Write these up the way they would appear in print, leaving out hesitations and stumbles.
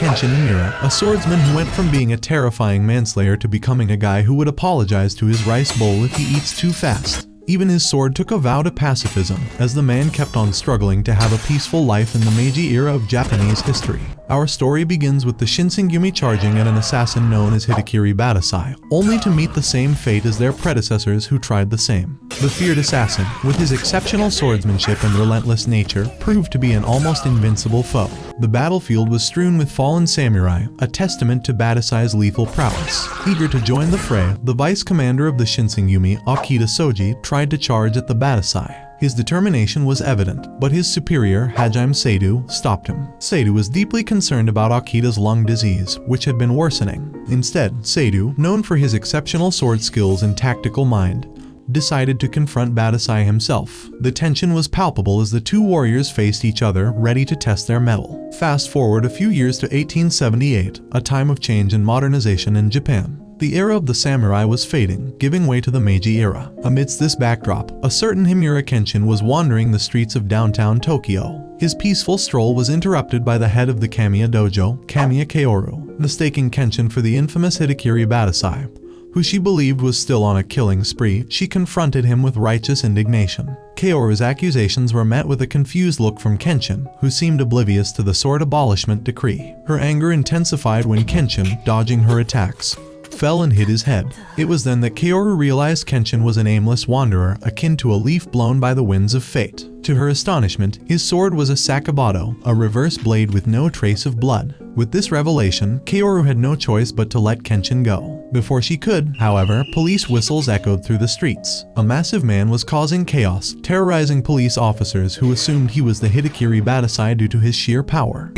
Kenshin Himura, a swordsman who went from being a terrifying manslayer to becoming a guy who would apologize to his rice bowl if he eats too fast. Even his sword took a vow to pacifism, as the man kept on struggling to have a peaceful life in the Meiji era of Japanese history. Our story begins with the Shinsengumi charging at an assassin known as Hidekiri Badasai, only to meet the same fate as their predecessors who tried the same. The feared assassin, with his exceptional swordsmanship and relentless nature, proved to be an almost invincible foe. The battlefield was strewn with fallen samurai, a testament to Badasai's lethal prowess. Eager to join the fray, the vice commander of the Shinsengumi, Akita Soji, tried to charge at the Badasai. His determination was evident, but his superior, Hajime Seidu, stopped him. Seidu was deeply concerned about Akita's lung disease, which had been worsening. Instead, Seidu, known for his exceptional sword skills and tactical mind, decided to confront Badasai himself. The tension was palpable as the two warriors faced each other, ready to test their mettle. Fast forward a few years to 1878, a time of change and modernization in Japan. The era of the samurai was fading, giving way to the Meiji era. Amidst this backdrop, a certain Himura Kenshin was wandering the streets of downtown Tokyo. His peaceful stroll was interrupted by the head of the Kamiya dojo, Kamiya Kaoru, mistaking Kenshin for the infamous Hidekiri Badasai, who she believed was still on a killing spree. She confronted him with righteous indignation. Kaoru's accusations were met with a confused look from Kenshin, who seemed oblivious to the sword abolishment decree. Her anger intensified when Kenshin, dodging her attacks, fell and hit his head. It was then that Kaoru realized Kenshin was an aimless wanderer, akin to a leaf blown by the winds of fate. To her astonishment, his sword was a sakabato, a reverse blade with no trace of blood. With this revelation, Kaoru had no choice but to let Kenshin go. Before she could, however, police whistles echoed through the streets. A massive man was causing chaos, terrorizing police officers who assumed he was the Hidekiri Badasai due to his sheer power.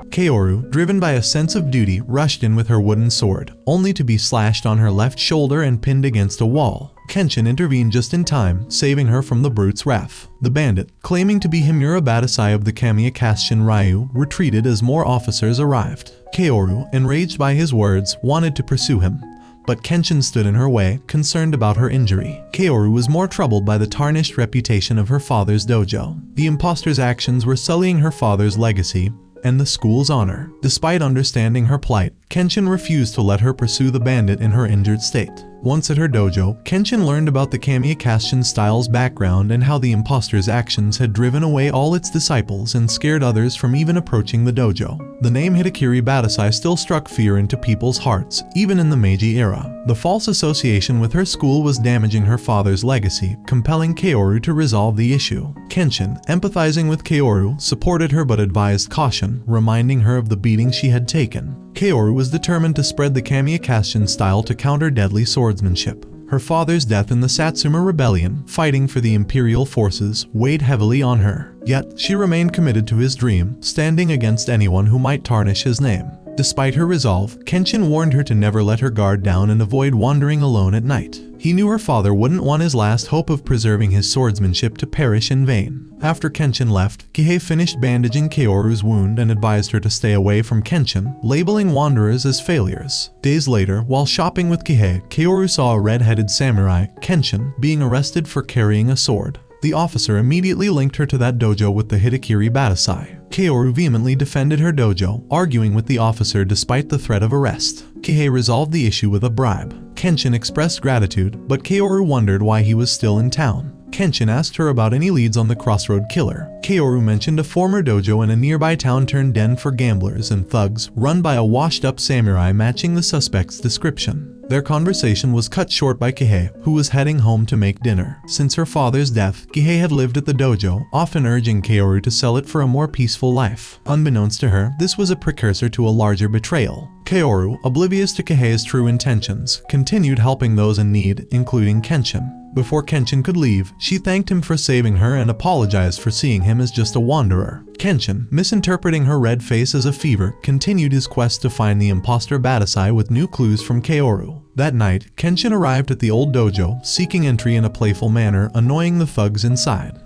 Kaoru, driven by a sense of duty, rushed in with her wooden sword, only to be slashed on her left shoulder and pinned against a wall. Kenshin intervened just in time, saving her from the brute's wrath. The bandit, claiming to be Himura Badasai of the Kamiya caste Shinryu, retreated as more officers arrived. Kaoru, enraged by his words, wanted to pursue him, but Kenshin stood in her way, concerned about her injury. Kaoru was more troubled by the tarnished reputation of her father's dojo. The imposter's actions were sullying her father's legacy and the school's honor. Despite understanding her plight, Kenshin refused to let her pursue the bandit in her injured state. Once at her dojo, Kenshin learned about the Kamiya caste style's background and how the imposter's actions had driven away all its disciples and scared others from even approaching the dojo. The name Hidekiri Badasai still struck fear into people's hearts, even in the Meiji era. The false association with her school was damaging her father's legacy, compelling Kaoru to resolve the issue. Kenshin, empathizing with Kaoru, supported her but advised caution, reminding her of the beating she had taken. Kaoru was determined to spread the Kamiya caste style to counter deadly swordsmanship. Her father's death in the Satsuma Rebellion, fighting for the imperial forces, weighed heavily on her. Yet, she remained committed to his dream, standing against anyone who might tarnish his name. Despite her resolve, Kenshin warned her to never let her guard down and avoid wandering alone at night. He knew her father wouldn't want his last hope of preserving his swordsmanship to perish in vain. After Kenshin left, Kihei finished bandaging Kaoru's wound and advised her to stay away from Kenshin, labeling wanderers as failures. Days later, while shopping with Kihei, Kaoru saw a red-headed samurai, Kenshin, being arrested for carrying a sword. The officer immediately linked her to that dojo with the Hidekiri Badasai. Kaoru vehemently defended her dojo, arguing with the officer despite the threat of arrest. Kihei resolved the issue with a bribe. Kenshin expressed gratitude, but Kaoru wondered why he was still in town. Kenshin asked her about any leads on the Crossroad Killer. Kaoru mentioned a former dojo in a nearby town turned den for gamblers and thugs, run by a washed-up samurai matching the suspect's description. Their conversation was cut short by Kihei, who was heading home to make dinner. Since her father's death, Kihei had lived at the dojo, often urging Kaoru to sell it for a more peaceful life. Unbeknownst to her, this was a precursor to a larger betrayal. Kaoru, oblivious to Kihei's true intentions, continued helping those in need, including Kenshin. Before Kenshin could leave, she thanked him for saving her and apologized for seeing him as just a wanderer. Kenshin, misinterpreting her red face as a fever, continued his quest to find the imposter Badasai with new clues from Kaoru. That night, Kenshin arrived at the old dojo, seeking entry in a playful manner, annoying the thugs inside.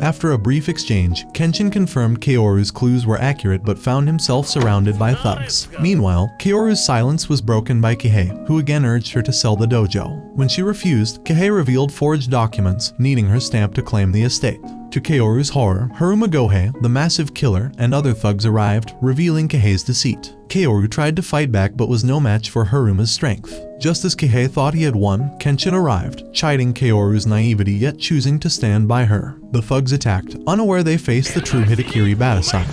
After a brief exchange, Kenshin confirmed Kaoru's clues were accurate but found himself surrounded by thugs. Meanwhile, Kaoru's silence was broken by Kihei, who again urged her to sell the dojo. When she refused, Kihei revealed forged documents, needing her stamp to claim the estate. To Kaoru's horror, Haruma Gohei, the massive killer, and other thugs arrived, revealing Kihei's deceit. Kaoru tried to fight back but was no match for Haruma's strength. Just as Kihei thought he had won, Kenshin arrived, chiding Kaoru's naivety yet choosing to stand by her. The thugs attacked, unaware they faced the true Hitakiri Badasai,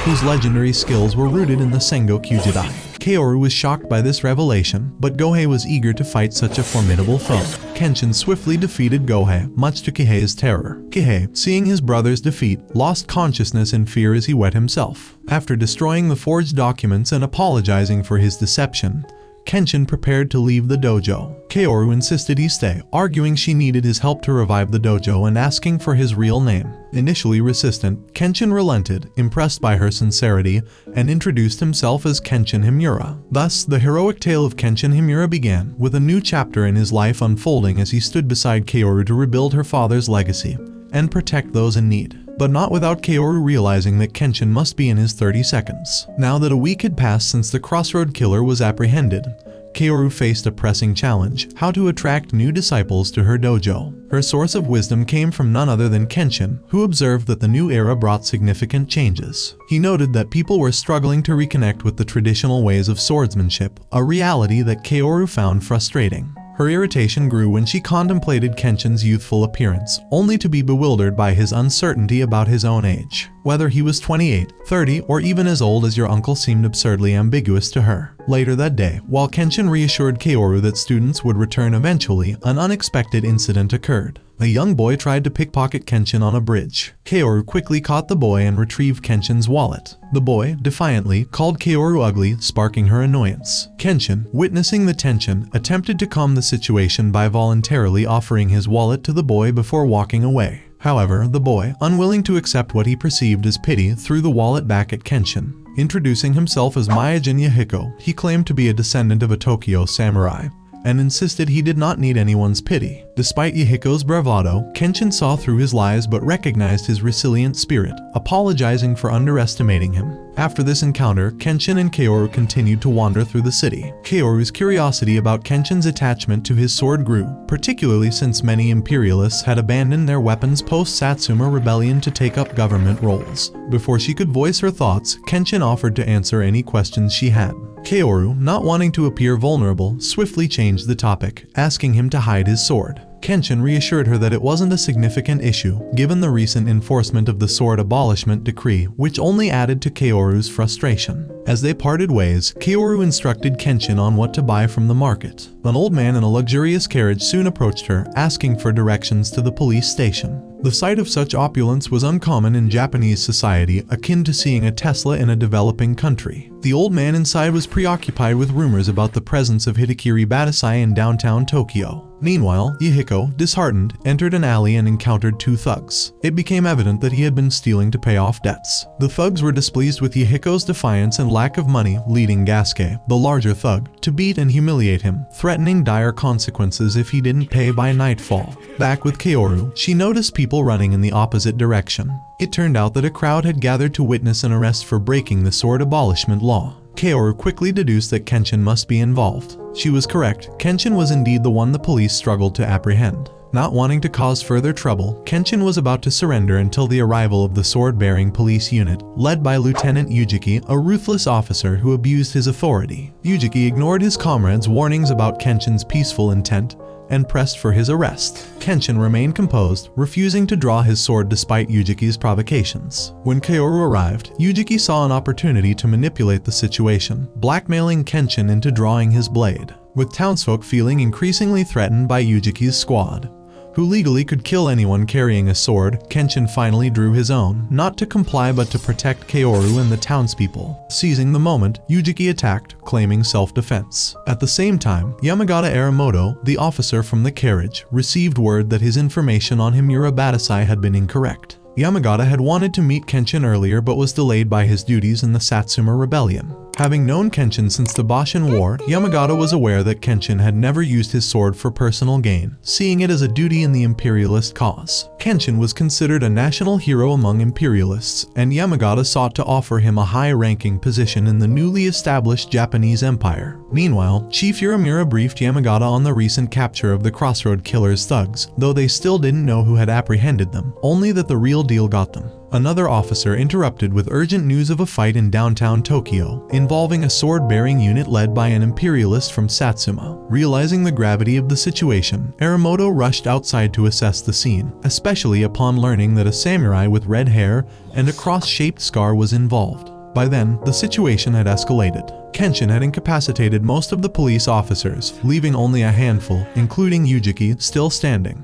whose legendary skills were rooted in the Sengo Kyujidai. Kaoru was shocked by this revelation, but Gohei was eager to fight such a formidable foe. Kenshin swiftly defeated Gohei, much to Kihei's terror. Kihei, seeing his brother's defeat, lost consciousness in fear as he wet himself. After destroying the forged documents and apologizing for his deception, Kenshin prepared to leave the dojo. Kaoru insisted he stay, arguing she needed his help to revive the dojo and asking for his real name. Initially resistant, Kenshin relented, impressed by her sincerity, and introduced himself as Kenshin Himura. Thus, the heroic tale of Kenshin Himura began, with a new chapter in his life unfolding as he stood beside Kaoru to rebuild her father's legacy and protect those in need. But not without Kaoru realizing that Kenshin must be in his 30 seconds. Now that a week had passed since the Crossroad Killer was apprehended, Kaoru faced a pressing challenge: how to attract new disciples to her dojo. Her source of wisdom came from none other than Kenshin, who observed that the new era brought significant changes. He noted that people were struggling to reconnect with the traditional ways of swordsmanship, a reality that Kaoru found frustrating. Her irritation grew when she contemplated Kenshin's youthful appearance, only to be bewildered by his uncertainty about his own age. Whether he was 28, 30, or even as old as your uncle seemed absurdly ambiguous to her. Later that day, while Kenshin reassured Kaoru that students would return eventually, an unexpected incident occurred. A young boy tried to pickpocket Kenshin on a bridge. Kaoru quickly caught the boy and retrieved Kenshin's wallet. The boy, defiantly, called Kaoru ugly, sparking her annoyance. Kenshin, witnessing the tension, attempted to calm the situation by voluntarily offering his wallet to the boy before walking away. However, the boy, unwilling to accept what he perceived as pity, threw the wallet back at Kenshin. Introducing himself as Myojin Yahiko, he claimed to be a descendant of a Tokyo samurai, and insisted he did not need anyone's pity. Despite Yahiko's bravado, Kenshin saw through his lies but recognized his resilient spirit, apologizing for underestimating him. After this encounter, Kenshin and Kaoru continued to wander through the city. Kaoru's curiosity about Kenshin's attachment to his sword grew, particularly since many imperialists had abandoned their weapons post-Satsuma rebellion to take up government roles. Before she could voice her thoughts, Kenshin offered to answer any questions she had. Kaoru, not wanting to appear vulnerable, swiftly changed the topic, asking him to hide his sword. Kenshin reassured her that it wasn't a significant issue, given the recent enforcement of the sword abolishment decree, which only added to Kaoru's frustration. As they parted ways, Kaoru instructed Kenshin on what to buy from the market. An old man in a luxurious carriage soon approached her, asking for directions to the police station. The sight of such opulence was uncommon in Japanese society, akin to seeing a Tesla in a developing country. The old man inside was preoccupied with rumors about the presence of Hitakiri Badasai in downtown Tokyo. Meanwhile, Yahiko, disheartened, entered an alley and encountered two thugs. It became evident that he had been stealing to pay off debts. The thugs were displeased with Yahiko's defiance and lack of money, leading Gasuke, the larger thug, to beat and humiliate him, threatening dire consequences if he didn't pay by nightfall. Back with Kaoru, she noticed people running in the opposite direction. It turned out that a crowd had gathered to witness an arrest for breaking the sword abolishment law. Kaoru quickly deduced that Kenshin must be involved. She was correct. Kenshin was indeed the one the police struggled to apprehend. Not wanting to cause further trouble, Kenshin was about to surrender until the arrival of the sword-bearing police unit, led by Lieutenant Yujiki, a ruthless officer who abused his authority. Yujiki ignored his comrades' warnings about Kenshin's peaceful intent and pressed for his arrest. Kenshin remained composed, refusing to draw his sword despite Yujiki's provocations. When Kaoru arrived, Yujiki saw an opportunity to manipulate the situation, blackmailing Kenshin into drawing his blade. With townsfolk feeling increasingly threatened by Yujiki's squad, who legally could kill anyone carrying a sword, Kenshin finally drew his own, not to comply but to protect Kaoru and the townspeople. Seizing the moment, Yujiki attacked, claiming self-defense. At the same time, Yamagata Aramoto, the officer from the carriage, received word that his information on Himura Badasai had been incorrect. Yamagata had wanted to meet Kenshin earlier but was delayed by his duties in the Satsuma Rebellion. Having known Kenshin since the Boshin War, Yamagata was aware that Kenshin had never used his sword for personal gain, seeing it as a duty in the imperialist cause. Kenshin was considered a national hero among imperialists, and Yamagata sought to offer him a high-ranking position in the newly established Japanese Empire. Meanwhile, Chief Yoramura briefed Yamagata on the recent capture of the Crossroad Killer's thugs, though they still didn't know who had apprehended them, only that the real deal got them. Another officer interrupted with urgent news of a fight in downtown Tokyo, involving a sword-bearing unit led by an imperialist from Satsuma. Realizing the gravity of the situation, Aramoto rushed outside to assess the scene, especially upon learning that a samurai with red hair and a cross-shaped scar was involved. By then, the situation had escalated. Kenshin had incapacitated most of the police officers, leaving only a handful, including Yujiki, still standing.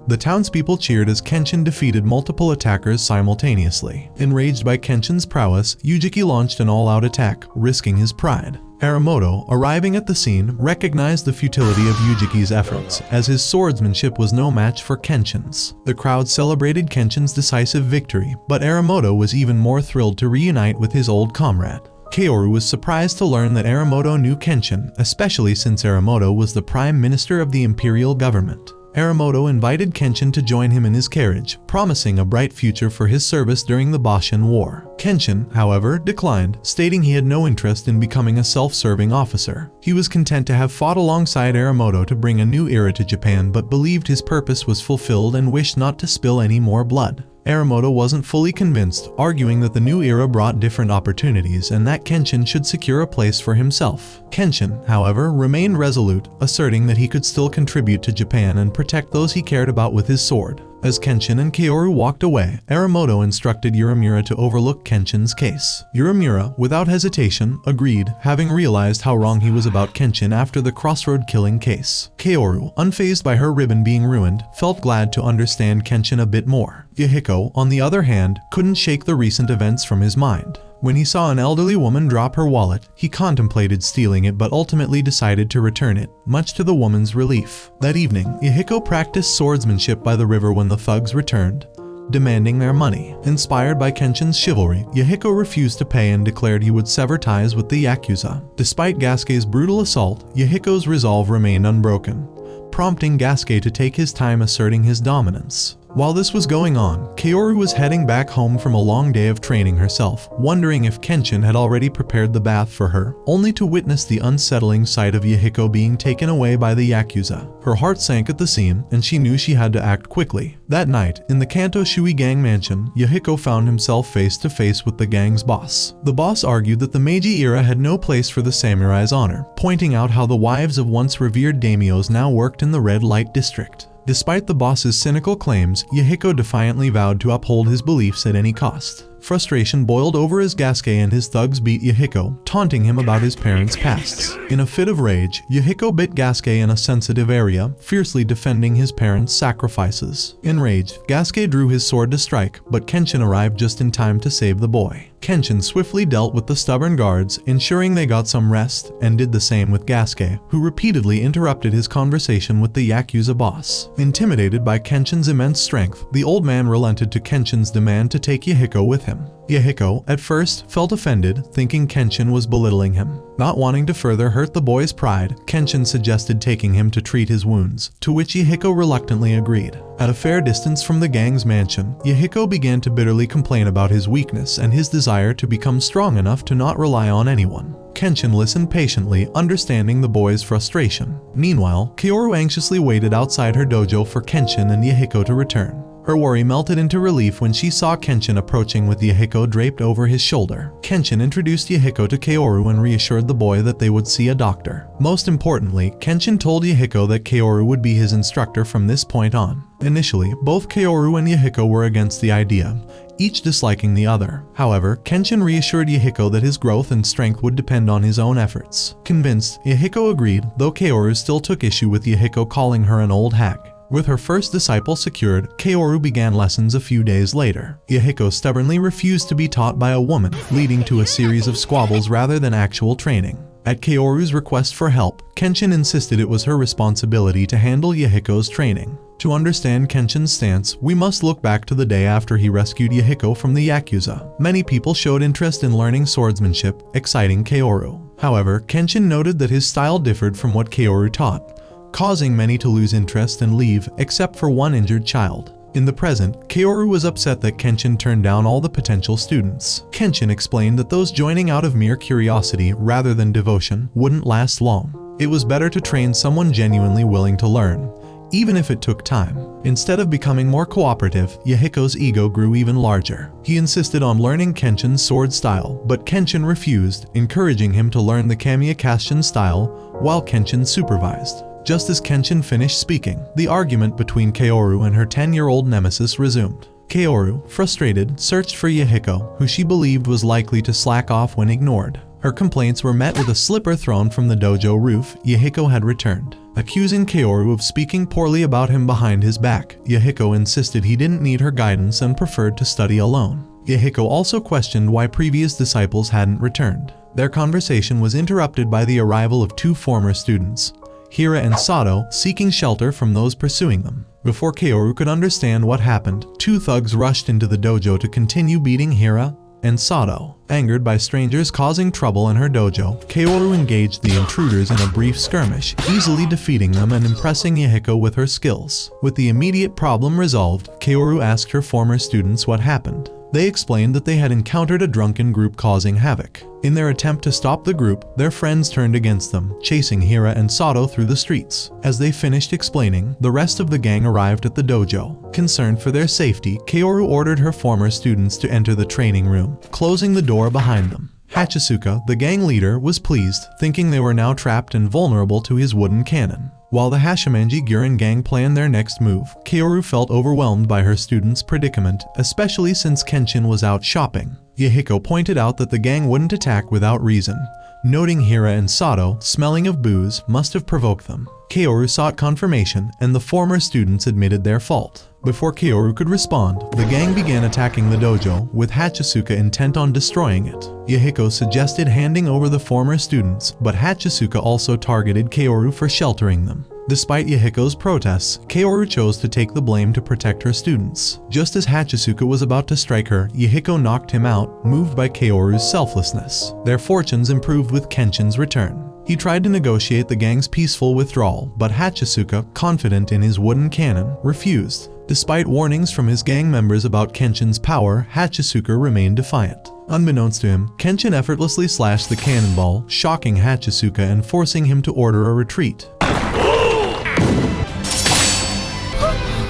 The townspeople cheered as Kenshin defeated multiple attackers simultaneously. Enraged by Kenshin's prowess, Yujiki launched an all-out attack, risking his pride. Aramoto, arriving at the scene, recognized the futility of Yujiki's efforts, as his swordsmanship was no match for Kenshin's. The crowd celebrated Kenshin's decisive victory, but Aramoto was even more thrilled to reunite with his old comrade. Kaoru was surprised to learn that Aramoto knew Kenshin, especially since Aramoto was the prime minister of the imperial government. Aramoto invited Kenshin to join him in his carriage, promising a bright future for his service during the Boshin War. Kenshin, however, declined, stating he had no interest in becoming a self-serving officer. He was content to have fought alongside Aramoto to bring a new era to Japan, but believed his purpose was fulfilled and wished not to spill any more blood. Aramoto wasn't fully convinced, arguing that the new era brought different opportunities and that Kenshin should secure a place for himself. Kenshin, however, remained resolute, asserting that he could still contribute to Japan and protect those he cared about with his sword. As Kenshin and Kaoru walked away, Aramoto instructed Yoramura to overlook Kenshin's case. Yoramura, without hesitation, agreed, having realized how wrong he was about Kenshin after the Crossroad killing case. Kaoru, unfazed by her ribbon being ruined, felt glad to understand Kenshin a bit more. Yahiko, on the other hand, couldn't shake the recent events from his mind. When he saw an elderly woman drop her wallet, he contemplated stealing it but ultimately decided to return it, much to the woman's relief. That evening, Yahiko practiced swordsmanship by the river when the thugs returned, demanding their money. Inspired by Kenshin's chivalry, Yahiko refused to pay and declared he would sever ties with the Yakuza. Despite Gasuke's brutal assault, Yahiko's resolve remained unbroken, prompting Gasuke to take his time asserting his dominance. While this was going on, Kaoru was heading back home from a long day of training herself, wondering if Kenshin had already prepared the bath for her, only to witness the unsettling sight of Yahiko being taken away by the Yakuza. Her heart sank at the scene, and she knew she had to act quickly. That night, in the Kanto Shui gang mansion, Yahiko found himself face to face with the gang's boss. The boss argued that the Meiji era had no place for the samurai's honor, pointing out how the wives of once revered daimyos now worked in the red light district. Despite the boss's cynical claims, Yahiko defiantly vowed to uphold his beliefs at any cost. Frustration boiled over as Gasuke and his thugs beat Yahiko, taunting him about his parents' pasts. In a fit of rage, Yahiko bit Gasuke in a sensitive area, fiercely defending his parents' sacrifices. Enraged, Gasuke drew his sword to strike, but Kenshin arrived just in time to save the boy. Kenshin swiftly dealt with the stubborn guards, ensuring they got some rest, and did the same with Gasuke, who repeatedly interrupted his conversation with the Yakuza boss. Intimidated by Kenshin's immense strength, the old man relented to Kenshin's demand to take Yahiko with him. Yahiko, at first, felt offended, thinking Kenshin was belittling him. Not wanting to further hurt the boy's pride, Kenshin suggested taking him to treat his wounds, to which Yahiko reluctantly agreed. At a fair distance from the gang's mansion, Yahiko began to bitterly complain about his weakness and his desire to become strong enough to not rely on anyone. Kenshin listened patiently, understanding the boy's frustration. Meanwhile, Kaoru anxiously waited outside her dojo for Kenshin and Yahiko to return. Her worry melted into relief when she saw Kenshin approaching with Yahiko draped over his shoulder. Kenshin introduced Yahiko to Kaoru and reassured the boy that they would see a doctor. Most importantly, Kenshin told Yahiko that Kaoru would be his instructor from this point on. Initially, both Kaoru and Yahiko were against the idea, each disliking the other. However, Kenshin reassured Yahiko that his growth and strength would depend on his own efforts. Convinced, Yahiko agreed, though Kaoru still took issue with Yahiko calling her an old hag. With her first disciple secured, Kaoru began lessons a few days later. Yahiko stubbornly refused to be taught by a woman, leading to a series of squabbles rather than actual training. At Kaoru's request for help, Kenshin insisted it was her responsibility to handle Yahiko's training. To understand Kenshin's stance, we must look back to the day after he rescued Yahiko from the Yakuza. Many people showed interest in learning swordsmanship, exciting Kaoru. However, Kenshin noted that his style differed from what Kaoru taught, causing many to lose interest and leave, except for one injured child. In the present, Kaoru was upset that Kenshin turned down all the potential students. Kenshin explained that those joining out of mere curiosity rather than devotion wouldn't last long. It was better to train someone genuinely willing to learn, even if it took time. Instead of becoming more cooperative, Yahiko's ego grew even larger. He insisted on learning Kenshin's sword style, but Kenshin refused, encouraging him to learn the Kamiya style while Kenshin supervised. Just as Kenshin finished speaking, the argument between Kaoru and her 10-year-old nemesis resumed. Kaoru, frustrated, searched for Yahiko, who she believed was likely to slack off when ignored. Her complaints were met with a slipper thrown from the dojo roof. Yahiko had returned. Accusing Kaoru of speaking poorly about him behind his back, Yahiko insisted he didn't need her guidance and preferred to study alone. Yahiko also questioned why previous disciples hadn't returned. Their conversation was interrupted by the arrival of two former students, Hira and Sato, seeking shelter from those pursuing them. Before Kaoru could understand what happened, two thugs rushed into the dojo to continue beating Hira and Sato. Angered by strangers causing trouble in her dojo, Kaoru engaged the intruders in a brief skirmish, easily defeating them and impressing Yahiko with her skills. With the immediate problem resolved, Kaoru asked her former students what happened. They explained that they had encountered a drunken group causing havoc. In their attempt to stop the group, their friends turned against them, chasing Hira and Sato through the streets. As they finished explaining, the rest of the gang arrived at the dojo. Concerned for their safety, Kaoru ordered her former students to enter the training room, closing the door behind them. Hachisuka, the gang leader, was pleased, thinking they were now trapped and vulnerable to his wooden cannon. While the Hashimanji-Guren gang planned their next move, Kaoru felt overwhelmed by her students' predicament, especially since Kenshin was out shopping. Yahiko pointed out that the gang wouldn't attack without reason, noting Hira and Sato, smelling of booze, must have provoked them. Kaoru sought confirmation, and the former students admitted their fault. Before Kaoru could respond, the gang began attacking the dojo, with Hachisuka intent on destroying it. Yahiko suggested handing over the former students, but Hachisuka also targeted Kaoru for sheltering them. Despite Yahiko's protests, Kaoru chose to take the blame to protect her students. Just as Hachisuka was about to strike her, Yahiko knocked him out, moved by Kaoru's selflessness. Their fortunes improved with Kenshin's return. He tried to negotiate the gang's peaceful withdrawal, but Hachisuka, confident in his wooden cannon, refused. Despite warnings from his gang members about Kenshin's power, Hachisuka remained defiant. Unbeknownst to him, Kenshin effortlessly slashed the cannonball, shocking Hachisuka and forcing him to order a retreat.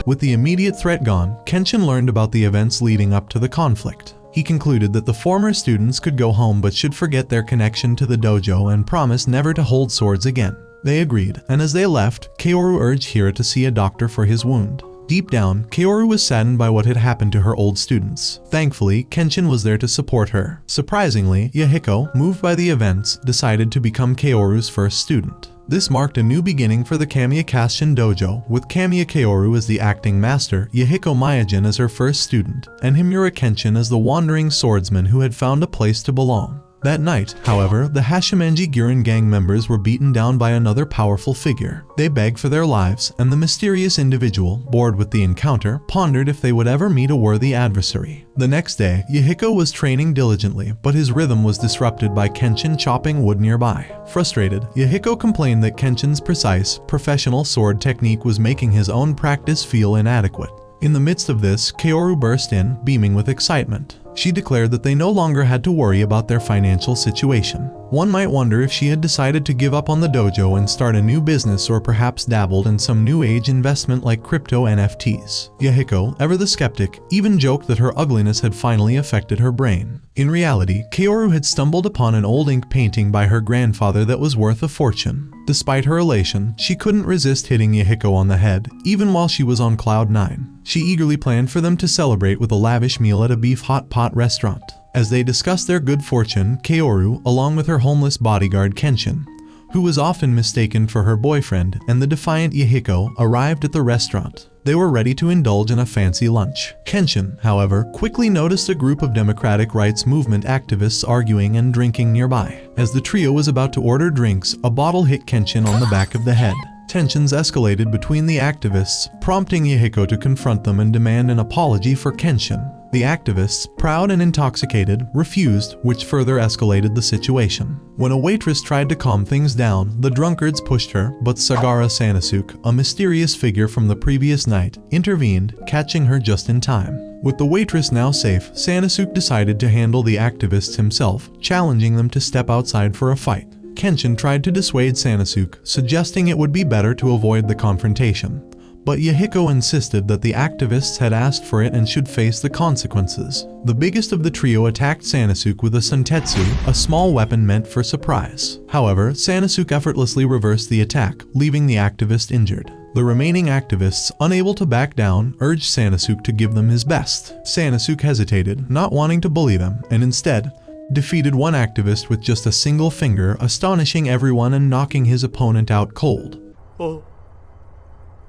With the immediate threat gone, Kenshin learned about the events leading up to the conflict. He concluded that the former students could go home but should forget their connection to the dojo and promise never to hold swords again. They agreed, and as they left, Kaoru urged Hira to see a doctor for his wound. Deep down, Kaoru was saddened by what had happened to her old students. Thankfully, Kenshin was there to support her. Surprisingly, Yahiko, moved by the events, decided to become Kaoru's first student. This marked a new beginning for the Kamiya dojo, with Kamiya Kaoru as the acting master, Yahiko Myojin as her first student, and Himura Kenshin as the wandering swordsman who had found a place to belong. That night, however, the Hashimanji-Guren gang members were beaten down by another powerful figure. They begged for their lives, and the mysterious individual, bored with the encounter, pondered if they would ever meet a worthy adversary. The next day, Yahiko was training diligently, but his rhythm was disrupted by Kenshin chopping wood nearby. Frustrated, Yahiko complained that Kenshin's precise, professional sword technique was making his own practice feel inadequate. In the midst of this, Kaoru burst in, beaming with excitement. She declared that they no longer had to worry about their financial situation. One might wonder if she had decided to give up on the dojo and start a new business, or perhaps dabbled in some new age investment like crypto NFTs. Yahiko, ever the skeptic, even joked that her ugliness had finally affected her brain. In reality, Kaoru had stumbled upon an old ink painting by her grandfather that was worth a fortune. Despite her elation, she couldn't resist hitting Yahiko on the head, even while she was on cloud 9. She eagerly planned for them to celebrate with a lavish meal at a beef hot pot restaurant. As they discussed their good fortune, Kaoru, along with her homeless bodyguard Kenshin, who was often mistaken for her boyfriend, and the defiant Yahiko, arrived at the restaurant. They were ready to indulge in a fancy lunch. Kenshin, however, quickly noticed a group of democratic rights movement activists arguing and drinking nearby. As the trio was about to order drinks, a bottle hit Kenshin on the back of the head. Tensions escalated between the activists, prompting Yahiko to confront them and demand an apology for Kenshin. The activists, proud and intoxicated, refused, which further escalated the situation. When a waitress tried to calm things down, the drunkards pushed her, but Sagara Sanosuke, a mysterious figure from the previous night, intervened, catching her just in time. With the waitress now safe, Sanosuke decided to handle the activists himself, challenging them to step outside for a fight. Kenshin tried to dissuade Sanosuke, suggesting it would be better to avoid the confrontation. But Yahiko insisted that the activists had asked for it and should face the consequences. The biggest of the trio attacked Sanosuke with a sentetsu, a small weapon meant for surprise. However, Sanosuke effortlessly reversed the attack, leaving the activist injured. The remaining activists, unable to back down, urged Sanosuke to give them his best. Sanosuke hesitated, not wanting to bully them, and instead defeated one activist with just a single finger, astonishing everyone and knocking his opponent out cold.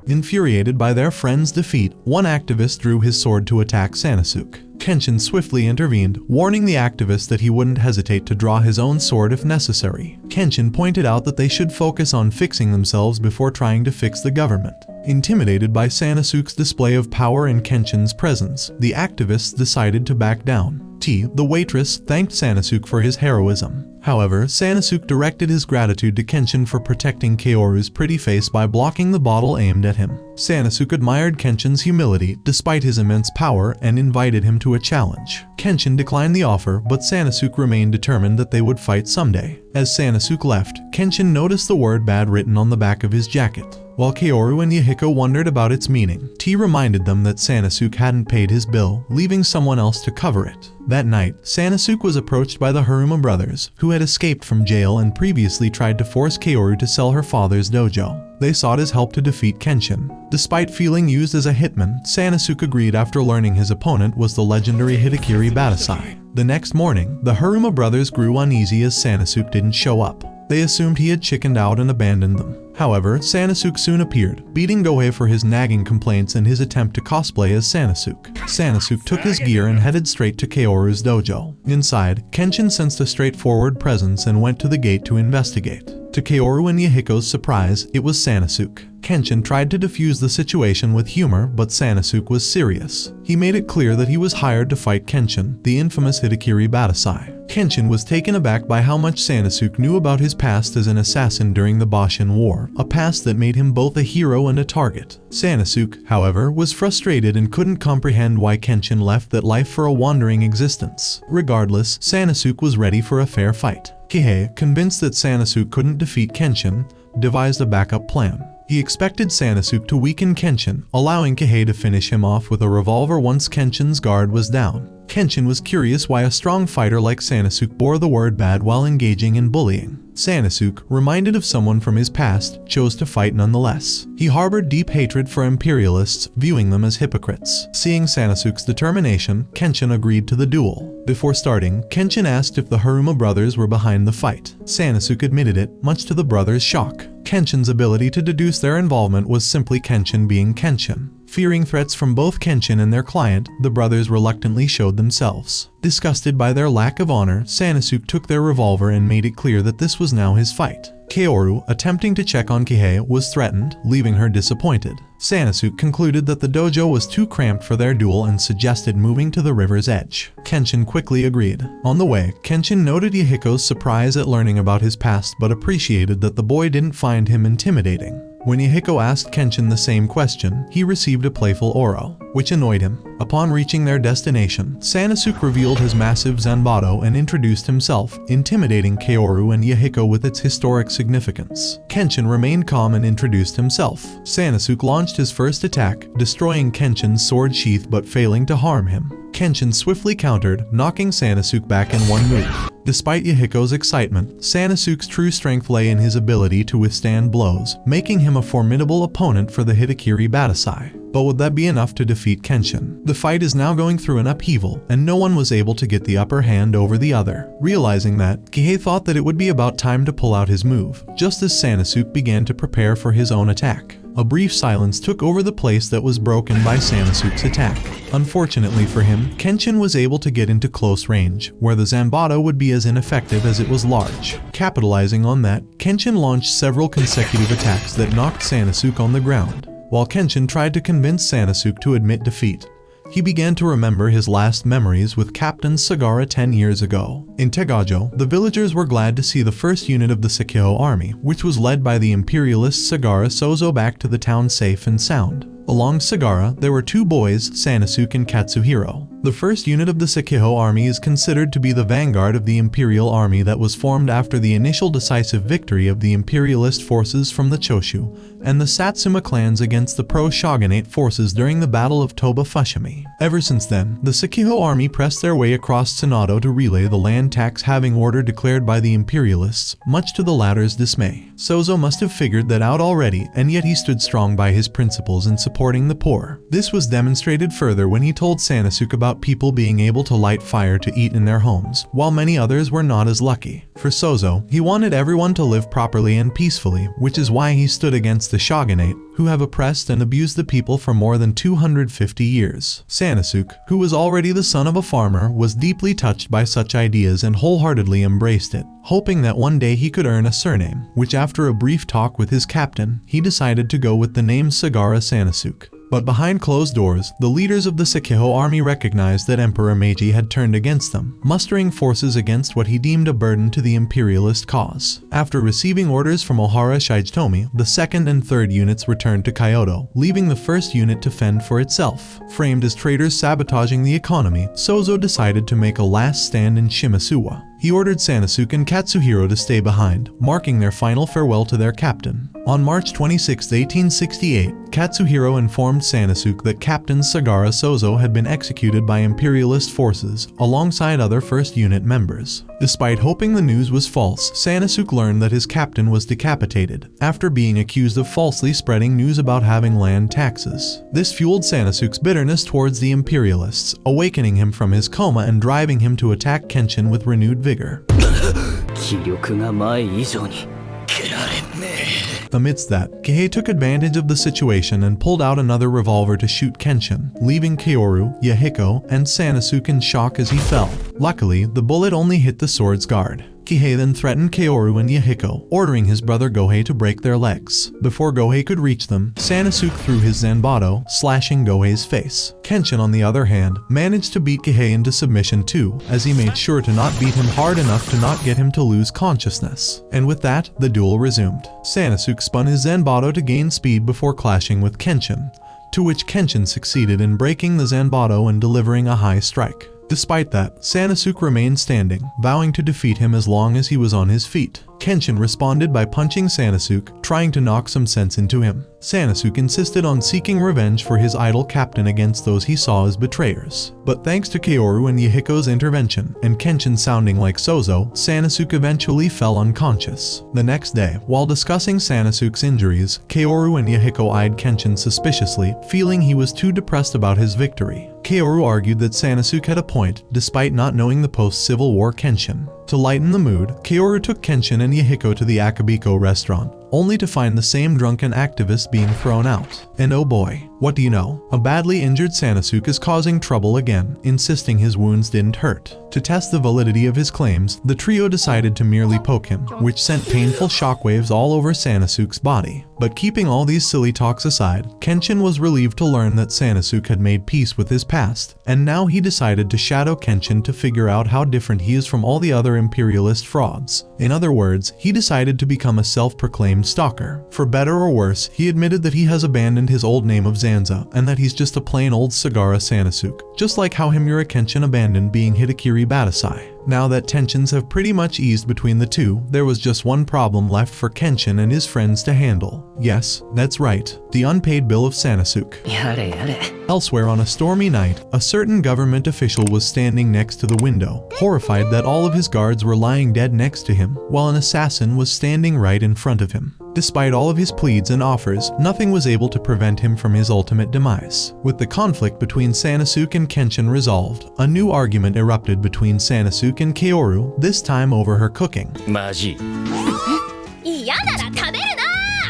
Infuriated by their friend's defeat, one activist drew his sword to attack Sanosuke. Kenshin swiftly intervened, warning the activist that he wouldn't hesitate to draw his own sword if necessary. Kenshin pointed out that they should focus on fixing themselves before trying to fix the government. Intimidated by Sanosuke's display of power in Kenshin's presence, the activists decided to back down. The waitress, thanked Sanosuke for his heroism. However, Sanosuke directed his gratitude to Kenshin for protecting Kaoru's pretty face by blocking the bottle aimed at him. Sanosuke admired Kenshin's humility despite his immense power and invited him to a challenge. Kenshin declined the offer, but Sanosuke remained determined that they would fight someday. As Sanosuke left, Kenshin noticed the word "bad" written on the back of his jacket. While Kaoru and Yahiko wondered about its meaning, T reminded them that Sanosuke hadn't paid his bill, leaving someone else to cover it. That night, Sanosuke was approached by the Haruma brothers, who had escaped from jail and previously tried to force Kaoru to sell her father's dojo. They sought his help to defeat Kenshin. Despite feeling used as a hitman, Sanosuke agreed after learning his opponent was the legendary Hidekiri Badasai. The next morning, the Haruma brothers grew uneasy as Sanosuke didn't show up. They assumed he had chickened out and abandoned them. However, Sanosuke soon appeared, beating Gohei for his nagging complaints and his attempt to cosplay as Sanosuke. Sanosuke took his gear and headed straight to Kaoru's dojo. Inside, Kenshin sensed a straightforward presence and went to the gate to investigate. To Kaoru and Yahiko's surprise, it was Sanosuke. Kenshin tried to defuse the situation with humor, but Sanosuke was serious. He made it clear that he was hired to fight Kenshin, the infamous Hidekiri Badasai. Kenshin was taken aback by how much Sanosuke knew about his past as an assassin during the Boshin War, a past that made him both a hero and a target. Sanosuke, however, was frustrated and couldn't comprehend why Kenshin left that life for a wandering existence. Regardless, Sanosuke was ready for a fair fight. Kihei, convinced that Sanosuke couldn't defeat Kenshin, devised a backup plan. He expected Sanosuke to weaken Kenshin, allowing Kihei to finish him off with a revolver once Kenshin's guard was down. Kenshin was curious why a strong fighter like Sanosuke bore the word "bad" while engaging in bullying. Sanosuke, reminded of someone from his past, chose to fight nonetheless. He harbored deep hatred for imperialists, viewing them as hypocrites. Seeing Sanosuke's determination, Kenshin agreed to the duel. Before starting, Kenshin asked if the Haruma brothers were behind the fight. Sanosuke admitted it, much to the brothers' shock. Kenshin's ability to deduce their involvement was simply Kenshin being Kenshin. Fearing threats from both Kenshin and their client, the brothers reluctantly showed themselves. Disgusted by their lack of honor, Sanosuke took their revolver and made it clear that this was now his fight. Kaoru, attempting to check on Kihei, was threatened, leaving her disappointed. Sanosuke concluded that the dojo was too cramped for their duel and suggested moving to the river's edge. Kenshin quickly agreed. On the way, Kenshin noted Yahiko's surprise at learning about his past but appreciated that the boy didn't find him intimidating. When Yahiko asked Kenshin the same question, he received a playful oro, which annoyed him. Upon reaching their destination, Sanosuke revealed his massive zanbato and introduced himself, intimidating Kaoru and Yahiko with its historic significance. Kenshin remained calm and introduced himself. Sanosuke launched his first attack, destroying Kenshin's sword sheath but failing to harm him. Kenshin swiftly countered, knocking Sanosuke back in one move. Despite Yahiko's excitement, Sanosuke's true strength lay in his ability to withstand blows, making him a formidable opponent for the Hidekiri Badasai. But would that be enough to defeat Kenshin? The fight is now going through an upheaval, and no one was able to get the upper hand over the other. Realizing that, Kihei thought that it would be about time to pull out his move, just as Sanosuke began to prepare for his own attack. A brief silence took over the place that was broken by Sanosuke's attack. Unfortunately for him, Kenshin was able to get into close range, where the Zanbato would be as ineffective as it was large. Capitalizing on that, Kenshin launched several consecutive attacks that knocked Sanosuke on the ground. While Kenshin tried to convince Sanosuke to admit defeat, he began to remember his last memories with Captain Sagara 10 years ago. In Tegajo, the villagers were glad to see the first unit of the Sekiho army, which was led by the imperialist Sagara Sozo, back to the town safe and sound. Along Sagara, there were two boys, Sanosuke and Katsuhiro. The first unit of the Sekiho army is considered to be the vanguard of the imperial army that was formed after the initial decisive victory of the imperialist forces from the Choshu and the Satsuma clans against the pro-shogunate forces during the Battle of Toba Fushimi. Ever since then, the Sekiho army pressed their way across Tsunado to relay the land tax having order declared by the imperialists, much to the latter's dismay. Sozo must have figured that out already, and yet he stood strong by his principles in supporting the poor. This was demonstrated further when he told Sanosuke about people being able to light fire to eat in their homes, while many others were not as lucky. For Sozo, he wanted everyone to live properly and peacefully, which is why he stood against the shogunate, who have oppressed and abused the people for more than 250 years. Sanosuke, who was already the son of a farmer, was deeply touched by such ideas and wholeheartedly embraced it, hoping that one day he could earn a surname, which after a brief talk with his captain, he decided to go with the name Sagara Sanosuke. But behind closed doors, the leaders of the Sekiho army recognized that Emperor Meiji had turned against them, mustering forces against what he deemed a burden to the imperialist cause. After receiving orders from Ohara Shigetomi, the second and third units returned to Kyoto, leaving the first unit to fend for itself. Framed as traitors sabotaging the economy, Sozo decided to make a last stand in Shimasuwa. He ordered Sanosuke and Katsuhiro to stay behind, marking their final farewell to their captain. On March 26, 1868, Katsuhiro informed Sanosuke that Captain Sagara Sozo had been executed by imperialist forces, alongside other first unit members. Despite hoping the news was false, Sanosuke learned that his captain was decapitated, after being accused of falsely spreading news about having land taxes. This fueled Sanosuke's bitterness towards the imperialists, awakening him from his coma and driving him to attack Kenshin with renewed vigor. Amidst that, Kihei took advantage of the situation and pulled out another revolver to shoot Kenshin, leaving Kaoru, Yahiko, and Sanosuke in shock as he fell. Luckily, the bullet only hit the sword's guard. Kihei then threatened Kaoru and Yahiko, ordering his brother Gohei to break their legs. Before Gohei could reach them, Sanosuke threw his Zanbato, slashing Gohei's face. Kenshin, on the other hand, managed to beat Kihei into submission too, as he made sure to not beat him hard enough to not get him to lose consciousness. And with that, the duel resumed. Sanosuke spun his Zanbato to gain speed before clashing with Kenshin, to which Kenshin succeeded in breaking the Zanbato and delivering a high strike. Despite that, Sanosuke remained standing, vowing to defeat him as long as he was on his feet. Kenshin responded by punching Sanosuke, trying to knock some sense into him. Sanosuke insisted on seeking revenge for his idol captain against those he saw as betrayers. But thanks to Kaoru and Yahiko's intervention, and Kenshin sounding like Sozo, Sanosuke eventually fell unconscious. The next day, while discussing Sanosuke's injuries, Kaoru and Yahiko eyed Kenshin suspiciously, feeling he was too depressed about his victory. Kaoru argued that Sanosuke had a point, despite not knowing the post-Civil War Kenshin. To lighten the mood, Kaoru took Kenshin and Yahiko to the Akabiko restaurant, only to find the same drunken activist being thrown out. And oh boy, what do you know? A badly injured Sanosuke is causing trouble again, insisting his wounds didn't hurt. To test the validity of his claims, the trio decided to merely poke him, which sent painful shockwaves all over Sanosuke's body. But keeping all these silly talks aside, Kenshin was relieved to learn that Sanosuke had made peace with his past, and now he decided to shadow Kenshin to figure out how different he is from all the other imperialist frauds. In other words, he decided to become a self-proclaimed stalker. For better or worse, he admitted that he has abandoned his old name of Zanza, and that he's just a plain old Sagara Sanosuke, just like how Himura Kenshin abandoned being Hidekiri Badasai. Now that tensions have pretty much eased between the two, there was just one problem left for Kenshin and his friends to handle. Yes, that's right, the unpaid bill of Sanosuke. Elsewhere on a stormy night, a certain government official was standing next to the window, horrified that all of his guards were lying dead next to him, while an assassin was standing right in front of him. Despite all of his pleads and offers, nothing was able to prevent him from his ultimate demise. With the conflict between Sanosuke and Kenshin resolved, a new argument erupted between Sanosuke and Kaoru, this time over her cooking.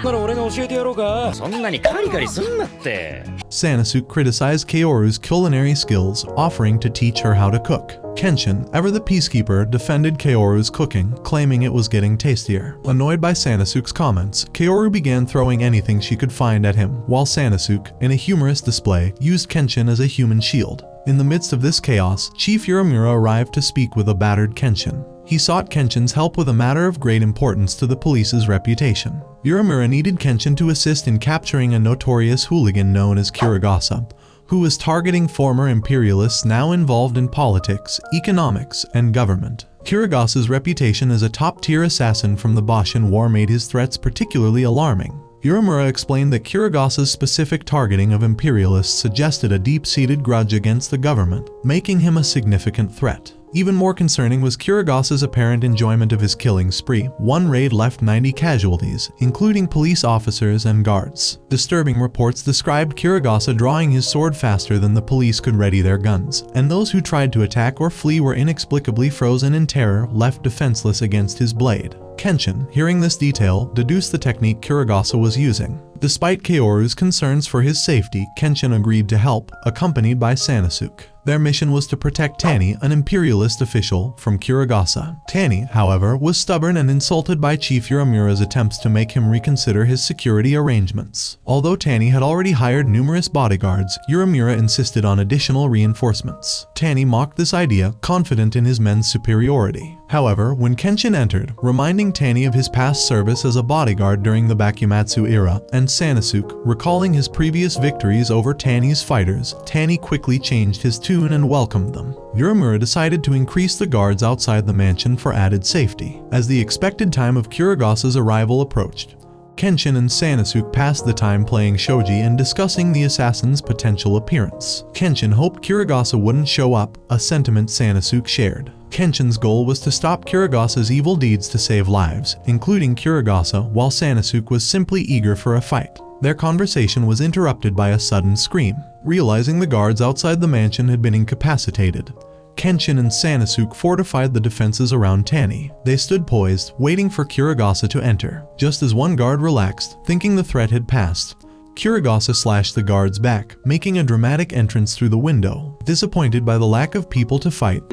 なら俺が教えてやろうか。そんなにカリカリすんなって。 Sanosuke criticized Kaoru's culinary skills, offering to teach her how to cook. Kenshin, ever the peacekeeper, defended Kaoru's cooking, claiming it was getting tastier. Annoyed by Sanosuke's comments, Kaoru began throwing anything she could find at him, while Sanosuke, in a humorous display, used Kenshin as a human shield. In the midst of this chaos, Chief Yoramura arrived to speak with a battered Kenshin. He sought Kenshin's help with a matter of great importance to the police's reputation. Yoramura needed Kenshin to assist in capturing a notorious hooligan known as Kurugasa, who was targeting former imperialists now involved in politics, economics, and government. Kurugasa's reputation as a top-tier assassin from the Boshin War made his threats particularly alarming. Yoramura explained that Kurugasa's specific targeting of imperialists suggested a deep-seated grudge against the government, making him a significant threat. Even more concerning was Kurugasa's apparent enjoyment of his killing spree. One raid left 90 casualties, including police officers and guards. Disturbing reports described Kurugasa drawing his sword faster than the police could ready their guns, and those who tried to attack or flee were inexplicably frozen in terror, left defenseless against his blade. Kenshin, hearing this detail, deduced the technique Kurugasa was using. Despite Kaoru's concerns for his safety, Kenshin agreed to help, accompanied by Sanosuke. Their mission was to protect Tani, an imperialist official, from Kurugasa. Tani, however, was stubborn and insulted by Chief Yoramura's attempts to make him reconsider his security arrangements. Although Tani had already hired numerous bodyguards, Yoramura insisted on additional reinforcements. Tani mocked this idea, confident in his men's superiority. However, when Kenshin entered, reminding Tani of his past service as a bodyguard during the Bakumatsu era, and Sanosuke, recalling his previous victories over Tani's fighters, Tani quickly changed his tune and welcomed them. Yoramura decided to increase the guards outside the mansion for added safety. As the expected time of Kurugasa's arrival approached, Kenshin and Sanosuke passed the time playing shogi and discussing the assassin's potential appearance. Kenshin hoped Kurugasa wouldn't show up, a sentiment Sanosuke shared. Kenshin's goal was to stop Kurugasa's evil deeds to save lives, including Kurugasa, while Sanosuke was simply eager for a fight. Their conversation was interrupted by a sudden scream. Realizing the guards outside the mansion had been incapacitated, Kenshin and Sanosuke fortified the defenses around Tani. They stood poised, waiting for Kurugasa to enter. Just as one guard relaxed, thinking the threat had passed, Kurugasa slashed the guard's back, making a dramatic entrance through the window. Disappointed by the lack of people to fight,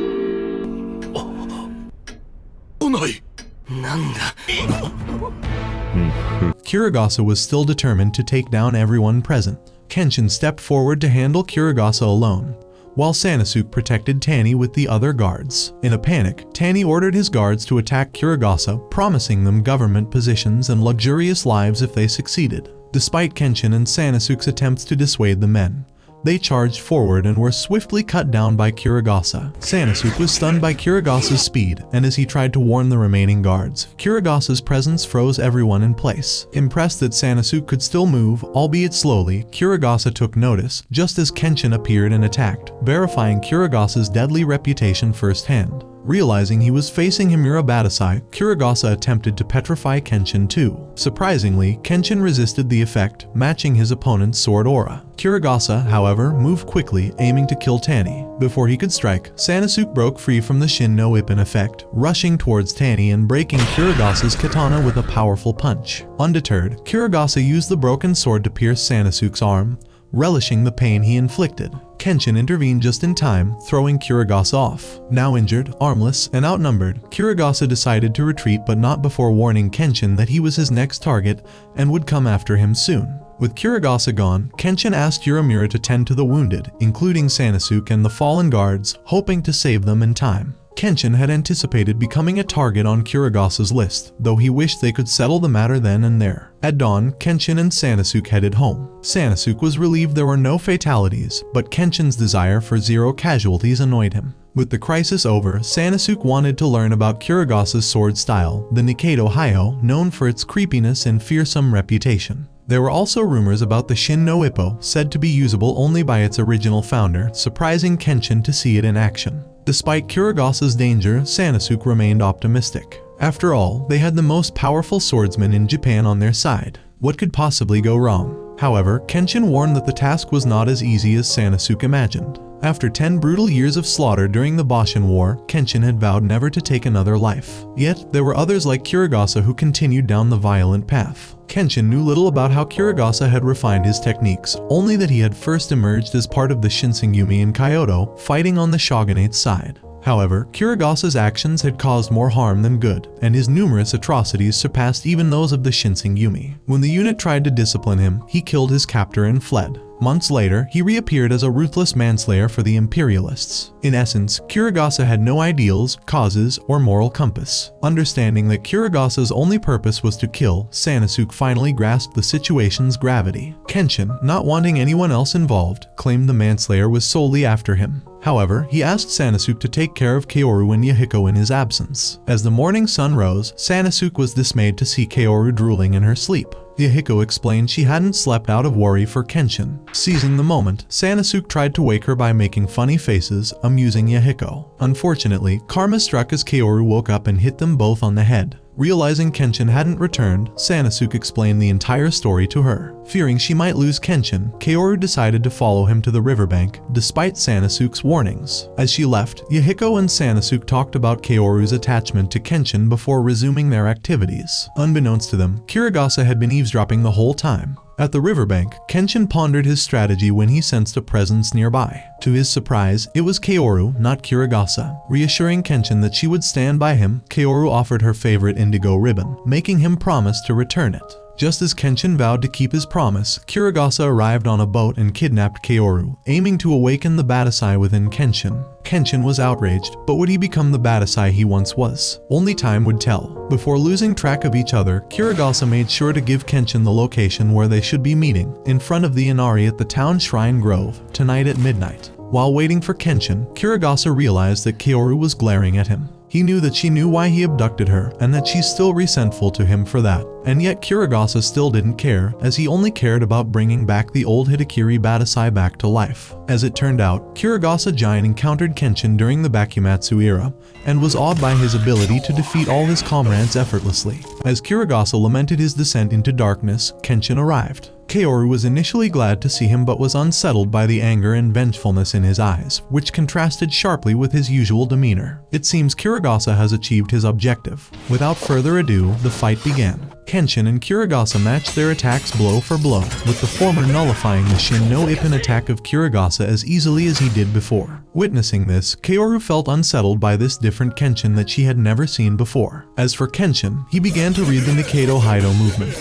Kurugasa was still determined to take down everyone present. Kenshin stepped forward to handle Kurugasa alone, while Sanosuke protected Tani with the other guards. In a panic, Tani ordered his guards to attack Kurugasa, promising them government positions and luxurious lives if they succeeded. Despite Kenshin and Sanosuke's attempts to dissuade the men, they charged forward and were swiftly cut down by Kurugasa. Sanosuke was stunned by Kurugasa's speed, and as he tried to warn the remaining guards, Kurugasa's presence froze everyone in place. Impressed that Sanosuke could still move, albeit slowly, Kurugasa took notice, just as Kenshin appeared and attacked, verifying Kurugasa's deadly reputation firsthand. Realizing he was facing Himura Badasai, Kurugasa attempted to petrify Kenshin too. Surprisingly, Kenshin resisted the effect, matching his opponent's sword aura. Kurugasa, however, moved quickly, aiming to kill Tani. Before he could strike, Sanosuke broke free from the Shin no Ippon effect, rushing towards Tani and breaking Kurugasa's katana with a powerful punch. Undeterred, Kurugasa used the broken sword to pierce Sanosuke's arm, relishing the pain he inflicted. Kenshin intervened just in time, throwing Kurugasa off. Now injured, armless, and outnumbered, Kurugasa decided to retreat, but not before warning Kenshin that he was his next target and would come after him soon. With Kurugasa gone, Kenshin asked Yoramura to tend to the wounded, including Sanosuke and the fallen guards, hoping to save them in time. Kenshin had anticipated becoming a target on Kurugasa's list, though he wished they could settle the matter then and there. At dawn, Kenshin and Sanosuke headed home. Sanosuke was relieved there were no fatalities, but Kenshin's desire for 0 casualties annoyed him. With the crisis over, Sanosuke wanted to learn about Kurugasa's sword style, the Nikaido Hyo, known for its creepiness and fearsome reputation. There were also rumors about the Shin no Ippo, said to be usable only by its original founder, surprising Kenshin to see it in action. Despite Kurugasa's danger, Sanosuke remained optimistic. After all, they had the most powerful swordsman in Japan on their side. What could possibly go wrong? However, Kenshin warned that the task was not as easy as Sanosuke imagined. After 10 brutal years of slaughter during the Boshin War, Kenshin had vowed never to take another life. Yet, there were others like Kurugasa who continued down the violent path. Kenshin knew little about how Kurugasa had refined his techniques, only that he had first emerged as part of the Shinsengumi in Kyoto, fighting on the shogunate's side. However, Kurugasa's actions had caused more harm than good, and his numerous atrocities surpassed even those of the Shinsengumi. When the unit tried to discipline him, he killed his captor and fled. Months later, he reappeared as a ruthless manslayer for the imperialists. In essence, Kurugasa had no ideals, causes, or moral compass. Understanding that Kurugasa's only purpose was to kill, Sanosuke finally grasped the situation's gravity. Kenshin, not wanting anyone else involved, claimed the manslayer was solely after him. However, he asked Sanosuke to take care of Kaoru and Yahiko in his absence. As the morning sun rose, Sanosuke was dismayed to see Kaoru drooling in her sleep. Yahiko explained she hadn't slept out of worry for Kenshin. Seizing the moment, Sanosuke tried to wake her by making funny faces, amusing Yahiko. Unfortunately, karma struck as Kaoru woke up and hit them both on the head. Realizing Kenshin hadn't returned, Sanosuke explained the entire story to her. Fearing she might lose Kenshin, Kaoru decided to follow him to the riverbank, despite Sanosuke's warnings. As she left, Yahiko and Sanosuke talked about Kaoru's attachment to Kenshin before resuming their activities. Unbeknownst to them, Kurugasa had been eavesdropping the whole time. At the riverbank, Kenshin pondered his strategy when he sensed a presence nearby. To his surprise, it was Kaoru, not Kurugasa. Reassuring Kenshin that she would stand by him, Kaoru offered her favorite indigo ribbon, making him promise to return it. Just as Kenshin vowed to keep his promise, Kurugasa arrived on a boat and kidnapped Kaoru, aiming to awaken the Badasai within Kenshin. Kenshin was outraged, but would he become the Badasai he once was? Only time would tell. Before losing track of each other, Kurugasa made sure to give Kenshin the location where they should be meeting, in front of the Inari at the town shrine grove, tonight at midnight. While waiting for Kenshin, Kurugasa realized that Kaoru was glaring at him. He knew that she knew why he abducted her, and that she's still resentful to him for that. And yet Kurugasa still didn't care, as he only cared about bringing back the old Hidakiri Badasai back to life. As it turned out, Kurugasa Giant encountered Kenshin during the Bakumatsu era, and was awed by his ability to defeat all his comrades effortlessly. As Kurugasa lamented his descent into darkness, Kenshin arrived. Kaoru was initially glad to see him but was unsettled by the anger and vengefulness in his eyes, which contrasted sharply with his usual demeanor. It seems Kurugasa has achieved his objective. Without further ado, the fight began. Kenshin and Kurugasa matched their attacks blow for blow, with the former nullifying the Shin no Ippon attack of Kurugasa as easily as he did before. Witnessing this, Kaoru felt unsettled by this different Kenshin that she had never seen before. As for Kenshin, he began to read the Nikaido Haido movement,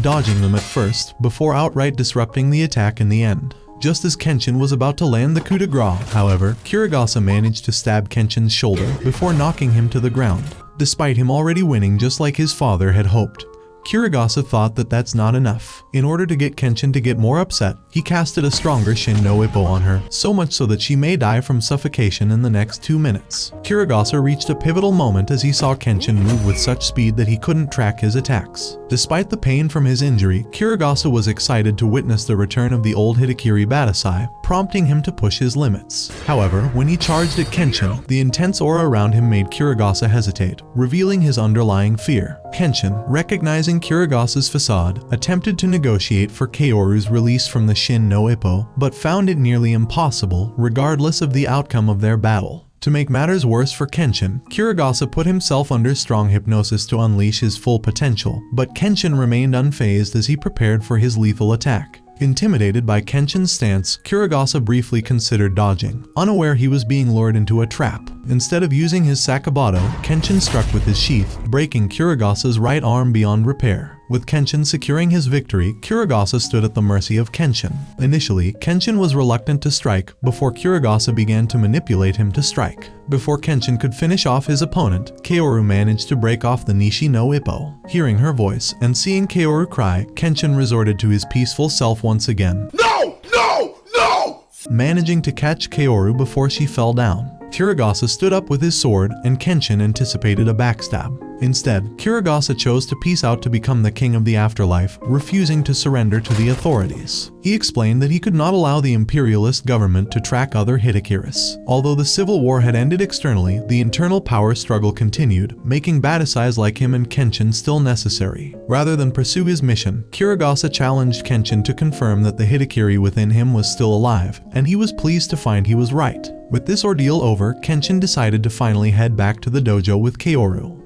dodging them at first, before outright disrupting the attack in the end. Just as Kenshin was about to land the coup de grace, however, Kurugasa managed to stab Kenshin's shoulder before knocking him to the ground, despite him already winning just like his father had hoped. Kurugasa thought that that's not enough. In order to get Kenshin to get more upset, he casted a stronger Shin no Ippo on her, so much so that she may die from suffocation in the next 2 minutes. Kurugasa reached a pivotal moment as he saw Kenshin move with such speed that he couldn't track his attacks. Despite the pain from his injury, Kurugasa was excited to witness the return of the old Hidakiri Badasai, prompting him to push his limits. However, when he charged at Kenshin, the intense aura around him made Kurugasa hesitate, revealing his underlying fear. Kenshin, recognizing Kurugasa's facade, attempted to negotiate for Kaoru's release from the Shin no Ippo, but found it nearly impossible, regardless of the outcome of their battle. To make matters worse for Kenshin, Kurugasa put himself under strong hypnosis to unleash his full potential, but Kenshin remained unfazed as he prepared for his lethal attack. Intimidated by Kenshin's stance, Kurugasa briefly considered dodging, unaware he was being lured into a trap. Instead of using his Sakabato, Kenshin struck with his sheath, breaking Kurugasa's right arm beyond repair. With Kenshin securing his victory, Kurugasa stood at the mercy of Kenshin. Initially, Kenshin was reluctant to strike before Kurugasa began to manipulate him to strike. Before Kenshin could finish off his opponent, Kaoru managed to break off the Nishi no Ippo. Hearing her voice and seeing Kaoru cry, Kenshin resorted to his peaceful self once again. No! No! No! Managing to catch Kaoru before she fell down. Kurugasa stood up with his sword, and Kenshin anticipated a backstab. Instead, Kurugasa chose to peace out to become the king of the afterlife, refusing to surrender to the authorities. He explained that he could not allow the imperialist government to track other Hitakiris. Although the civil war had ended externally, the internal power struggle continued, making badasais like him and Kenshin still necessary. Rather than pursue his mission, Kurugasa challenged Kenshin to confirm that the Hitakiri within him was still alive, and he was pleased to find he was right. With this ordeal over, Kenshin decided to finally head back to the dojo with Kaoru.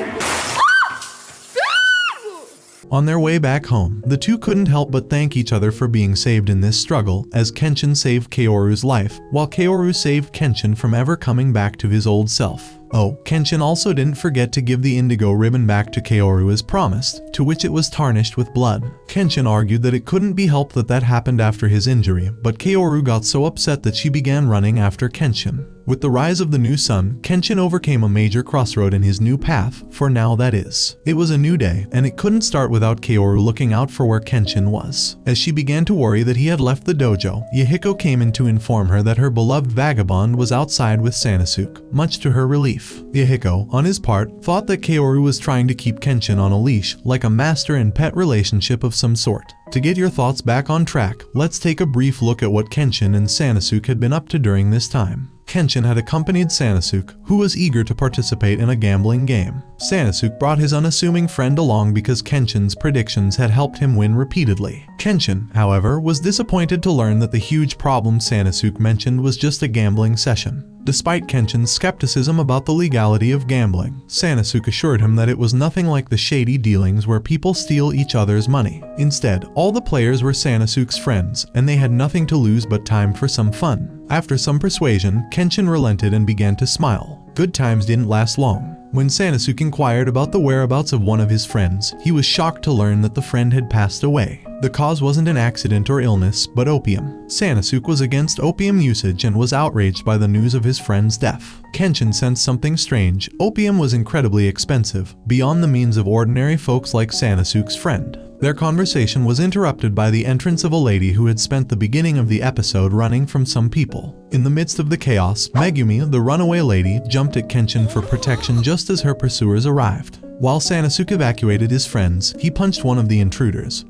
On their way back home, the two couldn't help but thank each other for being saved in this struggle, as Kenshin saved Kaoru's life, while Kaoru saved Kenshin from ever coming back to his old self. Oh, Kenshin also didn't forget to give the indigo ribbon back to Kaoru as promised, to which it was tarnished with blood. Kenshin argued that it couldn't be helped that happened after his injury, but Kaoru got so upset that she began running after Kenshin. With the rise of the new sun, Kenshin overcame a major crossroad in his new path, for now that is. It was a new day, and it couldn't start without Kaoru looking out for where Kenshin was. As she began to worry that he had left the dojo, Yahiko came in to inform her that her beloved vagabond was outside with Sanosuke, much to her relief. Yahiko, on his part, thought that Kaoru was trying to keep Kenshin on a leash, like a master and pet relationship of some sort. To get your thoughts back on track, let's take a brief look at what Kenshin and Sanosuke had been up to during this time. Kenshin had accompanied Sanosuke, who was eager to participate in a gambling game. Sanosuke brought his unassuming friend along because Kenshin's predictions had helped him win repeatedly. Kenshin, however, was disappointed to learn that the huge problem Sanosuke mentioned was just a gambling session. Despite Kenshin's skepticism about the legality of gambling, Sanosuke assured him that it was nothing like the shady dealings where people steal each other's money. Instead, all the players were Sanosuke's friends, and they had nothing to lose but time for some fun. After some persuasion, Kenshin relented and began to smile. Good times didn't last long. When Sanosuke inquired about the whereabouts of one of his friends, he was shocked to learn that the friend had passed away. The cause wasn't an accident or illness, but opium. Sanosuke was against opium usage and was outraged by the news of his friend's death. Kenshin sensed something strange. Opium was incredibly expensive, beyond the means of ordinary folks like Sanosuke's friend. Their conversation was interrupted by the entrance of a lady who had spent the beginning of the episode running from some people. In the midst of the chaos, Megumi, the runaway lady, jumped at Kenshin for protection just as her pursuers arrived. While Sanosuke evacuated his friends, he punched one of the intruders,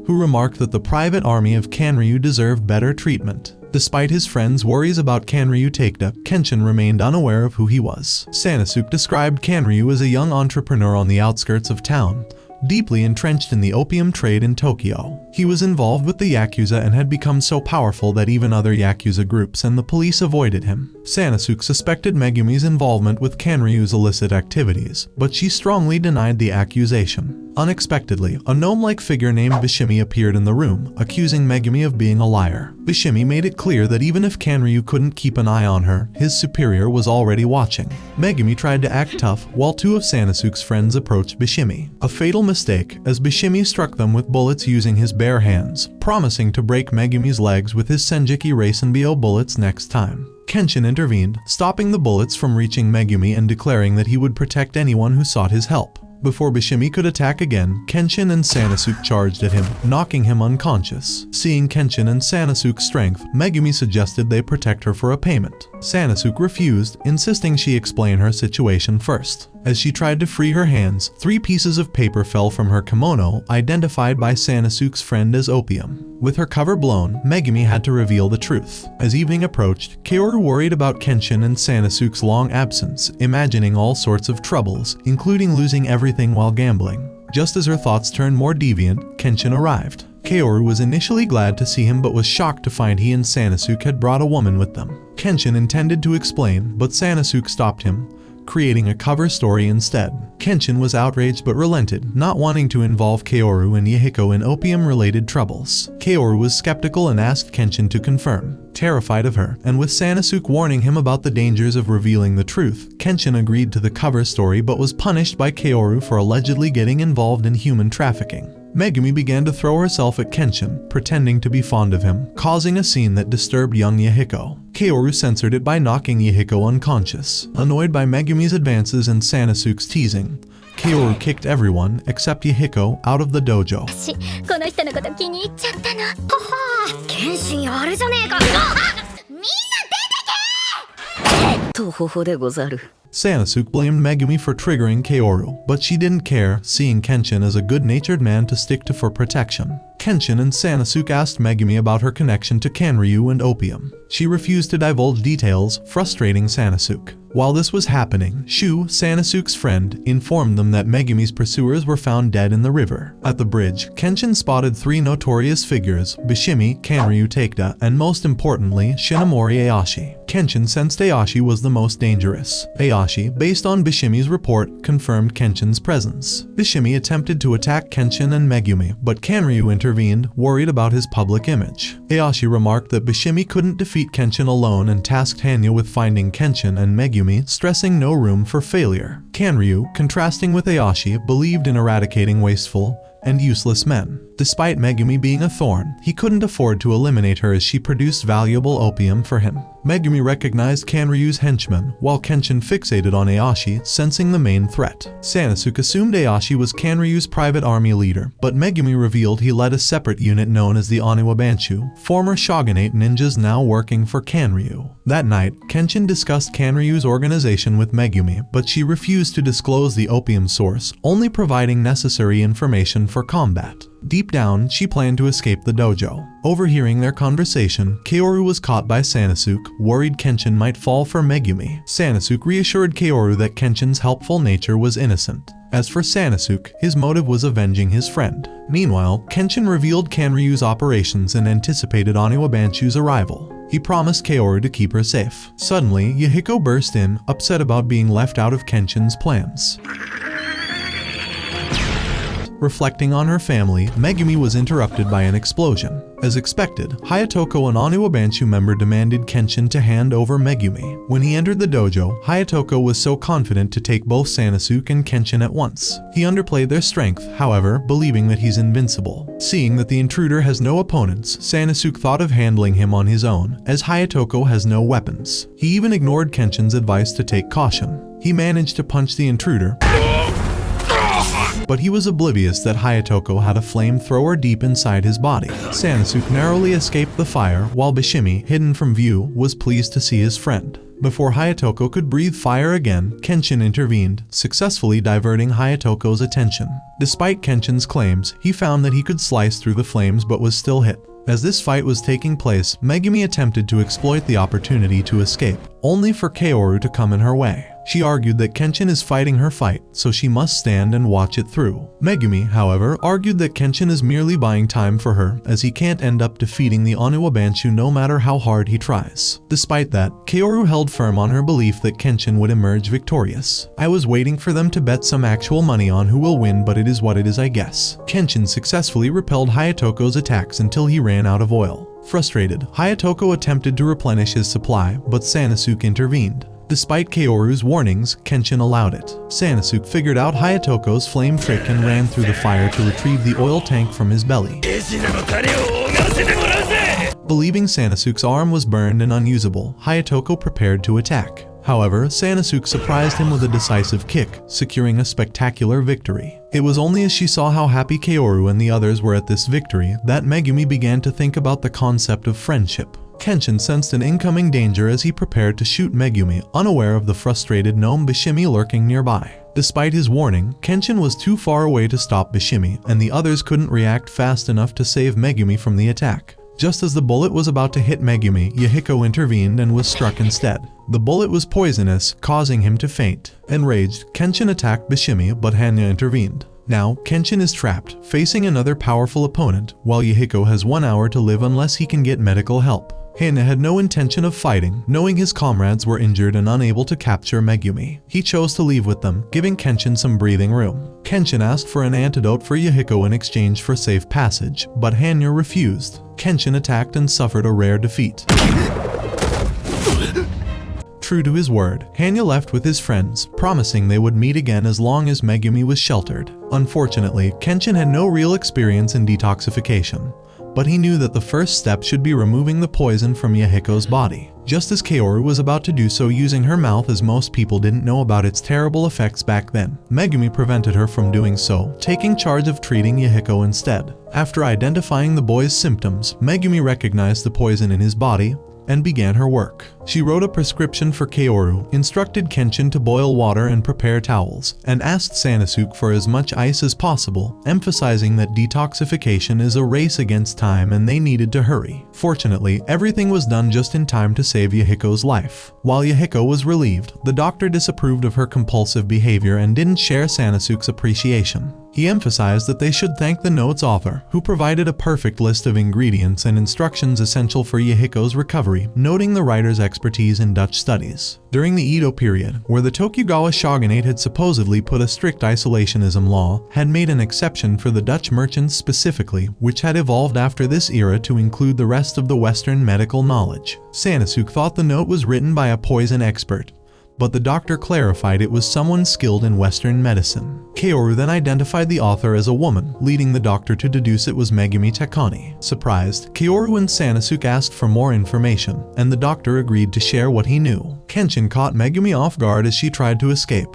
who remarked that the private army of Kanryu deserved better treatment. Despite his friends' worries about Kanryu Takeda, Kenshin remained unaware of who he was. Sanosuke described Kanryu as a young entrepreneur on the outskirts of town, deeply entrenched in the opium trade in Tokyo. He was involved with the Yakuza and had become so powerful that even other Yakuza groups and the police avoided him. Sanosuke suspected Megumi's involvement with Kanryu's illicit activities, but she strongly denied the accusation. Unexpectedly, a gnome-like figure named Bishimi appeared in the room, accusing Megumi of being a liar. Bishimi made it clear that even if Kanryu couldn't keep an eye on her, his superior was already watching. Megumi tried to act tough, while two of Sanosuke's friends approached Bishimi. A fatal mistake, as Bishimi struck them with bullets using his bare hands, promising to break Megumi's legs with his Senjiki Reisenbyo bullets next time. Kenshin intervened, stopping the bullets from reaching Megumi and declaring that he would protect anyone who sought his help. Before Bishimi could attack again, Kenshin and Sanosuke charged at him, knocking him unconscious. Seeing Kenshin and Sanosuke's strength, Megumi suggested they protect her for a payment. Sanosuke refused, insisting she explain her situation first. As she tried to free her hands, 3 pieces of paper fell from her kimono, identified by Sanosuke's friend as opium. With her cover blown, Megumi had to reveal the truth. As evening approached, Kaoru worried about Kenshin and Sanosuke's long absence, imagining all sorts of troubles, including losing everything while gambling. Just as her thoughts turned more deviant, Kenshin arrived. Kaoru was initially glad to see him but was shocked to find he and Sanosuke had brought a woman with them. Kenshin intended to explain, but Sanosuke stopped him, creating a cover story instead. Kenshin was outraged but relented, not wanting to involve Kaoru and Yahiko in opium-related troubles. Kaoru was skeptical and asked Kenshin to confirm. Terrified of her, and with Sanosuke warning him about the dangers of revealing the truth, Kenshin agreed to the cover story but was punished by Kaoru for allegedly getting involved in human trafficking. Megumi began to throw herself at Kenshin, pretending to be fond of him, causing a scene that disturbed young Yahiko. Kaoru censored it by knocking Yahiko unconscious. Annoyed by Megumi's advances and Sanosuke's teasing, Kaoru kicked everyone, except Yahiko, out of the dojo. この人のこと気に入っちゃったの。はは、剣心あれじゃねえか。とほほでござる。 Sanosuke blamed Megumi for triggering Kaoru, but she didn't care, seeing Kenshin as a good-natured man to stick to for protection. Kenshin and Sanosuke asked Megumi about her connection to Kanryu and opium. She refused to divulge details, frustrating Sanosuke. While this was happening, Shu, Sanosuke's friend, informed them that Megumi's pursuers were found dead in the river. At the bridge, Kenshin spotted three notorious figures: Bishimi, Kanryu Takeda, and most importantly, Shinomori Ayashi. Kenshin sensed Ayashi was the most dangerous. Ayashi, based on Bishimi's report, confirmed Kenshin's presence. Bishimi attempted to attack Kenshin and Megumi, but Kanryu intervened, worried about his public image. Ayashi remarked that Bishimi couldn't defeat Kenshin alone and tasked Hanya with finding Kenshin and Megumi, stressing no room for failure. Kanryu, contrasting with Ayashi, believed in eradicating wasteful and useless men. Despite Megumi being a thorn, he couldn't afford to eliminate her as she produced valuable opium for him. Megumi recognized Kanryu's henchman, while Kenshin fixated on Ayashi, sensing the main threat. Sanosuke assumed Ayashi was Kanryu's private army leader, but Megumi revealed he led a separate unit known as the Oniwa Banshu, former shogunate ninjas now working for Kanryu. That night, Kenshin discussed Kanryu's organization with Megumi, but she refused to disclose the opium source, only providing necessary information for combat. Deep down, she planned to escape the dojo. Overhearing their conversation, Kaoru was caught by Sanosuke, worried Kenshin might fall for Megumi. Sanosuke reassured Kaoru that Kenshin's helpful nature was innocent. As for Sanosuke, his motive was avenging his friend. Meanwhile, Kenshin revealed Kanryu's operations and anticipated Oniwa Banshu's arrival. He promised Kaoru to keep her safe. Suddenly, Yahiko burst in, upset about being left out of Kenshin's plans. Reflecting on her family, Megumi was interrupted by an explosion. As expected, Hayatoko, an Oniwa Banshu member, demanded Kenshin to hand over Megumi. When he entered the dojo, Hayatoko was so confident to take both Sanosuke and Kenshin at once. He underplayed their strength, however, believing that he's invincible. Seeing that the intruder has no opponents, Sanosuke thought of handling him on his own, as Hayatoko has no weapons. He even ignored Kenshin's advice to take caution. He managed to punch the intruder, but he was oblivious that Hayatoko had a flamethrower deep inside his body. Sanosuke narrowly escaped the fire, while Bishimi, hidden from view, was pleased to see his friend. Before Hayatoko could breathe fire again, Kenshin intervened, successfully diverting Hayatoko's attention. Despite Kenshin's claims, he found that he could slice through the flames but was still hit. As this fight was taking place, Megumi attempted to exploit the opportunity to escape, only for Kaoru to come in her way. She argued that Kenshin is fighting her fight, so she must stand and watch it through. Megumi, however, argued that Kenshin is merely buying time for her, as he can't end up defeating the Oniwa Banshu no matter how hard he tries. Despite that, Kaoru held firm on her belief that Kenshin would emerge victorious. "I was waiting for them to bet some actual money on who will win, but it is what it is, I guess." Kenshin successfully repelled Hayatoko's attacks until he ran out of oil. Frustrated, Hayatoko attempted to replenish his supply, but Sanosuke intervened. Despite Kaoru's warnings, Kenshin allowed it. Sanosuke figured out Hayatoko's flame trick and ran through the fire to retrieve the oil tank from his belly. Believing Sanosuke's arm was burned and unusable, Hayatoko prepared to attack. However, Sanosuke surprised him with a decisive kick, securing a spectacular victory. It was only as she saw how happy Kaoru and the others were at this victory that Megumi began to think about the concept of friendship. Kenshin sensed an incoming danger as he prepared to shoot Megumi, unaware of the frustrated gnome Bishimi lurking nearby. Despite his warning, Kenshin was too far away to stop Bishimi, and the others couldn't react fast enough to save Megumi from the attack. Just as the bullet was about to hit Megumi, Yahiko intervened and was struck instead. The bullet was poisonous, causing him to faint. Enraged, Kenshin attacked Bishimi, but Hanya intervened. Now, Kenshin is trapped, facing another powerful opponent, while Yahiko has 1 hour to live unless he can get medical help. Hanya had no intention of fighting, knowing his comrades were injured and unable to capture Megumi. He chose to leave with them, giving Kenshin some breathing room. Kenshin asked for an antidote for Yahiko in exchange for safe passage, but Hanya refused. Kenshin attacked and suffered a rare defeat. True to his word, Hanya left with his friends, promising they would meet again as long as Megumi was sheltered. Unfortunately, Kenshin had no real experience in detoxification, but he knew that the first step should be removing the poison from Yahiko's body. Just as Kaoru was about to do so using her mouth, as most people didn't know about its terrible effects back then, Megumi prevented her from doing so, taking charge of treating Yahiko instead. After identifying the boy's symptoms, Megumi recognized the poison in his body and began her work. She wrote a prescription for Kaoru, instructed Kenshin to boil water and prepare towels, and asked Sanosuke for as much ice as possible, emphasizing that detoxification is a race against time and they needed to hurry. Fortunately, everything was done just in time to save Yahiko's life. While Yahiko was relieved, the doctor disapproved of her compulsive behavior and didn't share Sanosuke's appreciation. He emphasized that they should thank the note's author, who provided a perfect list of ingredients and instructions essential for Yahiko's recovery, noting the writer's expertise in Dutch studies. During the Edo period, where the Tokugawa shogunate had supposedly put a strict isolationism law, had made an exception for the Dutch merchants specifically, which had evolved after this era to include the rest of the Western medical knowledge. Sanosuke thought the note was written by a poison expert, but the doctor clarified it was someone skilled in Western medicine. Kaoru then identified the author as a woman, leading the doctor to deduce it was Megumi Takane. Surprised, Kaoru and Sanosuke asked for more information, and the doctor agreed to share what he knew. Kenshin caught Megumi off guard as she tried to escape,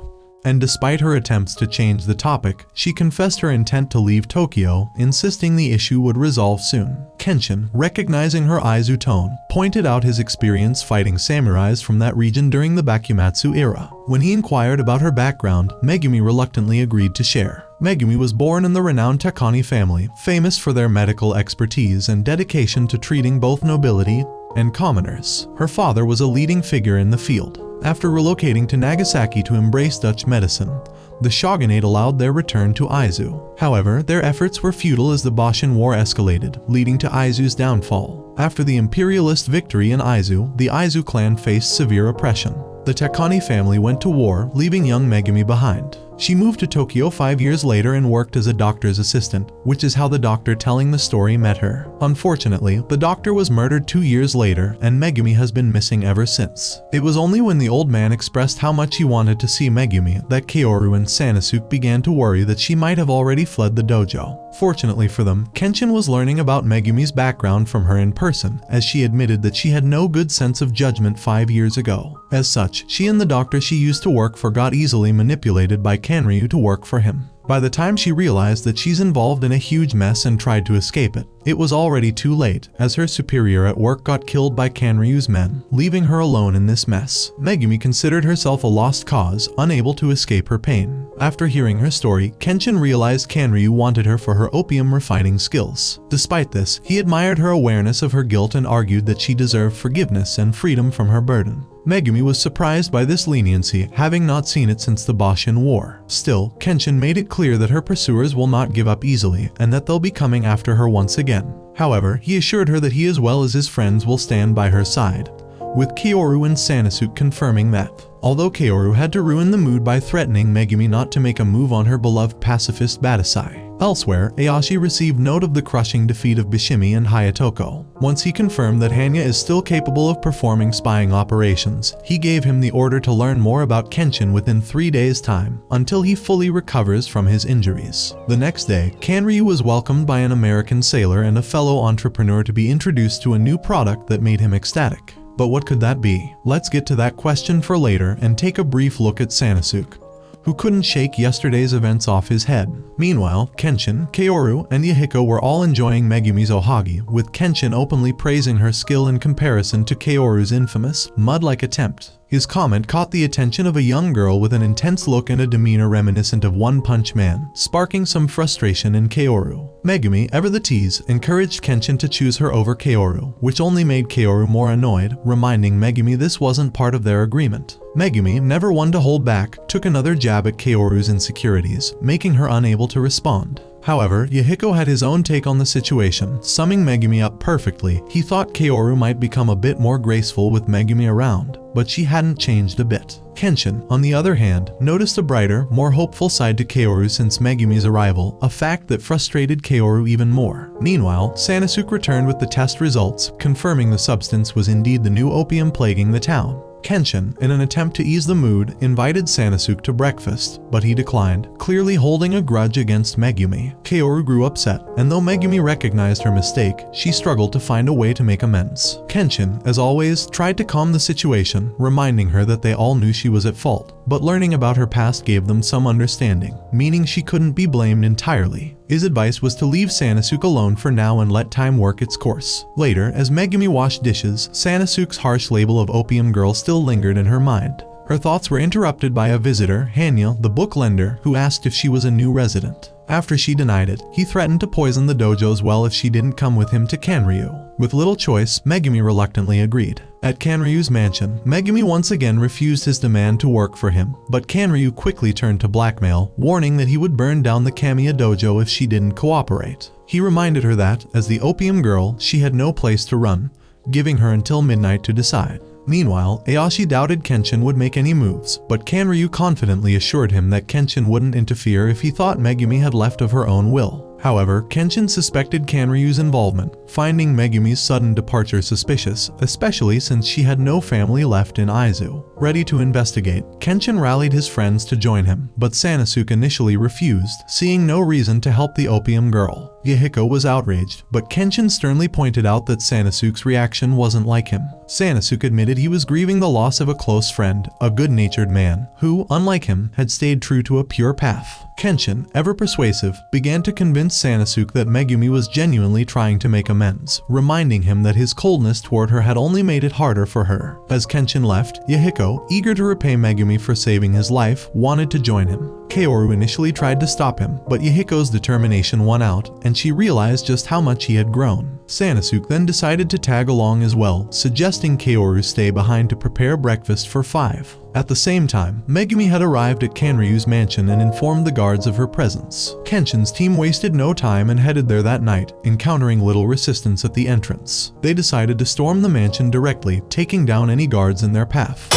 and despite her attempts to change the topic, she confessed her intent to leave Tokyo, insisting the issue would resolve soon. Kenshin, recognizing her Aizu tone, pointed out his experience fighting samurais from that region during the Bakumatsu era. When he inquired about her background, Megumi reluctantly agreed to share. Megumi was born in the renowned Takane family, famous for their medical expertise and dedication to treating both nobility and commoners. Her father was a leading figure in the field. After relocating to Nagasaki to embrace Dutch medicine, the shogunate allowed their return to Aizu. However, their efforts were futile as the Boshin War escalated, leading to Aizu's downfall. After the imperialist victory in Aizu, the Aizu clan faced severe oppression. The Takane family went to war, leaving young Megumi behind. She moved to Tokyo 5 years later and worked as a doctor's assistant, which is how the doctor telling the story met her. Unfortunately, the doctor was murdered 2 years later, and Megumi has been missing ever since. It was only when the old man expressed how much he wanted to see Megumi that Kaoru and Sanosuke began to worry that she might have already fled the dojo. Fortunately for them, Kenshin was learning about Megumi's background from her in person, as she admitted that she had no good sense of judgment 5 years ago. As such, she and the doctor she used to work for got easily manipulated by Kanryu to work for him. By the time she realized that she's involved in a huge mess and tried to escape it, it was already too late, as her superior at work got killed by Kanryu's men, leaving her alone in this mess. Megumi considered herself a lost cause, unable to escape her pain. After hearing her story, Kenshin realized Kanryu wanted her for her opium refining skills. Despite this, he admired her awareness of her guilt and argued that she deserved forgiveness and freedom from her burden. Megumi was surprised by this leniency, having not seen it since the Boshin War. Still, Kenshin made it clear that her pursuers will not give up easily, and that they'll be coming after her once again. However, he assured her that he as well as his friends will stand by her side, with Kaoru and Sanosuke confirming that. Although Kaoru had to ruin the mood by threatening Megumi not to make a move on her beloved pacifist Badasai. Elsewhere, Ayashi received note of the crushing defeat of Bishimi and Hayatoko. Once he confirmed that Hanya is still capable of performing spying operations, he gave him the order to learn more about Kenshin within 3 days' time, until he fully recovers from his injuries. The next day, Kanryu was welcomed by an American sailor and a fellow entrepreneur to be introduced to a new product that made him ecstatic. But what could that be? Let's get to that question for later and take a brief look at Sanosuke, who couldn't shake yesterday's events off his head. Meanwhile, Kenshin, Kaoru, and Yahiko were all enjoying Megumi's ohagi, with Kenshin openly praising her skill in comparison to Kaoru's infamous, mud-like attempt. His comment caught the attention of a young girl with an intense look and a demeanor reminiscent of One Punch Man, sparking some frustration in Kaoru. Megumi, ever the tease, encouraged Kenshin to choose her over Kaoru, which only made Kaoru more annoyed, reminding Megumi this wasn't part of their agreement. Megumi, never one to hold back, took another jab at Kaoru's insecurities, making her unable to respond. However, Yahiko had his own take on the situation, summing Megumi up perfectly. He thought Kaoru might become a bit more graceful with Megumi around, but she hadn't changed a bit. Kenshin, on the other hand, noticed a brighter, more hopeful side to Kaoru since Megumi's arrival, a fact that frustrated Kaoru even more. Meanwhile, Sanosuke returned with the test results, confirming the substance was indeed the new opium plaguing the town. Kenshin, in an attempt to ease the mood, invited Sanosuke to breakfast, but he declined, clearly holding a grudge against Megumi. Kaoru grew upset, and though Megumi recognized her mistake, she struggled to find a way to make amends. Kenshin, as always, tried to calm the situation, reminding her that they all knew she was at fault. but learning about her past gave them some understanding, meaning she couldn't be blamed entirely. His advice was to leave Sanosuke alone for now and let time work its course. Later, as Megumi washed dishes, Sanosuke's harsh label of opium girl still lingered in her mind. Her thoughts were interrupted by a visitor, Hanya, the book lender, who asked if she was a new resident. After she denied it, he threatened to poison the dojo's well if she didn't come with him to Kanryu. With little choice, Megumi reluctantly agreed. At Kanryu's mansion, Megumi once again refused his demand to work for him, but Kanryu quickly turned to blackmail, warning that he would burn down the Kamiya dojo if she didn't cooperate. He reminded her that, as the opium girl, she had no place to run, giving her until midnight to decide. Meanwhile, Aoshi doubted Kenshin would make any moves, but Kanryu confidently assured him that Kenshin wouldn't interfere if he thought Megumi had left of her own will. However, Kenshin suspected Kanryu's involvement, finding Megumi's sudden departure suspicious, especially since she had no family left in Aizu. Ready to investigate, Kenshin rallied his friends to join him, but Sanosuke initially refused, seeing no reason to help the opium girl. Yahiko was outraged, but Kenshin sternly pointed out that Sanosuke's reaction wasn't like him. Sanosuke admitted he was grieving the loss of a close friend, a good-natured man, who, unlike him, had stayed true to a pure path. Kenshin, ever persuasive, began to convince Sanosuke that Megumi was genuinely trying to make amends, reminding him that his coldness toward her had only made it harder for her. As Kenshin left, Yahiko, eager to repay Megumi for saving his life, wanted to join him. Kaoru initially tried to stop him, but Yahiko's determination won out, and she realized just how much he had grown. Sanosuke then decided to tag along as well, suggesting Kaoru stay behind to prepare breakfast for 5. At the same time, Megumi had arrived at Kanryu's mansion and informed the guards of her presence. Kenshin's team wasted no time and headed there that night, encountering little resistance at the entrance. They decided to storm the mansion directly, taking down any guards in their path.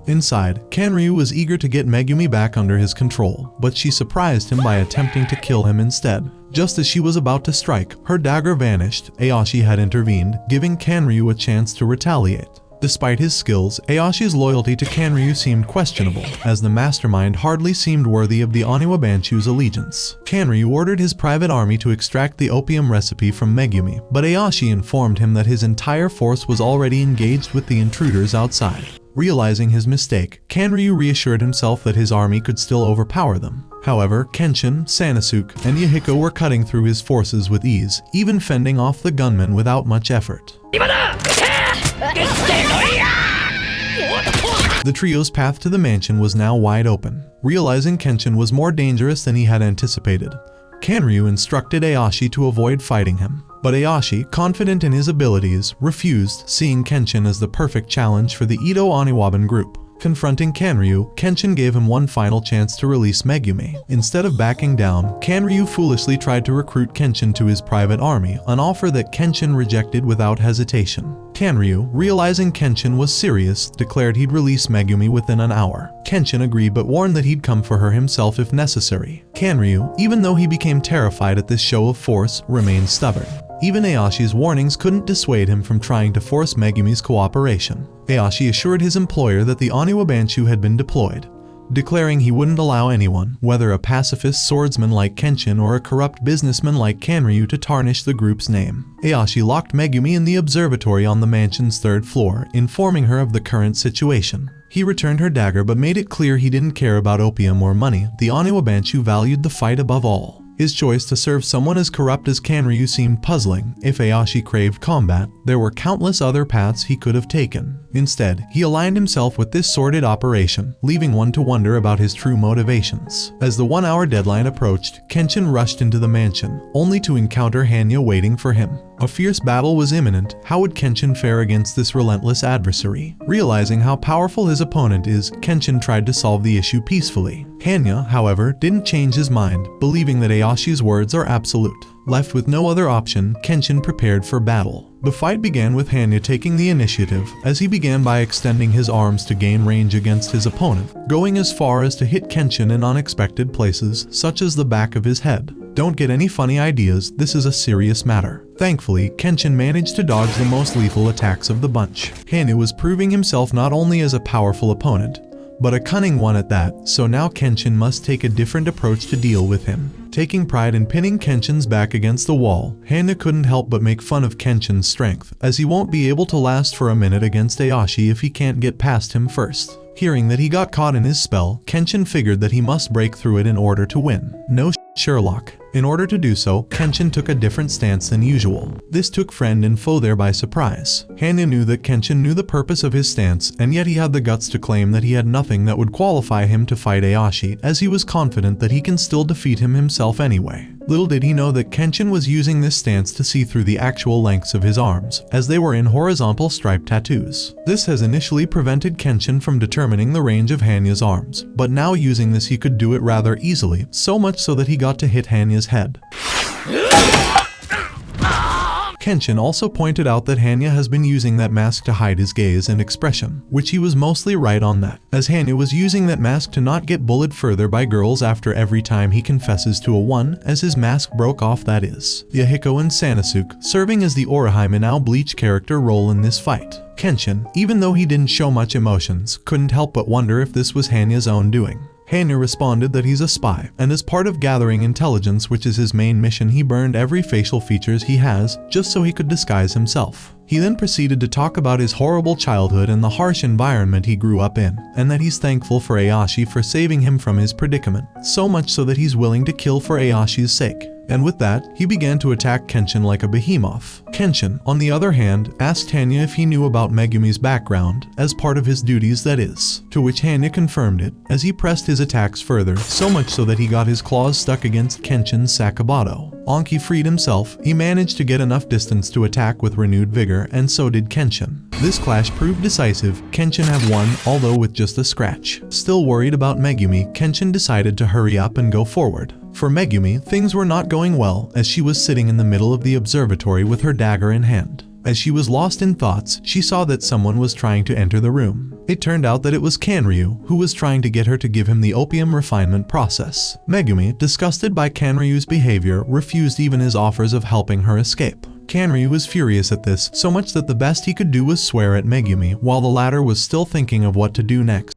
Inside, Kanryu was eager to get Megumi back under his control, but she surprised him by attempting to kill him instead. Just as she was about to strike, her dagger vanished. Aoshi had intervened, giving Kanryu a chance to retaliate. Despite his skills, Aoshi's loyalty to Kanryu seemed questionable, as the mastermind hardly seemed worthy of the Oniwa Banshu's allegiance. Kanryu ordered his private army to extract the opium recipe from Megumi, but Aoshi informed him that his entire force was already engaged with the intruders outside. Realizing his mistake, Kanryu reassured himself that his army could still overpower them. However, Kenshin, Sanosuke, and Yahiko were cutting through his forces with ease, even fending off the gunmen without much effort. The trio's path to the mansion was now wide open. Realizing Kenshin was more dangerous than he had anticipated, Kanryu instructed Aoshi to avoid fighting him. But Aoshi, confident in his abilities, refused, seeing Kenshin as the perfect challenge for the Edo Oniwaban group. Confronting Kanryu, Kenshin gave him one final chance to release Megumi. Instead of backing down, Kanryu foolishly tried to recruit Kenshin to his private army, an offer that Kenshin rejected without hesitation. Kanryu, realizing Kenshin was serious, declared he'd release Megumi within an hour. Kenshin agreed but warned that he'd come for her himself if necessary. Kanryu, even though he became terrified at this show of force, remained stubborn. Even Aoshi's warnings couldn't dissuade him from trying to force Megumi's cooperation. Aoshi assured his employer that the Oniwa Banshu had been deployed, declaring he wouldn't allow anyone, whether a pacifist swordsman like Kenshin or a corrupt businessman like Kanryu, to tarnish the group's name. Aoshi locked Megumi in the observatory on the mansion's 3rd floor, informing her of the current situation. He returned her dagger but made it clear he didn't care about opium or money. The Oniwa Banshu valued the fight above all. His choice to serve someone as corrupt as Kanryu seemed puzzling. If Aoshi craved combat, there were countless other paths he could have taken. Instead, he aligned himself with this sordid operation, leaving one to wonder about his true motivations. As the 1-hour deadline approached, Kenshin rushed into the mansion, only to encounter Hanya waiting for him. A fierce battle was imminent. How would Kenshin fare against this relentless adversary? Realizing how powerful his opponent is, Kenshin tried to solve the issue peacefully. Hanya, however, didn't change his mind, believing that Aoshi's words are absolute. Left with no other option, Kenshin prepared for battle. The fight began with Hanya taking the initiative, as he began by extending his arms to gain range against his opponent, going as far as to hit Kenshin in unexpected places, such as the back of his head. Don't get any funny ideas, this is a serious matter. Thankfully, Kenshin managed to dodge the most lethal attacks of the bunch. Hanya was proving himself not only as a powerful opponent, but a cunning one at that, so now Kenshin must take a different approach to deal with him. Taking pride in pinning Kenshin's back against the wall, Hanya couldn't help but make fun of Kenshin's strength, as he won't be able to last for a minute against Ayashi if he can't get past him first. Hearing that he got caught in his spell, Kenshin figured that he must break through it in order to win. No Sherlock. In order to do so, Kenshin took a different stance than usual. This took friend and foe there by surprise. Hanya knew that Kenshin knew the purpose of his stance, and yet he had the guts to claim that he had nothing that would qualify him to fight Ayashi, as he was confident that he can still defeat him himself anyway. Little did he know that Kenshin was using this stance to see through the actual lengths of his arms, as they were in horizontal striped tattoos. This has initially prevented Kenshin from determining the range of Hanya's arms, but now using this he could do it rather easily, so much so that he got to hit Hanya's head. Kenshin also pointed out that Hanya has been using that mask to hide his gaze and expression, which he was mostly right on that, as Hanya was using that mask to not get bullied further by girls after every time he confesses to a one, as his mask broke off, that is. Yahiko and Sanosuke, serving as the Orihime now Bleach character role in this fight. Kenshin, even though he didn't show much emotions, couldn't help but wonder if this was Hanya's own doing. Hanya responded that he's a spy, and as part of gathering intelligence, which is his main mission, he burned every facial features he has, just so he could disguise himself. He then proceeded to talk about his horrible childhood and the harsh environment he grew up in, and that he's thankful for Ayashi for saving him from his predicament, so much so that he's willing to kill for Ayashi's sake. And with that, he began to attack Kenshin like a behemoth. Kenshin, on the other hand, asked Hanya if he knew about Megumi's background, as part of his duties, that is. To which Hanya confirmed it, as he pressed his attacks further, so much so that he got his claws stuck against Kenshin's Sakabato. Anki freed himself, he managed to get enough distance to attack with renewed vigor, and so did Kenshin. This clash proved decisive. Kenshin had won, although with just a scratch. Still worried about Megumi, Kenshin decided to hurry up and go forward. For Megumi, things were not going well, as she was sitting in the middle of the observatory with her dagger in hand. As she was lost in thoughts, she saw that someone was trying to enter the room. It turned out that it was Kanryu, who was trying to get her to give him the opium refinement process. Megumi, disgusted by Kanryu's behavior, refused even his offers of helping her escape. Kanryu was furious at this, so much that the best he could do was swear at Megumi, while the latter was still thinking of what to do next.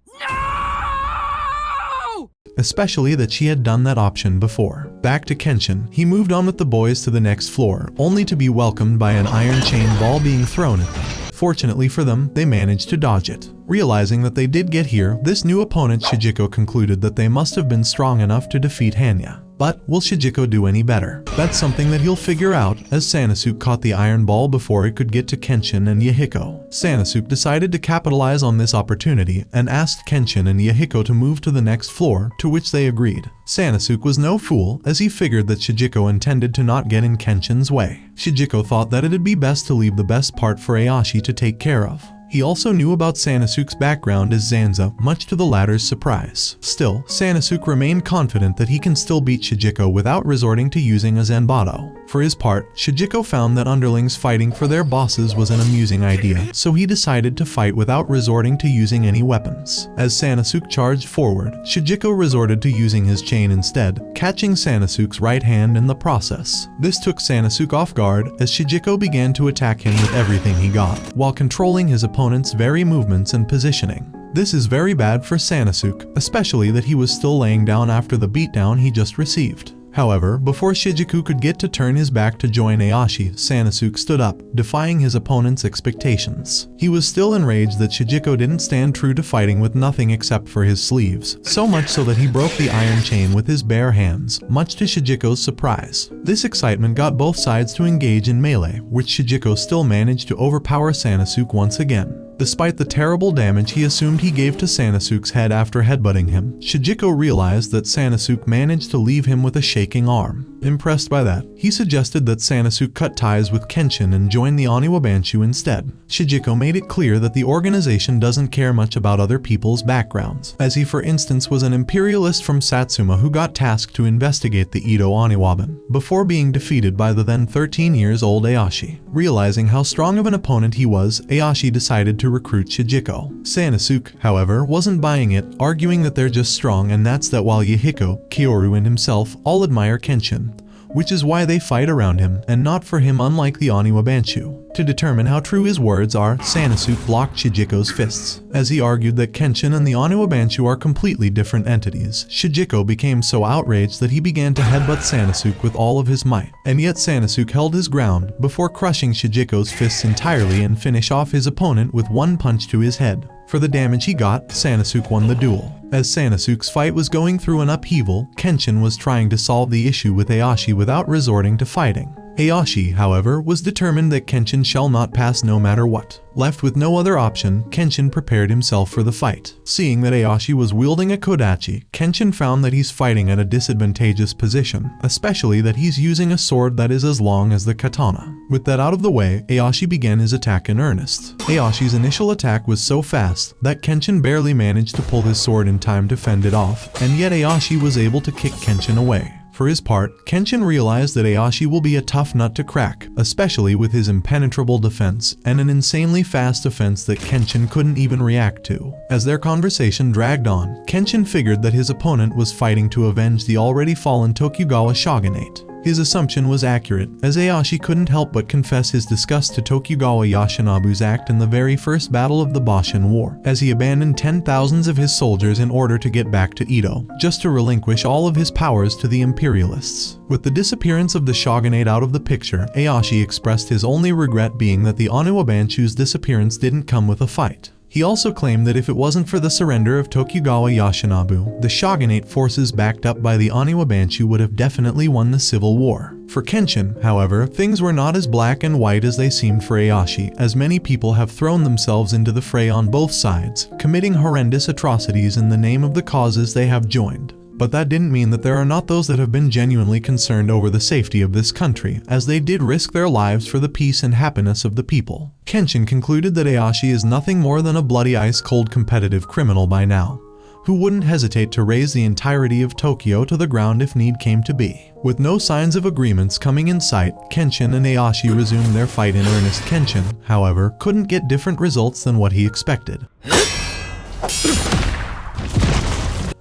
Especially that she had done that option before. Back to Kenshin, he moved on with the boys to the next floor, only to be welcomed by an iron chain ball being thrown at them. Fortunately for them, they managed to dodge it. Realizing that they did get here, this new opponent Shijiko concluded that they must have been strong enough to defeat Hanya. But will Shijiko do any better? That's something that he'll figure out, as Sanosuke caught the iron ball before it could get to Kenshin and Yahiko. Sanosuke decided to capitalize on this opportunity and asked Kenshin and Yahiko to move to the next floor, to which they agreed. Sanosuke was no fool, as he figured that Shijiko intended to not get in Kenshin's way. Shijiko thought that it'd be best to leave the best part for Ayashi to take care of. He also knew about Sanosuke's background as Zanza, much to the latter's surprise. Still, Sanosuke remained confident that he can still beat Shijiko without resorting to using a Zanbato. For his part, Shijiko found that underlings fighting for their bosses was an amusing idea, so he decided to fight without resorting to using any weapons. As Sanosuke charged forward, Shijiko resorted to using his chain instead, catching Sanosuke's right hand in the process. This took Sanosuke off guard, as Shijiko began to attack him with everything he got, while controlling his opponent's very movements and positioning. This is very bad for Sanosuke, especially that he was still laying down after the beatdown he just received. However, before Shijiko could get to turn his back to join Ayashi, Sanosuke stood up, defying his opponent's expectations. He was still enraged that Shijiko didn't stand true to fighting with nothing except for his sleeves, so much so that he broke the iron chain with his bare hands, much to Shijiko's surprise. This excitement got both sides to engage in melee, which Shijiko still managed to overpower Sanosuke once again. Despite the terrible damage he assumed he gave to Sanosuke's head after headbutting him, Shijiko realized that Sanosuke managed to leave him with a shaking arm. Impressed by that, he suggested that Sanosuke cut ties with Kenshin and join the Oniwa Banshu instead. Shijiko made it clear that the organization doesn't care much about other people's backgrounds, as he for instance was an imperialist from Satsuma who got tasked to investigate the Edo Oniwaban, before being defeated by the then 13 years old Ayashi. Realizing how strong of an opponent he was, Ayashi decided to recruit Shijiko. Sanosuke, however, wasn't buying it, arguing that they're just strong and that while Yahiko, Kyoru and himself all admire Kenshin, which is why they fight around him and not for him, unlike the Oniwa Banshu. To determine how true his words are, Sanosuke blocked Shijiko's fists. As he argued that Kenshin and the Oniwa Banshu are completely different entities, Shijiko became so outraged that he began to headbutt Sanosuke with all of his might. And yet Sanosuke held his ground before crushing Shijiko's fists entirely and finish off his opponent with one punch to his head. For the damage he got, Sanosuke won the duel. As Sanosuke's fight was going through an upheaval, Kenshin was trying to solve the issue with Aoshi without resorting to fighting. Aoshi, however, was determined that Kenshin shall not pass no matter what. Left with no other option, Kenshin prepared himself for the fight. Seeing that Aoshi was wielding a kodachi, Kenshin found that he's fighting at a disadvantageous position, especially that he's using a sword that is as long as the katana. With that out of the way, Aoshi began his attack in earnest. Aoshi's initial attack was so fast that Kenshin barely managed to pull his sword in time to fend it off, and yet Aoshi was able to kick Kenshin away. For his part, Kenshin realized that Aoshi will be a tough nut to crack, especially with his impenetrable defense and an insanely fast offense that Kenshin couldn't even react to. As their conversation dragged on, Kenshin figured that his opponent was fighting to avenge the already fallen Tokugawa shogunate. His assumption was accurate, as Aoshi couldn't help but confess his disgust to Tokugawa Yoshinobu's act in the very first battle of the Boshin War, as he abandoned 10,000s of his soldiers in order to get back to Edo, just to relinquish all of his powers to the imperialists. With the disappearance of the shogunate out of the picture, Aoshi expressed his only regret being that the Oniwa Banshu's disappearance didn't come with a fight. He also claimed that if it wasn't for the surrender of Tokugawa Yoshinobu, the shogunate forces backed up by the Oniwa Banshu would have definitely won the civil war. For Kenshin, however, things were not as black and white as they seemed for Aoshi, as many people have thrown themselves into the fray on both sides, committing horrendous atrocities in the name of the causes they have joined. But that didn't mean that there are not those that have been genuinely concerned over the safety of this country, as they did risk their lives for the peace and happiness of the people. Kenshin concluded that Aoshi is nothing more than a bloody ice-cold competitive criminal by now, who wouldn't hesitate to raise the entirety of Tokyo to the ground if need came to be. With no signs of agreements coming in sight, Kenshin and Aoshi resumed their fight in earnest. Kenshin, however, couldn't get different results than what he expected.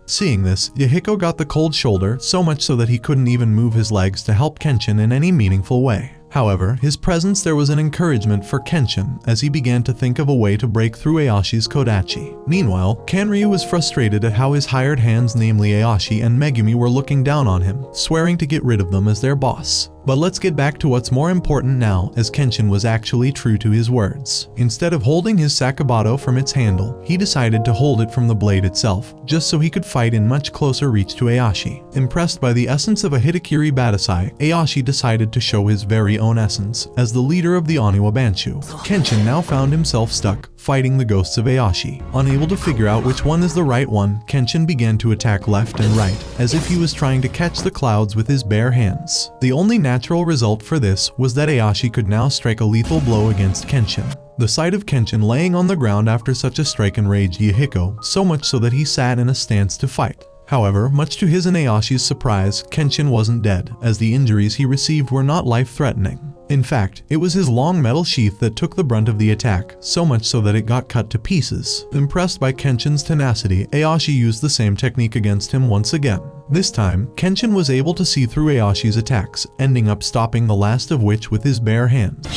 Seeing this, Yohiko got the cold shoulder, so much so that he couldn't even move his legs to help Kenshin in any meaningful way. However, his presence there was an encouragement for Kenshin as he began to think of a way to break through Aoshi's kodachi. Meanwhile, Kanryu was frustrated at how his hired hands, namely Aoshi and Megumi, were looking down on him, swearing to get rid of them as their boss. But let's get back to what's more important now, as Kenshin was actually true to his words. Instead of holding his sakabato from its handle, he decided to hold it from the blade itself, just so he could fight in much closer reach to Aoshi. Impressed by the essence of a Hitakiri Badasai, Aoshi decided to show his very own essence, as the leader of the Oniwa Banshu. Kenshin now found himself stuck, fighting the ghosts of Aoshi. Unable to figure out which one is the right one, Kenshin began to attack left and right, as if he was trying to catch the clouds with his bare hands. The only natural result for this was that Aoshi could now strike a lethal blow against Kenshin. The sight of Kenshin laying on the ground after such a strike enraged Yohiko, so much so that he sat in a stance to fight. However, much to his and Aoshi's surprise, Kenshin wasn't dead, as the injuries he received were not life-threatening. In fact, it was his long metal sheath that took the brunt of the attack, so much so that it got cut to pieces. Impressed by Kenshin's tenacity, Aoshi used the same technique against him once again. This time, Kenshin was able to see through Aoshi's attacks, ending up stopping the last of which with his bare hand.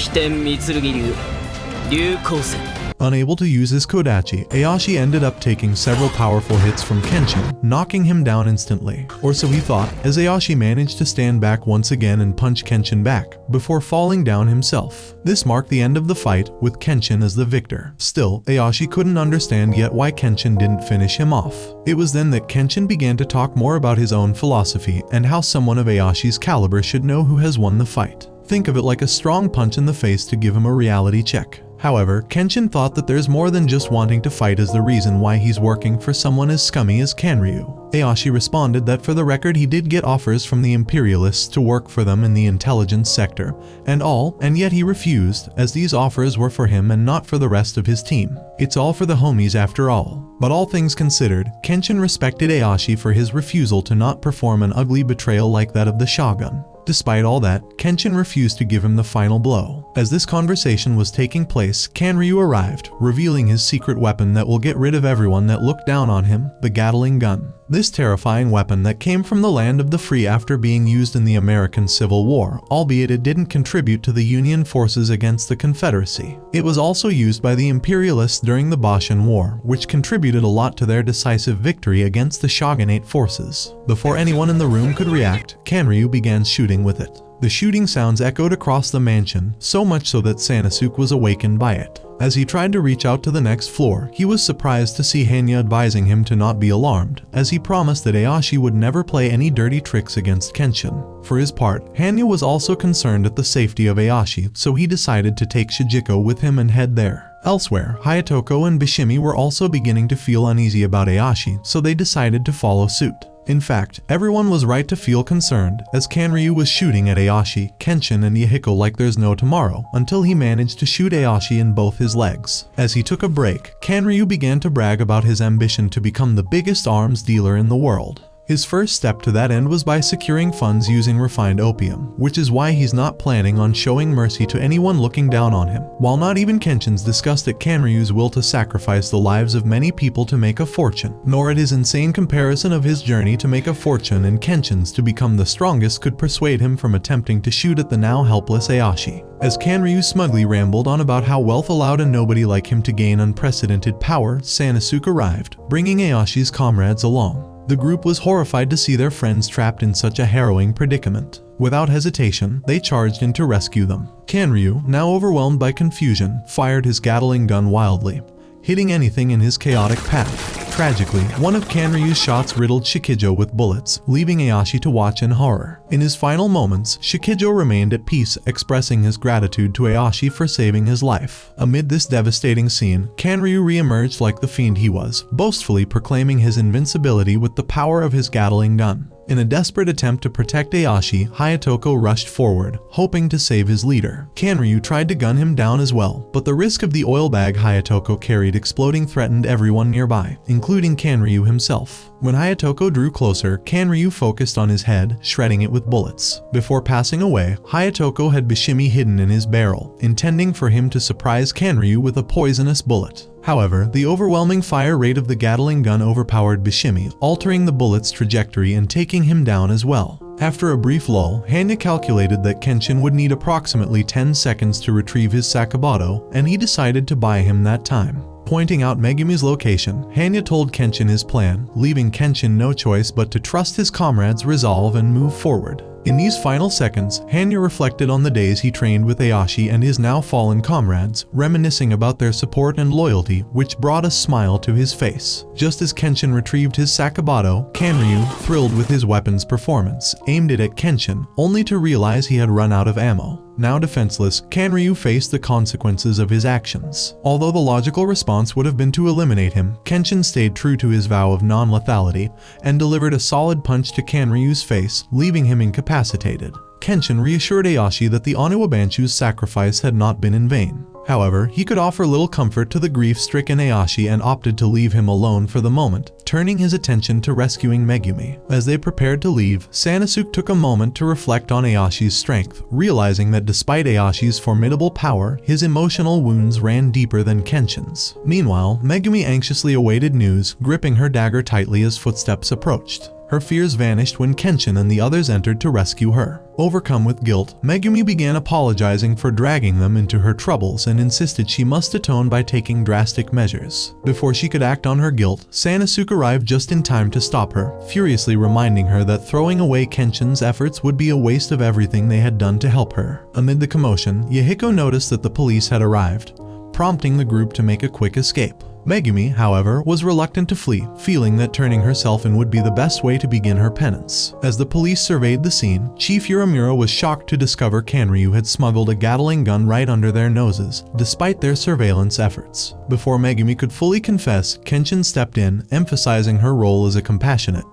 Unable to use his kodachi, Aoshi ended up taking several powerful hits from Kenshin, knocking him down instantly. Or so he thought, as Aoshi managed to stand back once again and punch Kenshin back, before falling down himself. This marked the end of the fight, with Kenshin as the victor. Still, Aoshi couldn't understand yet why Kenshin didn't finish him off. It was then that Kenshin began to talk more about his own philosophy and how someone of Aoshi's caliber should know who has won the fight. Think of it like a strong punch in the face to give him a reality check. However, Kenshin thought that there's more than just wanting to fight as the reason why he's working for someone as scummy as Kanryu. Aoshi responded that for the record he did get offers from the imperialists to work for them in the intelligence sector, and yet he refused, as these offers were for him and not for the rest of his team. It's all for the homies after all. But all things considered, Kenshin respected Aoshi for his refusal to not perform an ugly betrayal like that of the shogun. Despite all that, Kenshin refused to give him the final blow. As this conversation was taking place, Kanryu arrived, revealing his secret weapon that will get rid of everyone that looked down on him, the Gatling gun. This terrifying weapon that came from the land of the free after being used in the American Civil War, albeit it didn't contribute to the Union forces against the Confederacy. It was also used by the imperialists during the Boshin War, which contributed a lot to their decisive victory against the shogunate forces. Before anyone in the room could react, Kanryu began shooting with it. The shooting sounds echoed across the mansion, so much so that Sanosuke was awakened by it. As he tried to reach out to the next floor, he was surprised to see Hanya advising him to not be alarmed, as he promised that Ayashi would never play any dirty tricks against Kenshin. For his part, Hanya was also concerned at the safety of Ayashi, so he decided to take Shijiko with him and head there. Elsewhere, Hayatoko and Bishimi were also beginning to feel uneasy about Ayashi, so they decided to follow suit. In fact, everyone was right to feel concerned, as Kanryu was shooting at Ayashi, Kenshin, and Yahiko like there's no tomorrow, until he managed to shoot Ayashi in both his legs. As he took a break, Kanryu began to brag about his ambition to become the biggest arms dealer in the world. His first step to that end was by securing funds using refined opium, which is why he's not planning on showing mercy to anyone looking down on him. While not even Kenshin's disgust at Kanryu's will to sacrifice the lives of many people to make a fortune, nor at his insane comparison of his journey to make a fortune and Kenshin's to become the strongest could persuade him from attempting to shoot at the now helpless Ayashi. As Kanryu smugly rambled on about how wealth allowed a nobody like him to gain unprecedented power, Sanosuke arrived, bringing Ayashi's comrades along. The group was horrified to see their friends trapped in such a harrowing predicament. Without hesitation, they charged in to rescue them. Kanryu, now overwhelmed by confusion, fired his Gatling gun wildly, hitting anything in his chaotic path. Tragically, one of Kanryu's shots riddled Shikijo with bullets, leaving Ayashi to watch in horror. In his final moments, Shikijo remained at peace, expressing his gratitude to Ayashi for saving his life. Amid this devastating scene, Kanryu re-emerged like the fiend he was, boastfully proclaiming his invincibility with the power of his Gatling gun. In a desperate attempt to protect Ayashi, Hayatoko rushed forward, hoping to save his leader. Kanryu tried to gun him down as well, but the risk of the oil bag Hayatoko carried exploding threatened everyone nearby, including Kanryu himself. When Hayatoko drew closer, Kanryu focused on his head, shredding it with bullets. Before passing away, Hayatoko had Bishimi hidden in his barrel, intending for him to surprise Kanryu with a poisonous bullet. However, the overwhelming fire rate of the Gatling gun overpowered Bishimi, altering the bullet's trajectory and taking him down as well. After a brief lull, Hanya calculated that Kenshin would need approximately 10 seconds to retrieve his Sakabato, and he decided to buy him that time. Pointing out Megumi's location, Hanya told Kenshin his plan, leaving Kenshin no choice but to trust his comrades' resolve and move forward. In these final seconds, Hanya reflected on the days he trained with Ayashi and his now fallen comrades, reminiscing about their support and loyalty, which brought a smile to his face. Just as Kenshin retrieved his Sakabato, Kanryu, thrilled with his weapon's performance, aimed it at Kenshin, only to realize he had run out of ammo. Now defenseless, Kanryu faced the consequences of his actions. Although the logical response would have been to eliminate him, Kenshin stayed true to his vow of non-lethality and delivered a solid punch to Kanryu's face, leaving him incapacitated. Kenshin reassured Ayashi that the Onuwabanchu's sacrifice had not been in vain. However, he could offer little comfort to the grief-stricken Ayashi and opted to leave him alone for the moment, turning his attention to rescuing Megumi. As they prepared to leave, Sanosuke took a moment to reflect on Ayashi's strength, realizing that despite Ayashi's formidable power, his emotional wounds ran deeper than Kenshin's. Meanwhile, Megumi anxiously awaited news, gripping her dagger tightly as footsteps approached. Her fears vanished when Kenshin and the others entered to rescue her. Overcome with guilt, Megumi began apologizing for dragging them into her troubles and insisted she must atone by taking drastic measures. Before she could act on her guilt, Sanosuke arrived just in time to stop her, furiously reminding her that throwing away Kenshin's efforts would be a waste of everything they had done to help her. Amid the commotion, Yahiko noticed that the police had arrived, prompting the group to make a quick escape. Megumi, however, was reluctant to flee, feeling that turning herself in would be the best way to begin her penance. As the police surveyed the scene, Chief Uramura was shocked to discover Kanryu had smuggled a Gatling gun right under their noses, despite their surveillance efforts. Before Megumi could fully confess, Kenshin stepped in, emphasizing her role as a compassionate,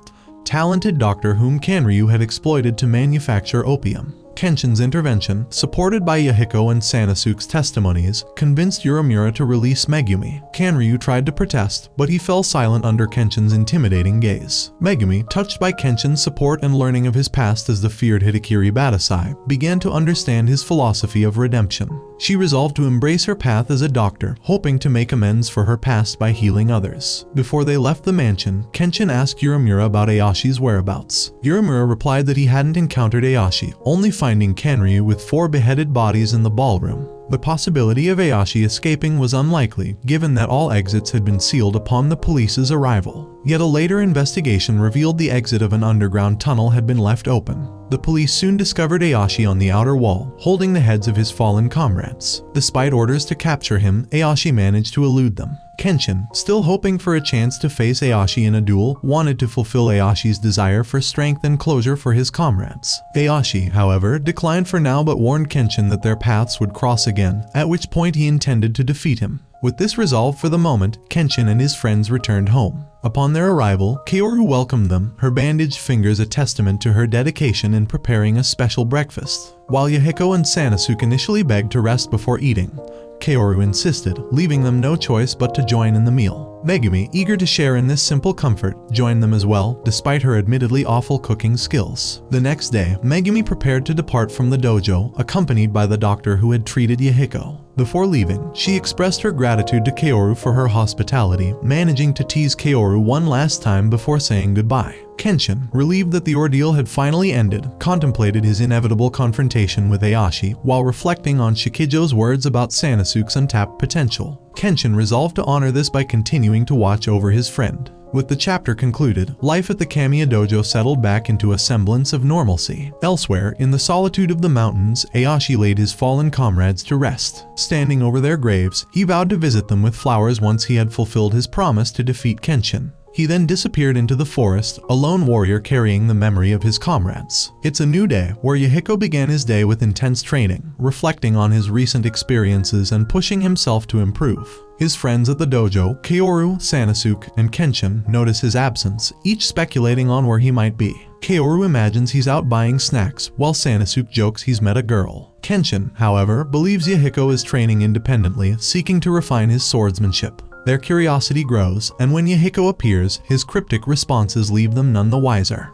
talented doctor whom Kanryu had exploited to manufacture opium. Kenshin's intervention, supported by Yahiko and Sanosuke's testimonies, convinced Yorimura to release Megumi. Kanryu tried to protest, but he fell silent under Kenshin's intimidating gaze. Megumi, touched by Kenshin's support and learning of his past as the feared Hidekiri Badasai, began to understand his philosophy of redemption. She resolved to embrace her path as a doctor, hoping to make amends for her past by healing others. Before they left the mansion, Kenshin asked Yorimura about Ayashi's whereabouts. Yorimura replied that he hadn't encountered Ayashi, only finding Kanryu with 4 beheaded bodies in the ballroom. The possibility of Ayashi escaping was unlikely, given that all exits had been sealed upon the police's arrival. Yet a later investigation revealed the exit of an underground tunnel had been left open. The police soon discovered Ayashi on the outer wall, holding the heads of his fallen comrades. Despite orders to capture him, Ayashi managed to elude them. Kenshin, still hoping for a chance to face Ayashi in a duel, wanted to fulfill Ayashi's desire for strength and closure for his comrades. Ayashi, however, declined for now but warned Kenshin that their paths would cross again, at which point he intended to defeat him. With this resolve for the moment, Kenshin and his friends returned home. Upon their arrival, Kaoru welcomed them, her bandaged fingers a testament to her dedication in preparing a special breakfast. While Yahiko and Sanosuke initially begged to rest before eating, Kaoru insisted, leaving them no choice but to join in the meal. Megumi, eager to share in this simple comfort, joined them as well, despite her admittedly awful cooking skills. The next day, Megumi prepared to depart from the dojo, accompanied by the doctor who had treated Yahiko. Before leaving, she expressed her gratitude to Kaoru for her hospitality, managing to tease Kaoru one last time before saying goodbye. Kenshin, relieved that the ordeal had finally ended, contemplated his inevitable confrontation with Ayashi while reflecting on Shikijo's words about Sanosuke's untapped potential. Kenshin resolved to honor this by continuing to watch over his friend. With the chapter concluded, life at the Kamiya dojo settled back into a semblance of normalcy. Elsewhere, in the solitude of the mountains, Ayashi laid his fallen comrades to rest. Standing over their graves, he vowed to visit them with flowers once he had fulfilled his promise to defeat Kenshin. He then disappeared into the forest, a lone warrior carrying the memory of his comrades. It's a new day, where Yahiko began his day with intense training, reflecting on his recent experiences and pushing himself to improve. His friends at the dojo, Kaoru, Sanosuke, and Kenshin, notice his absence, each speculating on where he might be. Kaoru imagines he's out buying snacks, while Sanosuke jokes he's met a girl. Kenshin, however, believes Yahiko is training independently, seeking to refine his swordsmanship. Their curiosity grows, and when Yahiko appears, his cryptic responses leave them none the wiser.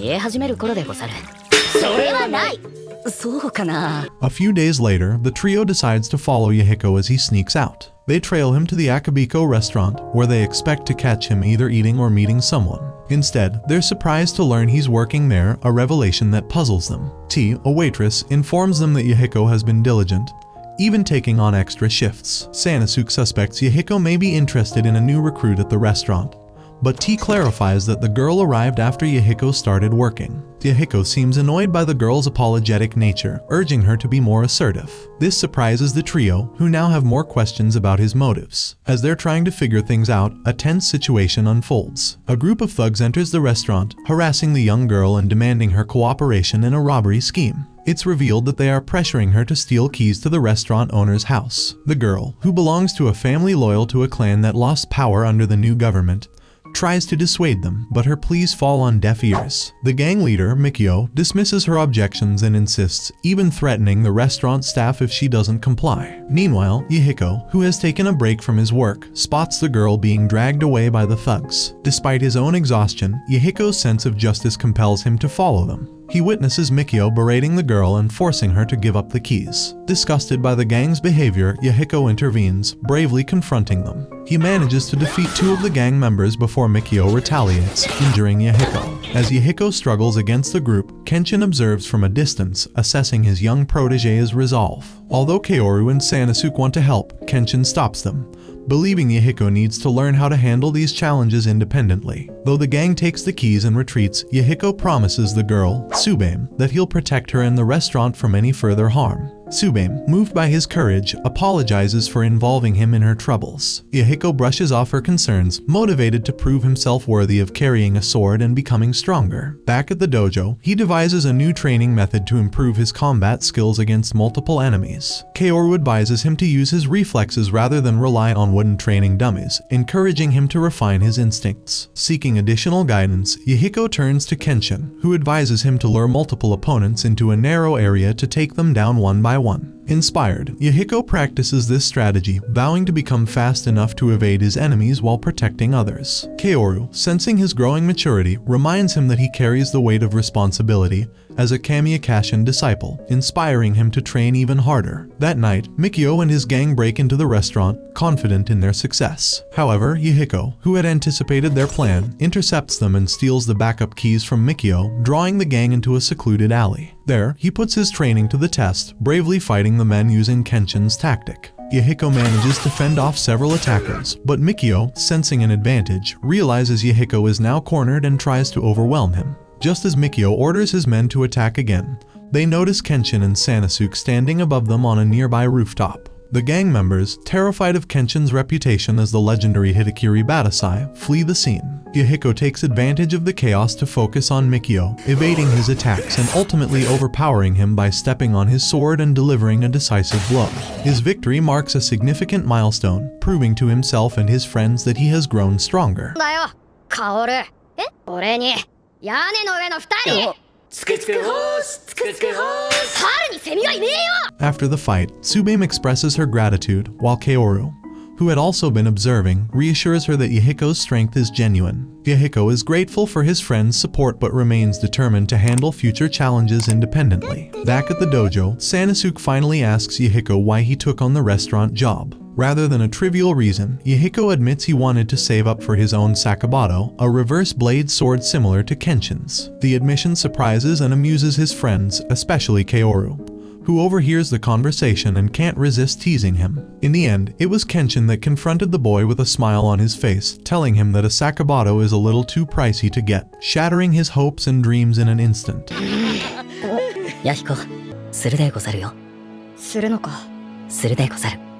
A few days later, the trio decides to follow Yahiko as he sneaks out. They trail him to the Akabiko restaurant, where they expect to catch him either eating or meeting someone. Instead, they're surprised to learn he's working there, a revelation that puzzles them. T, a waitress, informs them that Yahiko has been diligent, even taking on extra shifts. Sanosuke suspects Yahiko may be interested in a new recruit at the restaurant, but T clarifies that the girl arrived after Yahiko started working. Yahiko seems annoyed by the girl's apologetic nature, urging her to be more assertive. This surprises the trio, who now have more questions about his motives. As they're trying to figure things out, a tense situation unfolds. A group of thugs enters the restaurant, harassing the young girl and demanding her cooperation in a robbery scheme. It's revealed that they are pressuring her to steal keys to the restaurant owner's house. The girl, who belongs to a family loyal to a clan that lost power under the new government, tries to dissuade them, but her pleas fall on deaf ears. The gang leader, Mikio, dismisses her objections and insists, even threatening the restaurant staff if she doesn't comply. Meanwhile, Yahiko, who has taken a break from his work, spots the girl being dragged away by the thugs. Despite his own exhaustion, Yahiko's sense of justice compels him to follow them. He witnesses Mikio berating the girl and forcing her to give up the keys. Disgusted by the gang's behavior, Yahiko intervenes, bravely confronting them. He manages to defeat 2 of the gang members before Mikio retaliates, injuring Yahiko. As Yahiko struggles against the group, Kenshin observes from a distance, assessing his young protege's resolve. Although Kaoru and Sanosuke want to help, Kenshin stops them, believing Yahiko needs to learn how to handle these challenges independently. Though the gang takes the keys and retreats, Yahiko promises the girl, Tsubame, that he'll protect her and the restaurant from any further harm. Tsubame, moved by his courage, apologizes for involving him in her troubles. Yahiko brushes off her concerns, motivated to prove himself worthy of carrying a sword and becoming stronger. Back at the dojo, he devises a new training method to improve his combat skills against multiple enemies. Kaoru advises him to use his reflexes rather than rely on wooden training dummies, encouraging him to refine his instincts. Seeking additional guidance, Yahiko turns to Kenshin, who advises him to lure multiple opponents into a narrow area to take them down one by one. Inspired, Yahiko practices this strategy, vowing to become fast enough to evade his enemies while protecting others. Kaoru, sensing his growing maturity, reminds him that he carries the weight of responsibility as a Kamiya Kashin disciple, inspiring him to train even harder. That night, Mikio and his gang break into the restaurant, confident in their success. However, Yahiko, who had anticipated their plan, intercepts them and steals the backup keys from Mikio, drawing the gang into a secluded alley. There, he puts his training to the test, bravely fighting the men using Kenshin's tactic. Yahiko manages to fend off several attackers, but Mikio, sensing an advantage, realizes Yahiko is now cornered and tries to overwhelm him. Just as Mikio orders his men to attack again, they notice Kenshin and Sanosuke standing above them on a nearby rooftop. The gang members, terrified of Kenshin's reputation as the legendary Hitakiri Batasai, flee the scene. Yahiko takes advantage of the chaos to focus on Mikio, evading his attacks and ultimately overpowering him by stepping on his sword and delivering a decisive blow. His victory marks a significant milestone, proving to himself and his friends that he has grown stronger. After the fight, Tsubame expresses her gratitude, while Kaoru, who had also been observing, reassures her that Yahiko's strength is genuine. Yahiko is grateful for his friend's support but remains determined to handle future challenges independently. Back at the dojo, Sanosuke finally asks Yahiko why he took on the restaurant job. Rather than a trivial reason, Yahiko admits he wanted to save up for his own Sakabato, a reverse blade sword similar to Kenshin's. The admission surprises and amuses his friends, especially Kaoru, who overhears the conversation and can't resist teasing him. In the end, it was Kenshin that confronted the boy with a smile on his face, telling him that a Sakabato is a little too pricey to get, shattering his hopes and dreams in an instant. Yahiko, するでござるよ。するのか。するでござる。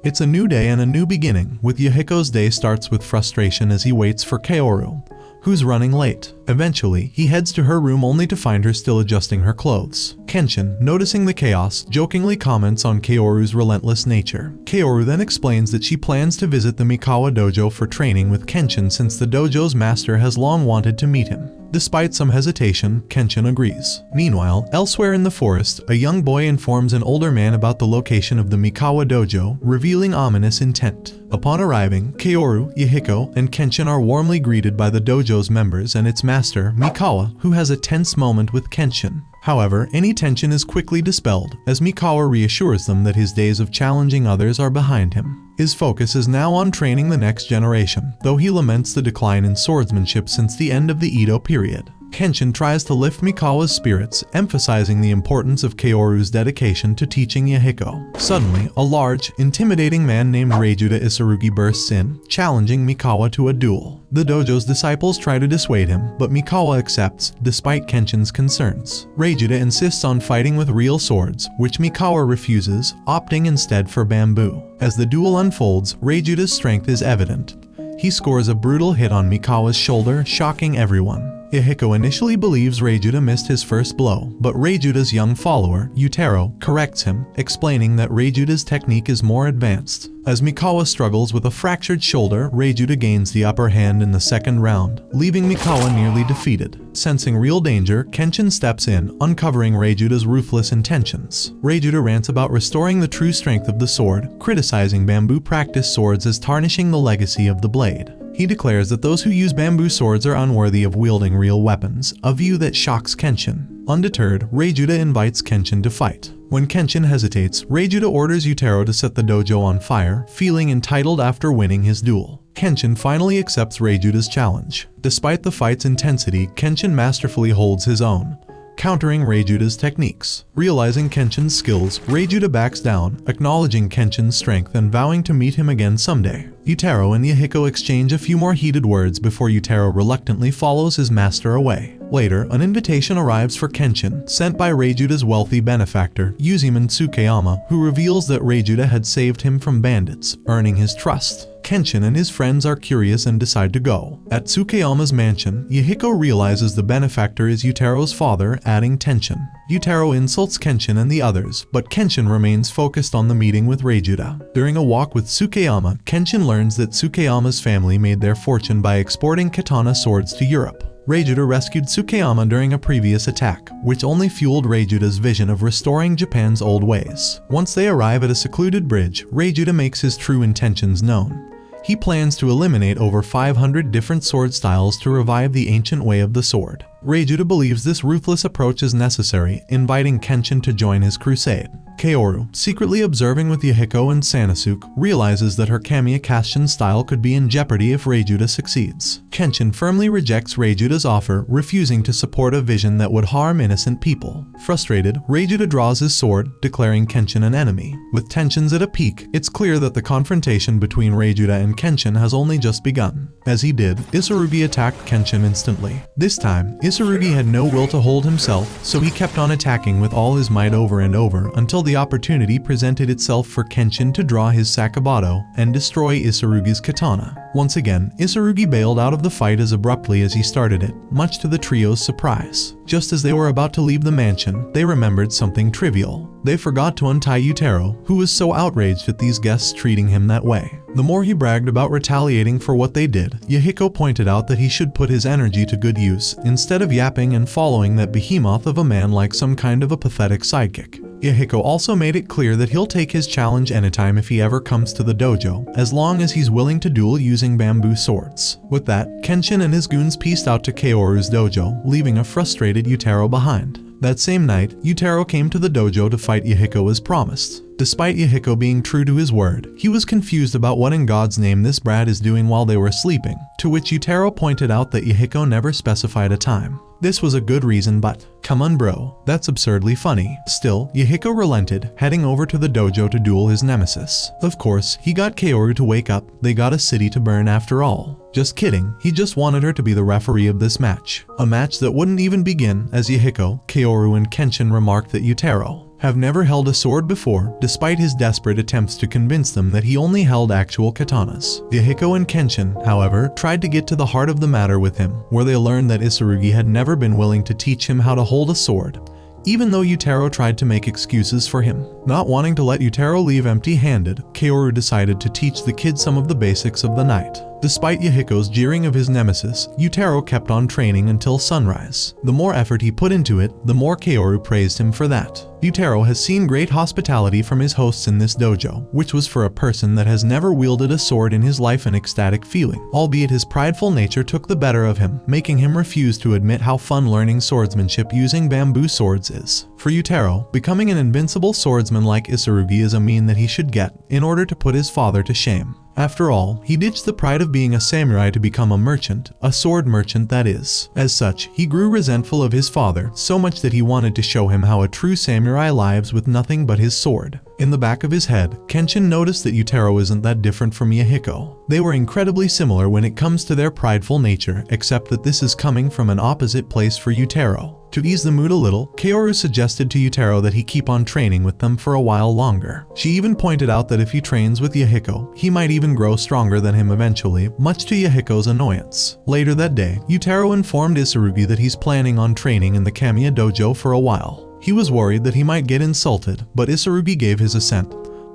It's a new day and a new beginning, with Yahiko's day starts with frustration as he waits for Kaoru, who's running late. Eventually, he heads to her room only to find her still adjusting her clothes. Kenshin, noticing the chaos, jokingly comments on Kaoru's relentless nature. Kaoru then explains that she plans to visit the Mikawa dojo for training with Kenshin since the dojo's master has long wanted to meet him. Despite some hesitation, Kenshin agrees. Meanwhile, elsewhere in the forest, a young boy informs an older man about the location of the Mikawa dojo, revealing ominous intent. Upon arriving, Kaoru, Yahiko, and Kenshin are warmly greeted by the dojo's members and its master, Mikawa, who has a tense moment with Kenshin. However, any tension is quickly dispelled, as Mikawa reassures them that his days of challenging others are behind him. His focus is now on training the next generation, though he laments the decline in swordsmanship since the end of the Edo period. Kenshin tries to lift Mikawa's spirits, emphasizing the importance of Kaoru's dedication to teaching Yahiko. Suddenly, a large, intimidating man named Reijuta Isarugi bursts in, challenging Mikawa to a duel. The dojo's disciples try to dissuade him, but Mikawa accepts, despite Kenshin's concerns. Reijuta insists on fighting with real swords, which Mikawa refuses, opting instead for bamboo. As the duel unfolds, Reijuta's strength is evident. He scores a brutal hit on Mikawa's shoulder, shocking everyone. Yahiko initially believes Reijuta missed his first blow, but Reijuta's young follower, Yutaro, corrects him, explaining that Reijuta's technique is more advanced. As Mikawa struggles with a fractured shoulder, Reijuta gains the upper hand in the second round, leaving Mikawa nearly defeated. Sensing real danger, Kenshin steps in, uncovering Reijuta's ruthless intentions. Reijuta rants about restoring the true strength of the sword, criticizing bamboo practice swords as tarnishing the legacy of the blade. He declares that those who use bamboo swords are unworthy of wielding real weapons, a view that shocks Kenshin. Undeterred, Reijuta invites Kenshin to fight. When Kenshin hesitates, Reijuta orders Yutaro to set the dojo on fire, feeling entitled after winning his duel. Kenshin finally accepts Reijuta's challenge. Despite the fight's intensity, Kenshin masterfully holds his own, countering Reijuda's techniques. Realizing Kenshin's skills, Reijuda backs down, acknowledging Kenshin's strength and vowing to meet him again someday. Yutaro and Yahiko exchange a few more heated words before Yutaro reluctantly follows his master away. Later, an invitation arrives for Kenshin, sent by Reijuda's wealthy benefactor, Uziman Tsukeyama, who reveals that Reijuda had saved him from bandits, earning his trust. Kenshin and his friends are curious and decide to go. At Tsukeyama's mansion, Yahiko realizes the benefactor is Yutaro's father, adding tension. Yutaro insults Kenshin and the others, but Kenshin remains focused on the meeting with Reijuda. During a walk with Tsukeyama, Kenshin learns that Tsukeyama's family made their fortune by exporting katana swords to Europe. Reijuda rescued Tsukeyama during a previous attack, which only fueled Reijuda's vision of restoring Japan's old ways. Once they arrive at a secluded bridge, Reijuda makes his true intentions known. He plans to eliminate over 500 different sword styles to revive the ancient way of the sword. Reijuda believes this ruthless approach is necessary, inviting Kenshin to join his crusade. Kaoru, secretly observing with Yahiko and Sanosuke, realizes that her Kamiya Kashin style could be in jeopardy if Reijuda succeeds. Kenshin firmly rejects Reijuda's offer, refusing to support a vision that would harm innocent people. Frustrated, Reijuda draws his sword, declaring Kenshin an enemy. With tensions at a peak, it's clear that the confrontation between Reijuda and Kenshin has only just begun. As he did, Isurugi attacked Kenshin instantly. This time, Isurugi had no will to hold himself, so he kept on attacking with all his might over and over until the opportunity presented itself for Kenshin to draw his Sakabato and destroy Isurugi's katana. Once again, Isurugi bailed out of the fight as abruptly as he started it, much to the trio's surprise. Just as they were about to leave the mansion, they remembered something trivial. They forgot to untie Yutaro, who was so outraged at these guests treating him that way. The more he bragged about retaliating for what they did, Yahiko pointed out that he should put his energy to good use, instead of yapping and following that behemoth of a man like some kind of a pathetic sidekick. Yahiko also made it clear that he'll take his challenge anytime if he ever comes to the dojo, as long as he's willing to duel using bamboo swords. With that, Kenshin and his goons pieced out to Kaoru's dojo, leaving a frustrated Yutaro behind. That same night, Yutaro came to the dojo to fight Yahiko as promised. Despite Yahiko being true to his word, he was confused about what in God's name this brat is doing while they were sleeping, to which Yutaro pointed out that Yahiko never specified a time. This was a good reason, but come on bro, that's absurdly funny. Still, Yahiko relented, heading over to the dojo to duel his nemesis. Of course, he got Kaoru to wake up, they got a city to burn after all. Just kidding, he just wanted her to be the referee of this match. A match that wouldn't even begin as Yahiko, Kaoru and Kenshin remarked that Yutaro have never held a sword before, despite his desperate attempts to convince them that he only held actual katanas. Yahiko and Kenshin, however, tried to get to the heart of the matter with him, where they learned that Isurugi had never been willing to teach him how to hold a sword, even though Yutaro tried to make excuses for him. Not wanting to let Yutaro leave empty-handed, Kaoru decided to teach the kid some of the basics of the night. Despite Yahiko's jeering of his nemesis, Yutaro kept on training until sunrise. The more effort he put into it, the more Kaoru praised him for that. Yutaro has seen great hospitality from his hosts in this dojo, which was for a person that has never wielded a sword in his life an ecstatic feeling, albeit his prideful nature took the better of him, making him refuse to admit how fun learning swordsmanship using bamboo swords is. For Yutaro, becoming an invincible swordsman like Isurugi is a mean that he should get, in order to put his father to shame. After all, he ditched the pride of being a samurai to become a merchant, a sword merchant that is. As such, he grew resentful of his father, so much that he wanted to show him how a true samurai lives with nothing but his sword. In the back of his head, Kenshin noticed that Yutaro isn't that different from Yahiko. They were incredibly similar when it comes to their prideful nature, except that this is coming from an opposite place for Yutaro. To ease the mood a little, Kaoru suggested to Yutaro that he keep on training with them for a while longer. She even pointed out that if he trains with Yahiko, he might even grow stronger than him eventually, much to Yahiko's annoyance. Later that day, Yutaro informed Isurugi that he's planning on training in the Kamiya dojo for a while. He was worried that he might get insulted, but Isurugi gave his assent,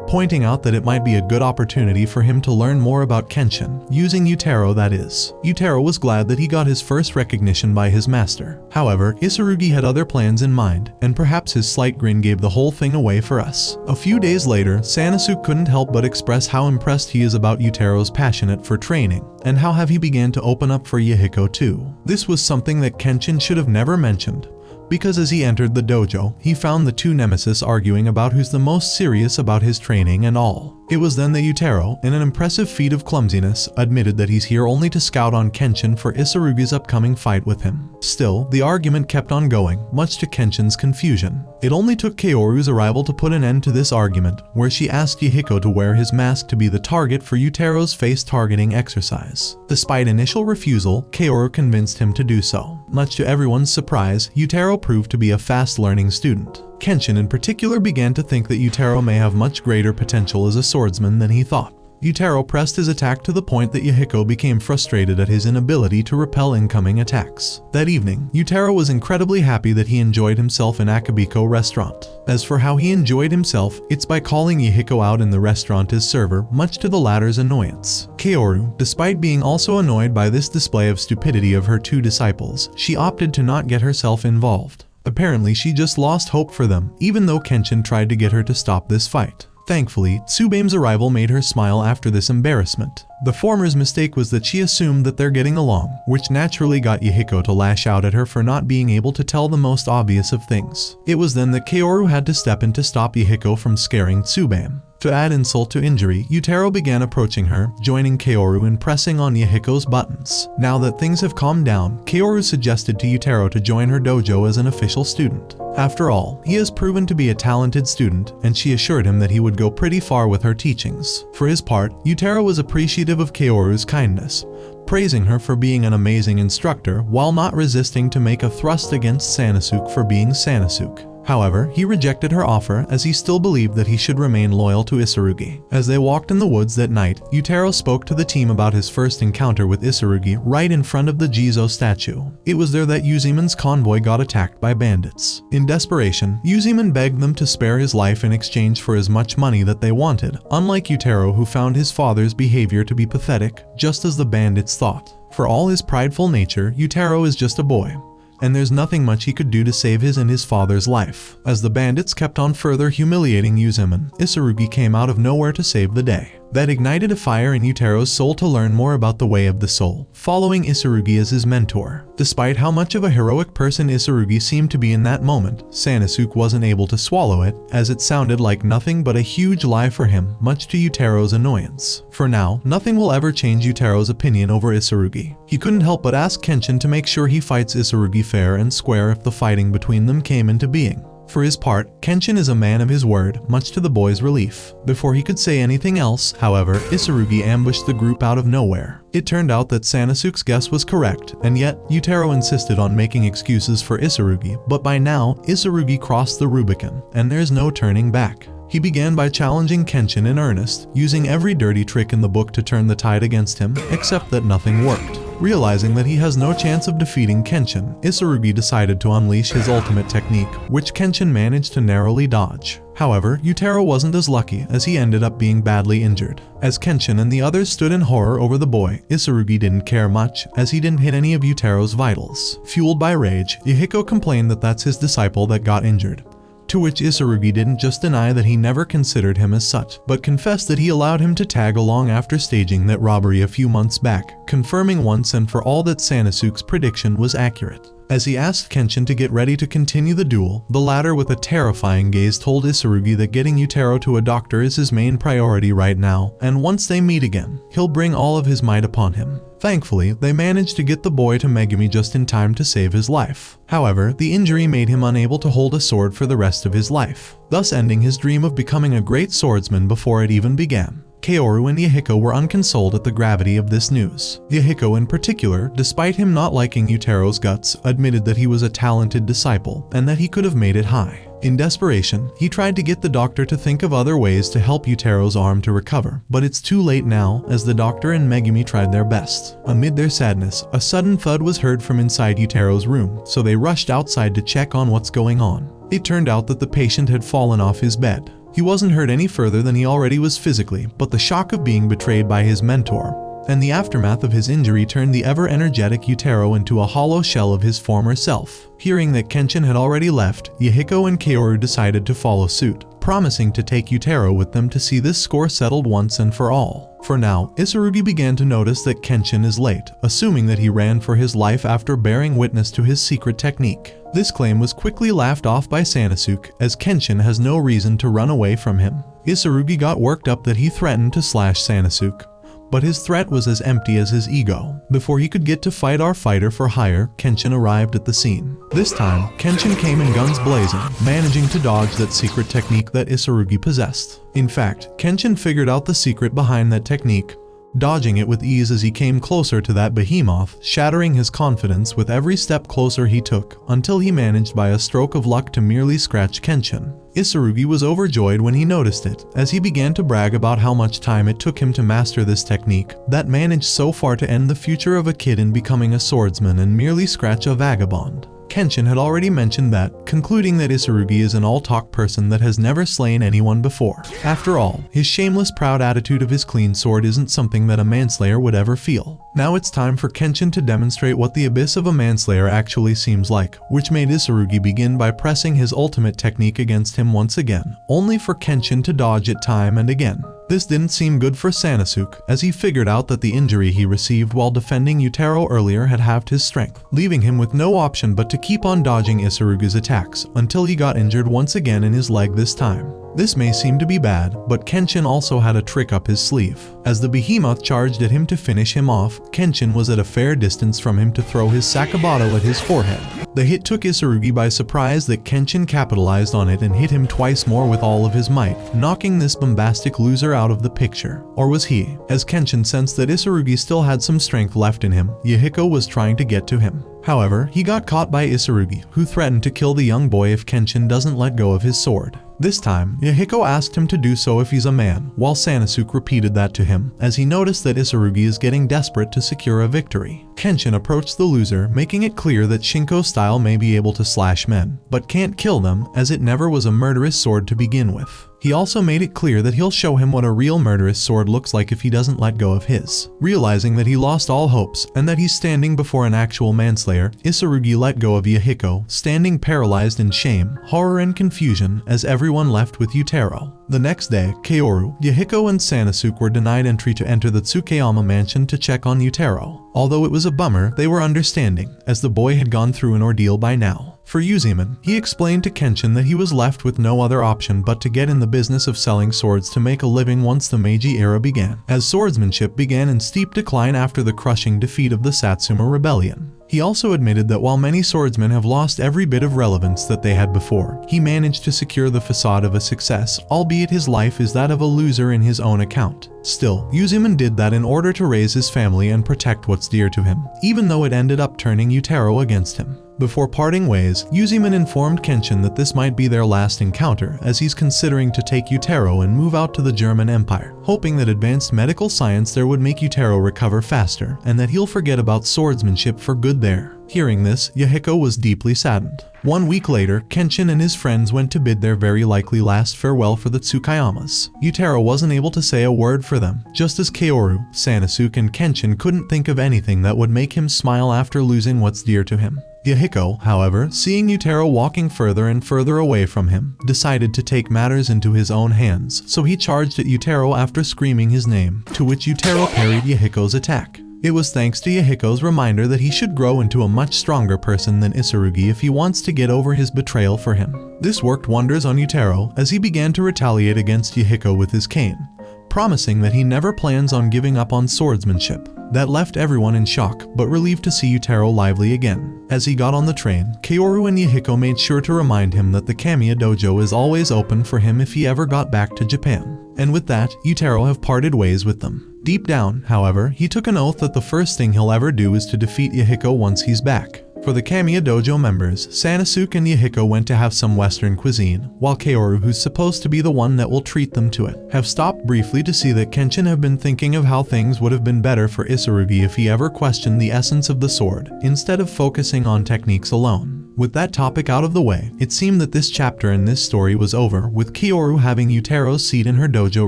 pointing out that it might be a good opportunity for him to learn more about Kenshin, using Yutaro that is. Yutaro was glad that he got his first recognition by his master. However, Isurugi had other plans in mind, and perhaps his slight grin gave the whole thing away for us. A few days later, Sanosuke couldn't help but express how impressed he is about Yutaro's passionate for training, and how he began to open up for Yahiko too. This was something that Kenshin should have never mentioned, because as he entered the dojo, he found the two nemesis arguing about who's the most serious about his training and all. It was then that Yutaro, in an impressive feat of clumsiness, admitted that he's here only to scout on Kenshin for Isurugi's upcoming fight with him. Still, the argument kept on going, much to Kenshin's confusion. It only took Kaoru's arrival to put an end to this argument, where she asked Yahiko to wear his mask to be the target for Yutaro's face targeting exercise. Despite initial refusal, Kaoru convinced him to do so. Much to everyone's surprise, Yutaro proved to be a fast-learning student. Kenshin in particular began to think that Yutaro may have much greater potential as a swordsman than he thought. Yutaro pressed his attack to the point that Yahiko became frustrated at his inability to repel incoming attacks. That evening, Yutaro was incredibly happy that he enjoyed himself in Akabiko restaurant. As for how he enjoyed himself, it's by calling Yahiko out in the restaurant as server, much to the latter's annoyance. Kaoru, despite being also annoyed by this display of stupidity of her two disciples, she opted to not get herself involved. Apparently, she just lost hope for them, even though Kenshin tried to get her to stop this fight. Thankfully, Tsubame's arrival made her smile after this embarrassment. The former's mistake was that she assumed that they're getting along, which naturally got Yahiko to lash out at her for not being able to tell the most obvious of things. It was then that Kaoru had to step in to stop Yahiko from scaring Tsubame. To add insult to injury, Yutaro began approaching her, joining Kaoru in pressing on Yahiko's buttons. Now that things have calmed down, Kaoru suggested to Yutaro to join her dojo as an official student. After all, he has proven to be a talented student, and she assured him that he would go pretty far with her teachings. For his part, Yutaro was appreciative of Kaoru's kindness, praising her for being an amazing instructor while not resisting to make a thrust against Sanosuke for being Sanosuke. However, he rejected her offer as he still believed that he should remain loyal to Isurugi. As they walked in the woods that night, Yutaro spoke to the team about his first encounter with Isurugi right in front of the Jizo statue. It was there that Yuzuman's convoy got attacked by bandits. In desperation, Yuzuman begged them to spare his life in exchange for as much money that they wanted, unlike Yutaro, who found his father's behavior to be pathetic, just as the bandits thought. For all his prideful nature, Yutaro is just a boy, and there's nothing much he could do to save his and his father's life. As the bandits kept on further humiliating Yuzuman, Isurugi came out of nowhere to save the day. That ignited a fire in Yutaro's soul to learn more about the way of the soul, following Isurugi as his mentor. Despite how much of a heroic person Isurugi seemed to be in that moment, Sanosuke wasn't able to swallow it, as it sounded like nothing but a huge lie for him, much to Yutaro's annoyance. For now, nothing will ever change Yutaro's opinion over Isurugi. He couldn't help but ask Kenshin to make sure he fights Isurugi fair and square if the fighting between them came into being. For his part, Kenshin is a man of his word, much to the boy's relief. Before he could say anything else, however, Isurugi ambushed the group out of nowhere. It turned out that Sanosuke's guess was correct, and yet Yutaro insisted on making excuses for Isurugi, but by now, Isurugi crossed the Rubicon, and there's no turning back. He began by challenging Kenshin in earnest, using every dirty trick in the book to turn the tide against him, except that nothing worked. Realizing that he has no chance of defeating Kenshin, Isurugi decided to unleash his ultimate technique, which Kenshin managed to narrowly dodge. However, Yutaro wasn't as lucky, as he ended up being badly injured. As Kenshin and the others stood in horror over the boy, Isurugi didn't care much, as he didn't hit any of Yutaro's vitals. Fueled by rage, Yahiko complained that that's his disciple that got injured. To which Isurugi didn't just deny that he never considered him as such, but confessed that he allowed him to tag along after staging that robbery a few months back, confirming once and for all that Sanosuke's prediction was accurate. As he asked Kenshin to get ready to continue the duel, the latter with a terrifying gaze told Isurugi that getting Yutaro to a doctor is his main priority right now, and once they meet again, he'll bring all of his might upon him. Thankfully, they managed to get the boy to Megumi just in time to save his life. However, the injury made him unable to hold a sword for the rest of his life, thus ending his dream of becoming a great swordsman before it even began. Kaoru and Yahiko were unconsoled at the gravity of this news. Yahiko in particular, despite him not liking Yutaro's guts, admitted that he was a talented disciple and that he could have made it high. In desperation, he tried to get the doctor to think of other ways to help Yutaro's arm to recover, but it's too late now, as the doctor and Megumi tried their best. Amid their sadness, a sudden thud was heard from inside Yutaro's room, so they rushed outside to check on what's going on. It turned out that the patient had fallen off his bed. He wasn't hurt any further than he already was physically, but the shock of being betrayed by his mentor, and the aftermath of his injury turned the ever-energetic Yutaro into a hollow shell of his former self. Hearing that Kenshin had already left, Yahiko and Kaoru decided to follow suit, promising to take Yutaro with them to see this score settled once and for all. For now, Isurugi began to notice that Kenshin is late, assuming that he ran for his life after bearing witness to his secret technique. This claim was quickly laughed off by Sanosuke, as Kenshin has no reason to run away from him. Isurugi got worked up that he threatened to slash Sanosuke, but his threat was as empty as his ego. Before he could get to fight our fighter for hire, Kenshin arrived at the scene. This time, Kenshin came in guns blazing, managing to dodge that secret technique that Isurugi possessed. In fact, Kenshin figured out the secret behind that technique, dodging it with ease as he came closer to that behemoth, shattering his confidence with every step closer he took, until he managed by a stroke of luck to merely scratch Kenshin. Isurugi was overjoyed when he noticed it, as he began to brag about how much time it took him to master this technique that managed so far to end the future of a kid in becoming a swordsman and merely scratch a vagabond. Kenshin had already mentioned that, concluding that Isurugi is an all-talk person that has never slain anyone before. After all, his shameless proud attitude of his clean sword isn't something that a manslayer would ever feel. Now it's time for Kenshin to demonstrate what the abyss of a manslayer actually seems like, which made Isurugi begin by pressing his ultimate technique against him once again, only for Kenshin to dodge it time and again. This didn't seem good for Sanosuke, as he figured out that the injury he received while defending Yutaro earlier had halved his strength, leaving him with no option but to keep on dodging Isurugi's attacks until he got injured once again in his leg this time. This may seem to be bad, but Kenshin also had a trick up his sleeve. As the behemoth charged at him to finish him off, Kenshin was at a fair distance from him to throw his sakabato at his forehead. The hit took Isurugi by surprise that Kenshin capitalized on it and hit him twice more with all of his might, knocking this bombastic loser out of the picture. Or was he? As Kenshin sensed that Isurugi still had some strength left in him, Yahiko was trying to get to him. However, he got caught by Isurugi, who threatened to kill the young boy if Kenshin doesn't let go of his sword. This time, Yahiko asked him to do so if he's a man, while Sanosuke repeated that to him, as he noticed that Isurugi is getting desperate to secure a victory. Kenshin approached the loser, making it clear that Shinko style may be able to slash men, but can't kill them, as it never was a murderous sword to begin with. He also made it clear that he'll show him what a real murderous sword looks like if he doesn't let go of his. Realizing that he lost all hopes, and that he's standing before an actual manslayer, Isurugi let go of Yahiko, standing paralyzed in shame, horror and confusion, as everyone left with Yutaro. The next day, Kaoru, Yahiko and Sanosuke were denied entry to enter the Tsukeyama mansion to check on Yutaro. Although it was a bummer, they were understanding, as the boy had gone through an ordeal by now. For Yuzuman, he explained to Kenshin that he was left with no other option but to get in the business of selling swords to make a living once the Meiji era began, as swordsmanship began in steep decline after the crushing defeat of the Satsuma Rebellion. He also admitted that while many swordsmen have lost every bit of relevance that they had before, he managed to secure the facade of a success, albeit his life is that of a loser in his own account. Still, Yuzuman did that in order to raise his family and protect what's dear to him, even though it ended up turning Yutaro against him. Before parting ways, Yuzuman informed Kenshin that this might be their last encounter, as he's considering to take Yutaro and move out to the German Empire, hoping that advanced medical science there would make Yutaro recover faster, and that he'll forget about swordsmanship for good there. Hearing this, Yahiko was deeply saddened. 1 week later, Kenshin and his friends went to bid their very likely last farewell for the Tsukayamas. Yutaro wasn't able to say a word for them, just as Kaoru, Sanosuke and Kenshin couldn't think of anything that would make him smile after losing what's dear to him. Yahiko, however, seeing Yutaro walking further and further away from him, decided to take matters into his own hands, so he charged at Yutaro after screaming his name, to which Yutaro parried Yahiko's attack. It was thanks to Yahiko's reminder that he should grow into a much stronger person than Isurugi if he wants to get over his betrayal for him. This worked wonders on Yutaro as he began to retaliate against Yahiko with his cane, promising that he never plans on giving up on swordsmanship. That left everyone in shock, but relieved to see Yutaro lively again. As he got on the train, Kaoru and Yahiko made sure to remind him that the Kamiya dojo is always open for him if he ever got back to Japan. And with that, Yutaro have parted ways with them. Deep down, however, he took an oath that the first thing he'll ever do is to defeat Yahiko once he's back. For the Kamiya dojo members, Sanosuke and Yahiko went to have some Western cuisine, while Kaoru, who's supposed to be the one that will treat them to it, have stopped briefly to see that Kenshin have been thinking of how things would have been better for Isurugi if he ever questioned the essence of the sword, instead of focusing on techniques alone. With that topic out of the way, it seemed that this chapter in this story was over, with Kaoru having Yutaro's seat in her dojo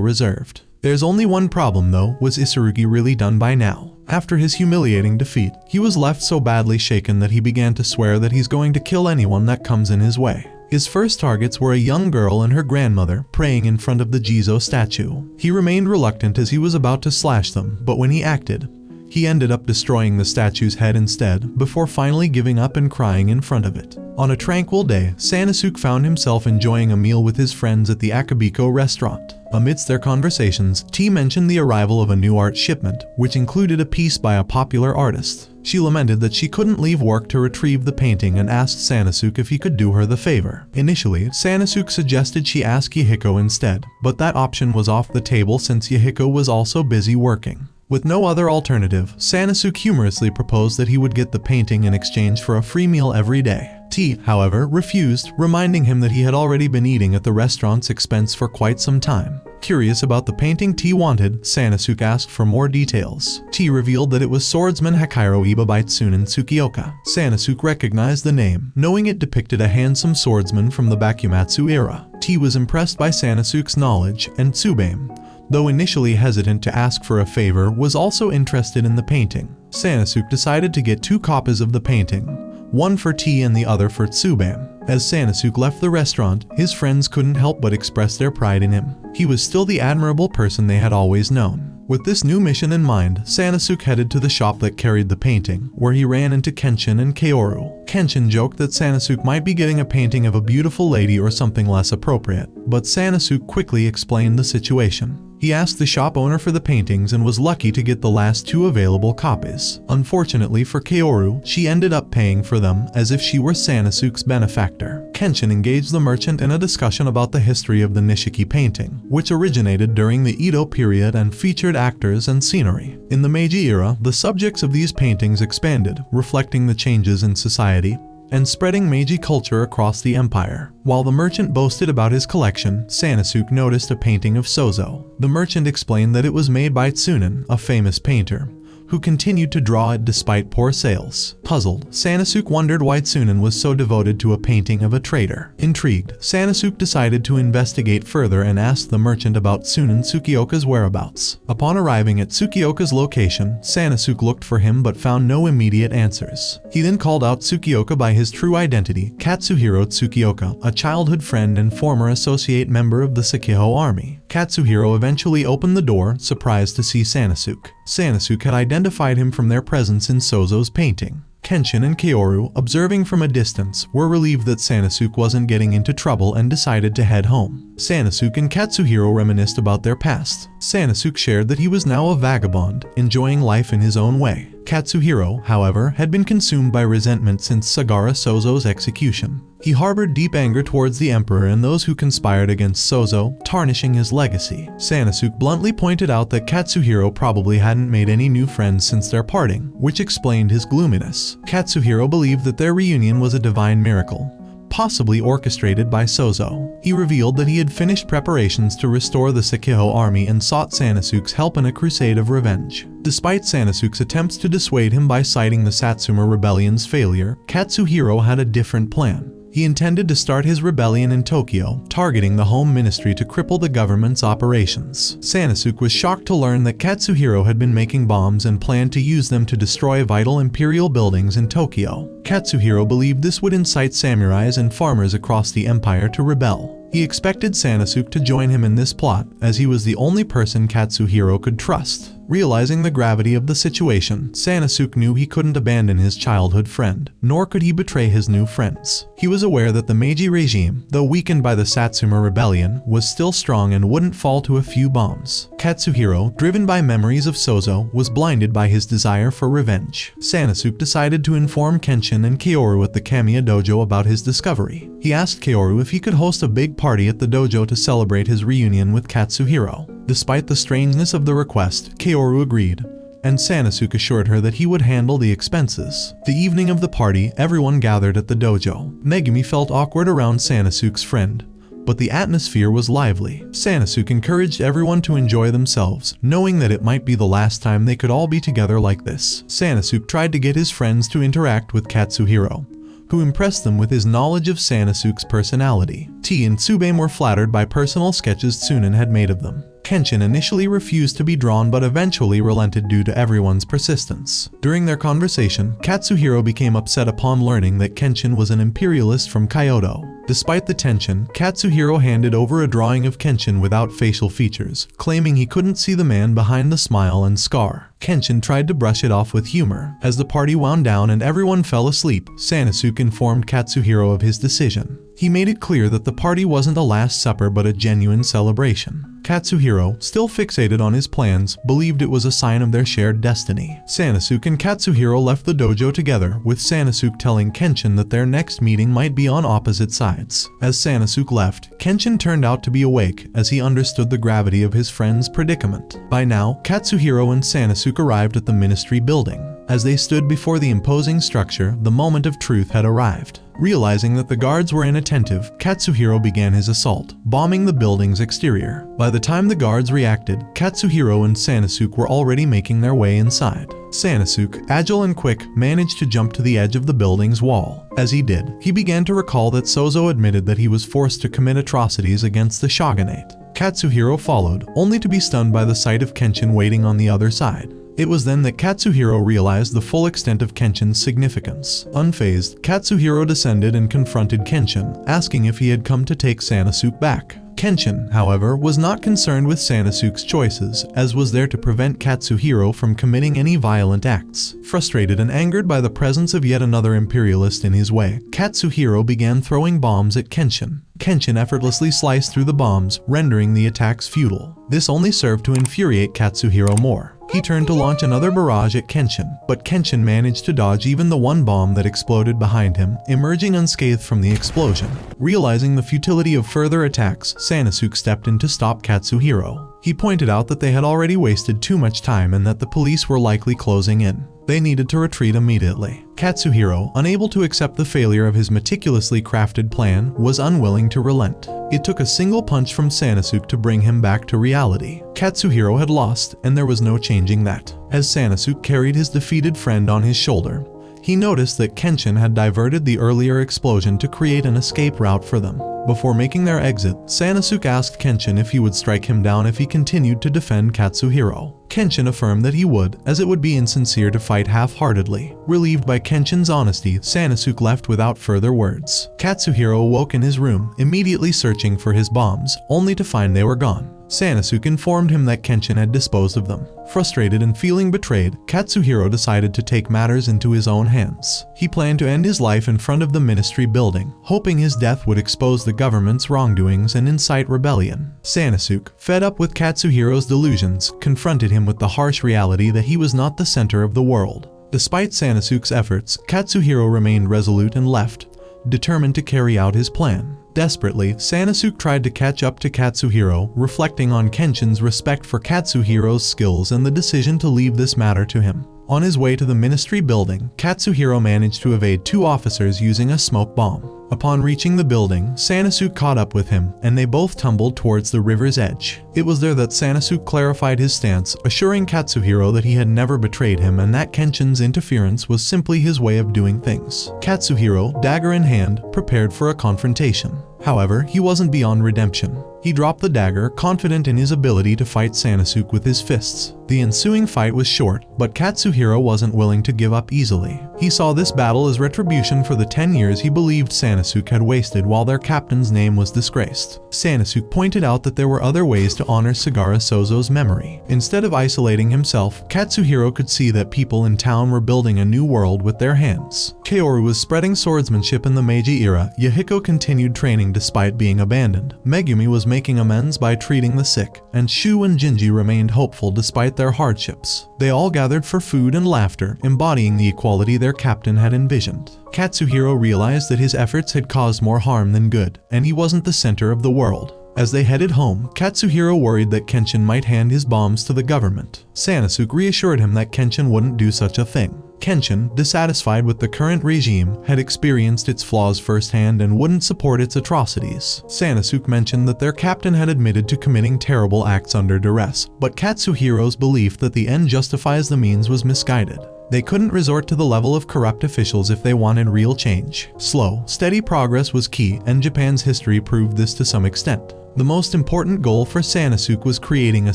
reserved. There's only one problem though, was Isurugi really done by now? After his humiliating defeat, he was left so badly shaken that he began to swear that he's going to kill anyone that comes in his way. His first targets were a young girl and her grandmother praying in front of the Jizo statue. He remained reluctant as he was about to slash them, but when he acted, he ended up destroying the statue's head instead, before finally giving up and crying in front of it. On a tranquil day, Sanosuke found himself enjoying a meal with his friends at the Akabiko restaurant. Amidst their conversations, T mentioned the arrival of a new art shipment, which included a piece by a popular artist. She lamented that she couldn't leave work to retrieve the painting and asked Sanosuke if he could do her the favor. Initially, Sanosuke suggested she ask Yahiko instead, but that option was off the table since Yahiko was also busy working. With no other alternative, Sanosuke humorously proposed that he would get the painting in exchange for a free meal every day. T, however, refused, reminding him that he had already been eating at the restaurant's expense for quite some time. Curious about the painting T wanted, Sanosuke asked for more details. T revealed that it was Swordsman Hakairo Iba by Tsunen Tsukioka. Sanosuke recognized the name, knowing it depicted a handsome swordsman from the Bakumatsu era. T was impressed by Sanosuke's knowledge, and Tsubame, though initially hesitant to ask for a favor, was also interested in the painting. Sanosuke decided to get 2 copies of the painting, one for T and the other for Tsubame. As Sanosuke left the restaurant, his friends couldn't help but express their pride in him. He was still the admirable person they had always known. With this new mission in mind, Sanosuke headed to the shop that carried the painting, where he ran into Kenshin and Kaoru. Kenshin joked that Sanosuke might be getting a painting of a beautiful lady or something less appropriate, but Sanosuke quickly explained the situation. He asked the shop owner for the paintings and was lucky to get the last 2 available copies. Unfortunately for Kaoru, she ended up paying for them as if she were Sanosuke's benefactor. Kenshin engaged the merchant in a discussion about the history of the Nishiki painting, which originated during the Edo period and featured actors and scenery. In the Meiji era, the subjects of these paintings expanded, reflecting the changes in society and spreading Meiji culture across the empire. While the merchant boasted about his collection, Sanosuke noticed a painting of Sozo. The merchant explained that it was made by Tsunen, a famous painter, who continued to draw it despite poor sales. Puzzled, Sanosuke wondered why Tsunen was so devoted to a painting of a traitor. Intrigued, Sanosuke decided to investigate further and asked the merchant about Tsunen Tsukioka's whereabouts. Upon arriving at Tsukioka's location, Sanosuke looked for him but found no immediate answers. He then called out Tsukioka by his true identity, Katsuhiro Tsukioka, a childhood friend and former associate member of the Sakiho army. Katsuhiro eventually opened the door, surprised to see Sanosuke. Sanosuke had identified him from their presence in Sozo's painting. Kenshin and Kaoru, observing from a distance, were relieved that Sanosuke wasn't getting into trouble and decided to head home. Sanosuke and Katsuhiro reminisced about their past. Sanosuke shared that he was now a vagabond, enjoying life in his own way. Katsuhiro, however, had been consumed by resentment since Sagara Sozo's execution. He harbored deep anger towards the emperor and those who conspired against Sozo, tarnishing his legacy. Sanosuke bluntly pointed out that Katsuhiro probably hadn't made any new friends since their parting, which explained his gloominess. Katsuhiro believed that their reunion was a divine miracle, possibly orchestrated by Sozo. He revealed that he had finished preparations to restore the Sakiho army and sought Sanosuke's help in a crusade of revenge. Despite Sanosuke's attempts to dissuade him by citing the Satsuma rebellion's failure, Katsuhiro had a different plan. He intended to start his rebellion in Tokyo, targeting the Home Ministry to cripple the government's operations. Sanosuke was shocked to learn that Katsuhiro had been making bombs and planned to use them to destroy vital imperial buildings in Tokyo. Katsuhiro believed this would incite samurais and farmers across the empire to rebel. He expected Sanosuke to join him in this plot, as he was the only person Katsuhiro could trust. Realizing the gravity of the situation, Sanosuke knew he couldn't abandon his childhood friend, nor could he betray his new friends. He was aware that the Meiji regime, though weakened by the Satsuma rebellion, was still strong and wouldn't fall to a few bombs. Katsuhiro, driven by memories of Sozo, was blinded by his desire for revenge. Sanosuke decided to inform Kenshin and Kaoru at the Kamiya dojo about his discovery. He asked Kaoru if he could host a big party at the dojo to celebrate his reunion with Katsuhiro. Despite the strangeness of the request, Kaoru agreed, and Sanosuke assured her that he would handle the expenses. The evening of the party, everyone gathered at the dojo. Megumi felt awkward around Sanosuke's friend, but the atmosphere was lively. Sanosuke encouraged everyone to enjoy themselves, knowing that it might be the last time they could all be together like this. Sanosuke tried to get his friends to interact with Katsuhiro, who impressed them with his knowledge of Sanosuke's personality. T and Tsubame were flattered by personal sketches Tsunen had made of them. Kenshin initially refused to be drawn but eventually relented due to everyone's persistence. During their conversation, Katsuhiro became upset upon learning that Kenshin was an imperialist from Kyoto. Despite the tension, Katsuhiro handed over a drawing of Kenshin without facial features, claiming he couldn't see the man behind the smile and scar. Kenshin tried to brush it off with humor. As the party wound down and everyone fell asleep, Sanosuke informed Katsuhiro of his decision. He made it clear that the party wasn't a last supper but a genuine celebration. Katsuhiro, still fixated on his plans, believed it was a sign of their shared destiny. Sanosuke and Katsuhiro left the dojo together, with Sanosuke telling Kenshin that their next meeting might be on opposite sides. As Sanosuke left, Kenshin turned out to be awake as he understood the gravity of his friend's predicament. By now, Katsuhiro and Sanosuke arrived at the ministry building. As they stood before the imposing structure, the moment of truth had arrived. Realizing that the guards were inattentive, Katsuhiro began his assault, bombing the building's exterior. By the time the guards reacted, Katsuhiro and Sanosuke were already making their way inside. Sanosuke, agile and quick, managed to jump to the edge of the building's wall. As he did, he began to recall that Sozo admitted that he was forced to commit atrocities against the shogunate. Katsuhiro followed, only to be stunned by the sight of Kenshin waiting on the other side. It was then that Katsuhiro realized the full extent of Kenshin's significance. Unfazed, Katsuhiro descended and confronted Kenshin, asking if he had come to take Sanosuke back. Kenshin, however, was not concerned with Sanosuke's choices, as was there to prevent Katsuhiro from committing any violent acts. Frustrated and angered by the presence of yet another imperialist in his way, Katsuhiro began throwing bombs at Kenshin. Kenshin effortlessly sliced through the bombs, rendering the attacks futile. This only served to infuriate Katsuhiro more. He turned to launch another barrage at Kenshin, but Kenshin managed to dodge even the one bomb that exploded behind him, emerging unscathed from the explosion. Realizing the futility of further attacks, Sanosuke stepped in to stop Katsuhiro. He pointed out that they had already wasted too much time and that the police were likely closing in. They needed to retreat immediately. Katsuhiro, unable to accept the failure of his meticulously crafted plan, was unwilling to relent. It took a single punch from Sanosuke to bring him back to reality. Katsuhiro had lost, and there was no changing that. As Sanosuke carried his defeated friend on his shoulder, he noticed that Kenshin had diverted the earlier explosion to create an escape route for them. Before making their exit, Sanosuke asked Kenshin if he would strike him down if he continued to defend Katsuhiro. Kenshin affirmed that he would, as it would be insincere to fight half-heartedly. Relieved by Kenshin's honesty, Sanosuke left without further words. Katsuhiro awoke in his room, immediately searching for his bombs, only to find they were gone. Sanosuke informed him that Kenshin had disposed of them. Frustrated and feeling betrayed, Katsuhiro decided to take matters into his own hands. He planned to end his life in front of the ministry building, hoping his death would expose the government's wrongdoings and incite rebellion. Sanosuke, fed up with Katsuhiro's delusions, confronted him with the harsh reality that he was not the center of the world. Despite Sanosuke's efforts, Katsuhiro remained resolute and left, determined to carry out his plan. Desperately, Sanosuke tried to catch up to Katsuhiro, reflecting on Kenshin's respect for Katsuhiro's skills and the decision to leave this matter to him. On his way to the ministry building, Katsuhiro managed to evade two officers using a smoke bomb. Upon reaching the building, Sanosuke caught up with him, and they both tumbled towards the river's edge. It was there that Sanosuke clarified his stance, assuring Katsuhiro that he had never betrayed him and that Kenshin's interference was simply his way of doing things. Katsuhiro, dagger in hand, prepared for a confrontation. However, he wasn't beyond redemption. He dropped the dagger, confident in his ability to fight Sanosuke with his fists. The ensuing fight was short, but Katsuhiro wasn't willing to give up easily. He saw this battle as retribution for the 10 years he believed Sanosuke had wasted while their captain's name was disgraced. Sanosuke pointed out that there were other ways to honor Sagara Sozo's memory. Instead of isolating himself, Katsuhiro could see that people in town were building a new world with their hands. Kaoru was spreading swordsmanship in the Meiji era, Yahiko continued training despite being abandoned. Megumi was making amends by treating the sick, and Shu and Jinji remained hopeful despite their hardships. They all gathered for food and laughter, embodying the equality their captain had envisioned. Katsuhiro realized that his efforts had caused more harm than good, and he wasn't the center of the world. As they headed home, Katsuhiro worried that Kenshin might hand his bombs to the government. Sanosuke reassured him that Kenshin wouldn't do such a thing. Kenshin, dissatisfied with the current regime, had experienced its flaws firsthand and wouldn't support its atrocities. Sanosuke mentioned that their captain had admitted to committing terrible acts under duress, but Katsuhiro's belief that the end justifies the means was misguided. They couldn't resort to the level of corrupt officials if they wanted real change. Slow, steady progress was key, and Japan's history proved this to some extent. The most important goal for Sanosuke was creating a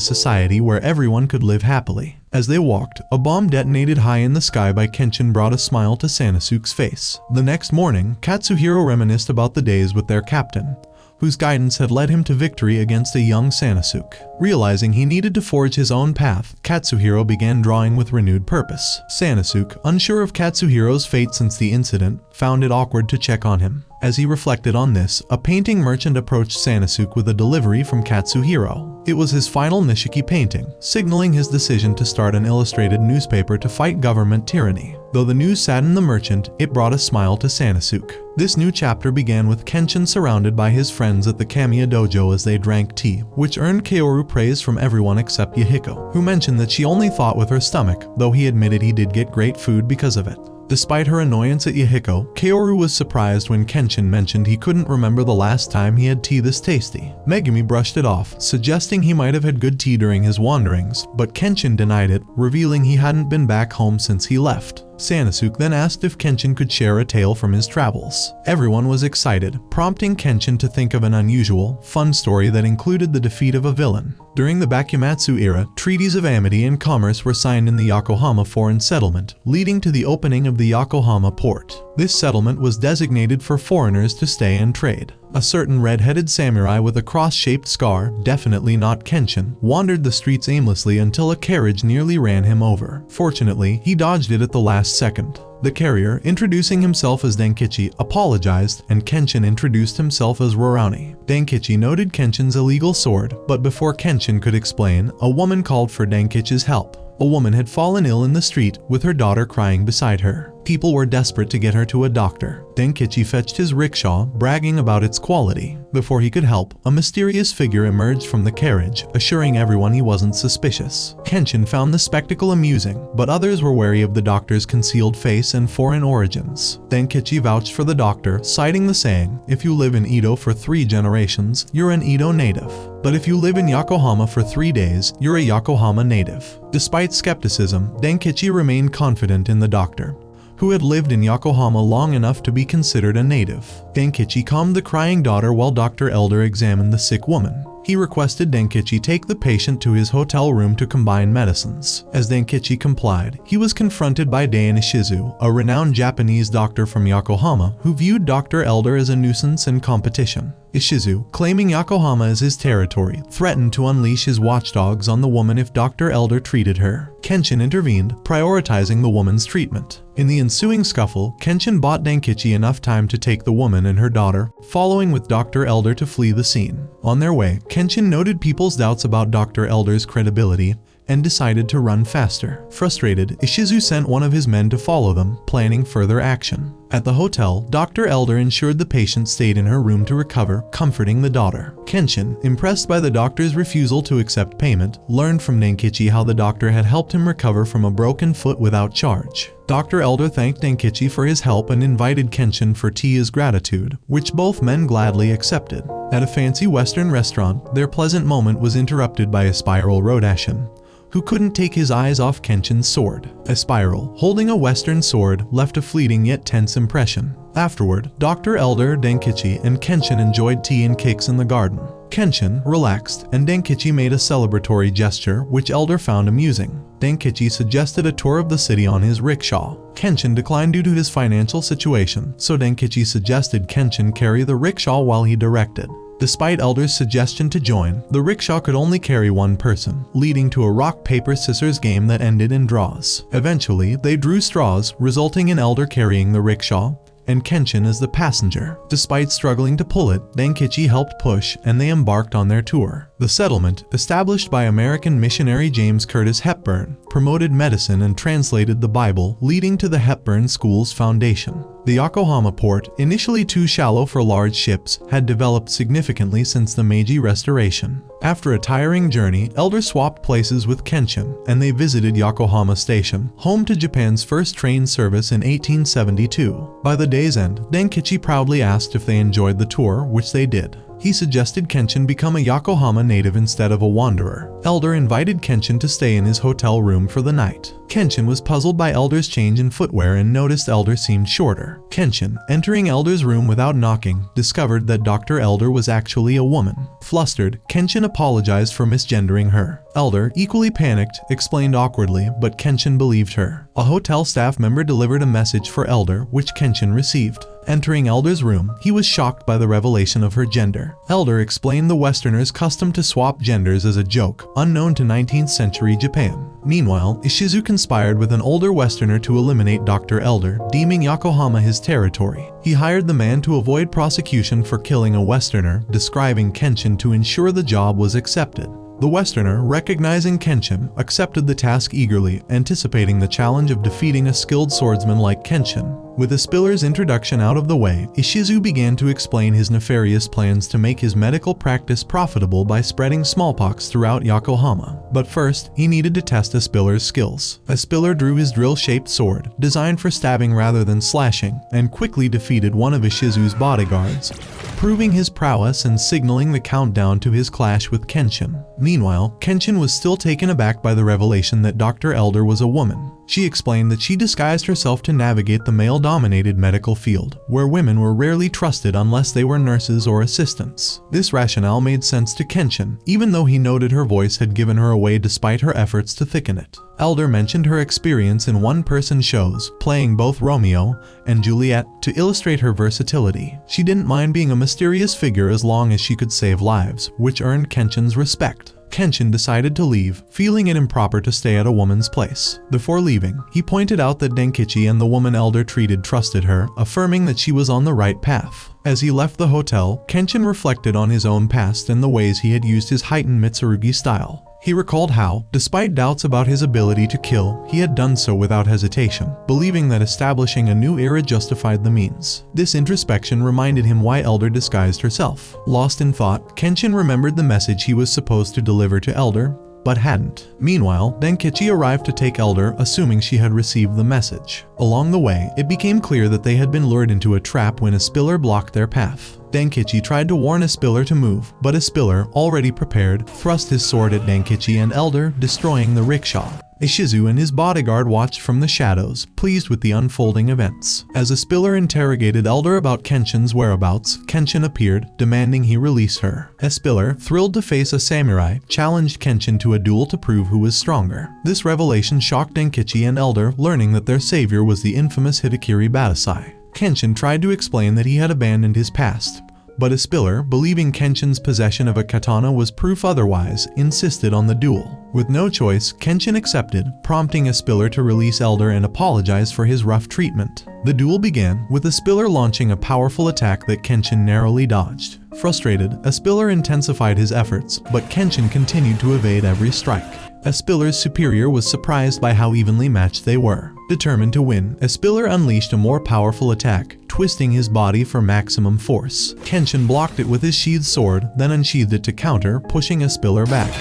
society where everyone could live happily. As they walked, a bomb detonated high in the sky by Kenshin brought a smile to Sanosuke's face. The next morning, Katsuhiro reminisced about the days with their captain, whose guidance had led him to victory against a young Sanosuke. Realizing he needed to forge his own path, Katsuhiro began drawing with renewed purpose. Sanosuke, unsure of Katsuhiro's fate since the incident, found it awkward to check on him. As he reflected on this, a painting merchant approached Sanosuke with a delivery from Katsuhiro. It was his final Nishiki painting, signaling his decision to start an illustrated newspaper to fight government tyranny. Though the news saddened the merchant, it brought a smile to Sanosuke. This new chapter began with Kenshin surrounded by his friends at the Kamiya dojo as they drank tea, which earned Kaoru praise from everyone except Yahiko, who mentioned that she only thought with her stomach, though he admitted he did get great food because of it. Despite her annoyance at Yahiko, Kaoru was surprised when Kenshin mentioned he couldn't remember the last time he had tea this tasty. Megumi brushed it off, suggesting he might have had good tea during his wanderings, but Kenshin denied it, revealing he hadn't been back home since he left. Sanosuke then asked if Kenshin could share a tale from his travels. Everyone was excited, prompting Kenshin to think of an unusual, fun story that included the defeat of a villain. During the Bakumatsu era, treaties of amity and commerce were signed in the Yokohama foreign settlement, leading to the opening of the Yokohama port. This settlement was designated for foreigners to stay and trade. A certain red-headed samurai with a cross-shaped scar, definitely not Kenshin, wandered the streets aimlessly until a carriage nearly ran him over. Fortunately, he dodged it at the last second. The carrier, introducing himself as Denkichi, apologized, and Kenshin introduced himself as Rorani. Denkichi noted Kenshin's illegal sword, but before Kenshin could explain, a woman called for Denkichi's help. A woman had fallen ill in the street, with her daughter crying beside her. People were desperate to get her to a doctor. Denkichi fetched his rickshaw, bragging about its quality. Before he could help, a mysterious figure emerged from the carriage, assuring everyone he wasn't suspicious. Kenshin found the spectacle amusing, but others were wary of the doctor's concealed face and foreign origins. Denkichi vouched for the doctor, citing the saying, "If you live in Edo for 3 generations, you're an Edo native. But if you live in Yokohama for 3 days, you're a Yokohama native." Despite skepticism, Denkichi remained confident in the doctor, who had lived in Yokohama long enough to be considered a native. Denkichi calmed the crying daughter while Dr. Elder examined the sick woman. He requested Denkichi take the patient to his hotel room to combine medicines. As Denkichi complied, he was confronted by Dain Ishizu, a renowned Japanese doctor from Yokohama, who viewed Dr. Elder as a nuisance and competition. Ishizu, claiming Yokohama as his territory, threatened to unleash his watchdogs on the woman if Dr. Elder treated her. Kenshin intervened, prioritizing the woman's treatment. In the ensuing scuffle, Kenshin bought Denkichi enough time to take the woman and her daughter, following with Dr. Elder to flee the scene. On their way, Kenshin noted people's doubts about Dr. Elder's credibility and decided to run faster. Frustrated, Ishizu sent one of his men to follow them, planning further action. At the hotel, Dr. Elder ensured the patient stayed in her room to recover, comforting the daughter. Kenshin, impressed by the doctor's refusal to accept payment, learned from Denkichi how the doctor had helped him recover from a broken foot without charge. Dr. Elder thanked Denkichi for his help and invited Kenshin for tea as gratitude, which both men gladly accepted. At a fancy Western restaurant, their pleasant moment was interrupted by a spiral Rodashin, who couldn't take his eyes off Kenshin's sword. A spiral, holding a Western sword, left a fleeting yet tense impression. Afterward, Dr. Elder, Denkichi, and Kenshin enjoyed tea and cakes in the garden. Kenshin relaxed, and Denkichi made a celebratory gesture, which Elder found amusing. Denkichi suggested a tour of the city on his rickshaw. Kenshin declined due to his financial situation, so Denkichi suggested Kenshin carry the rickshaw while he directed. Despite Elder's suggestion to join, the rickshaw could only carry one person, leading to a rock-paper-scissors game that ended in draws. Eventually, they drew straws, resulting in Elder carrying the rickshaw, and Kenshin as the passenger. Despite struggling to pull it, Denkichi helped push, and they embarked on their tour. The settlement, established by American missionary James Curtis Hepburn, promoted medicine and translated the Bible, leading to the Hepburn School's foundation. The Yokohama port, initially too shallow for large ships, had developed significantly since the Meiji Restoration. After a tiring journey, Elder swapped places with Kenshin, and they visited Yokohama Station, home to Japan's first train service in 1872. By the day's end, Denkichi proudly asked if they enjoyed the tour, which they did. He suggested Kenshin become a Yokohama native instead of a wanderer. Elder invited Kenshin to stay in his hotel room for the night. Kenshin was puzzled by Elder's change in footwear and noticed Elder seemed shorter. Kenshin, entering Elder's room without knocking, discovered that Dr. Elder was actually a woman. Flustered, Kenshin apologized for misgendering her. Elder, equally panicked, explained awkwardly, but Kenshin believed her. A hotel staff member delivered a message for Elder, which Kenshin received. Entering Elder's room, he was shocked by the revelation of her gender. Elder explained the Westerners' custom to swap genders as a joke, unknown to 19th century Japan. Meanwhile, Ishizu conspired with an older Westerner to eliminate Dr. Elder, deeming Yokohama his territory. He hired the man to avoid prosecution for killing a Westerner, describing Kenshin to ensure the job was accepted. The Westerner, recognizing Kenshin, accepted the task eagerly, anticipating the challenge of defeating a skilled swordsman like Kenshin. With Espiller's introduction out of the way, Ishizu began to explain his nefarious plans to make his medical practice profitable by spreading smallpox throughout Yokohama. But first, he needed to test Espiller's skills. Espiller drew his drill-shaped sword, designed for stabbing rather than slashing, and quickly defeated one of Ishizu's bodyguards, proving his prowess and signaling the countdown to his clash with Kenshin. Meanwhile, Kenshin was still taken aback by the revelation that Dr. Elder was a woman. She explained that she disguised herself to navigate the male-dominated medical field, where women were rarely trusted unless they were nurses or assistants. This rationale made sense to Kenshin, even though he noted her voice had given her away despite her efforts to thicken it. Elder mentioned her experience in one-person shows, playing both Romeo and Juliet, to illustrate her versatility. She didn't mind being a mysterious figure as long as she could save lives, which earned Kenshin's respect. Kenshin decided to leave, feeling it improper to stay at a woman's place. Before leaving, he pointed out that Denkichi and the woman Elder treated trusted her, affirming that she was on the right path. As he left the hotel, Kenshin reflected on his own past and the ways he had used his heightened Mitsurugi style. He recalled how, despite doubts about his ability to kill, he had done so without hesitation, believing that establishing a new era justified the means. This introspection reminded him why Elder disguised herself. Lost in thought, Kenshin remembered the message he was supposed to deliver to Elder, but hadn't. Meanwhile, Denkichi arrived to take Elder, assuming she had received the message. Along the way, it became clear that they had been lured into a trap when Espiller blocked their path. Denkichi tried to warn Espiller to move, but Espiller, already prepared, thrust his sword at Denkichi and Elder, destroying the rickshaw. Ishizu and his bodyguard watched from the shadows, pleased with the unfolding events. As Espiller interrogated Elder about Kenshin's whereabouts, Kenshin appeared, demanding he release her. Espiller, thrilled to face a samurai, challenged Kenshin to a duel to prove who was stronger. This revelation shocked Denkichi and Elder, learning that their savior was the infamous Hidekiri Badasai. Kenshin tried to explain that he had abandoned his past, but Espiller, believing Kenshin's possession of a katana was proof otherwise, insisted on the duel. With no choice, Kenshin accepted, prompting Espiller to release Elder and apologize for his rough treatment. The duel began, with Espiller launching a powerful attack that Kenshin narrowly dodged. Frustrated, Espiller intensified his efforts, but Kenshin continued to evade every strike. Espiller's superior was surprised by how evenly matched they were. Determined to win, Espiller unleashed a more powerful attack, twisting his body for maximum force. Kenshin blocked it with his sheathed sword, then unsheathed it to counter, pushing Espiller back.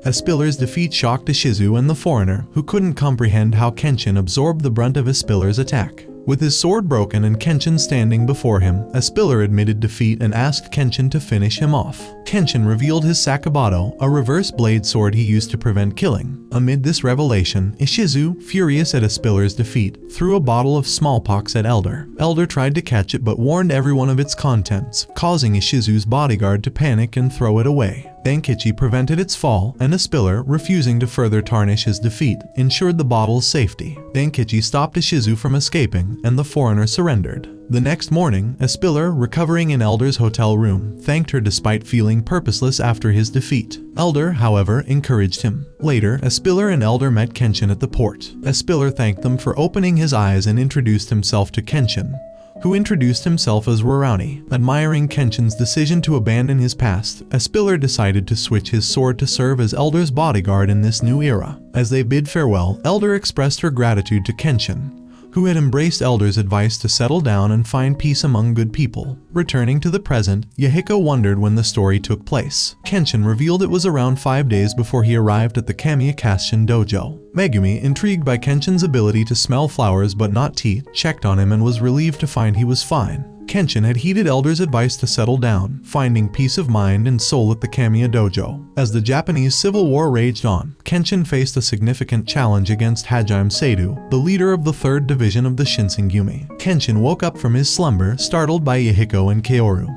Espiller's defeat shocked Ishizu and the foreigner, who couldn't comprehend how Kenshin absorbed the brunt of Espiller's attack. With his sword broken and Kenshin standing before him, Espiller admitted defeat and asked Kenshin to finish him off. Kenshin revealed his Sakabato, a reverse blade sword he used to prevent killing. Amid this revelation, Ishizu, furious at Espiller's defeat, threw a bottle of smallpox at Elder. Elder tried to catch it but warned everyone of its contents, causing Ishizu's bodyguard to panic and throw it away. Denkichi prevented its fall, and Espiller, refusing to further tarnish his defeat, ensured the bottle's safety. Denkichi stopped Ishizu from escaping, and the foreigner surrendered. The next morning, Espiller, recovering in Elder's hotel room, thanked her despite feeling purposeless after his defeat. Elder, however, encouraged him. Later, Espiller and Elder met Kenshin at the port. Espiller thanked them for opening his eyes and introduced himself to Kenshin, who introduced himself as Rarani. Admiring Kenshin's decision to abandon his past, Espiller decided to switch his sword to serve as Elder's bodyguard in this new era. As they bid farewell, Elder expressed her gratitude to Kenshin, who had embraced Elder's advice to settle down and find peace among good people. Returning to the present, Yahiko wondered when the story took place. Kenshin revealed it was around 5 days before he arrived at the Kamiya dojo. Megumi, intrigued by Kenshin's ability to smell flowers but not tea, checked on him and was relieved to find he was fine. Kenshin had heeded elders' advice to settle down, finding peace of mind and soul at the Kamiya dojo. As the Japanese Civil War raged on, Kenshin faced a significant challenge against Hajime Seidu, the leader of the 3rd Division of the Shinsengumi. Kenshin woke up from his slumber, startled by Yahiko and Kaoru,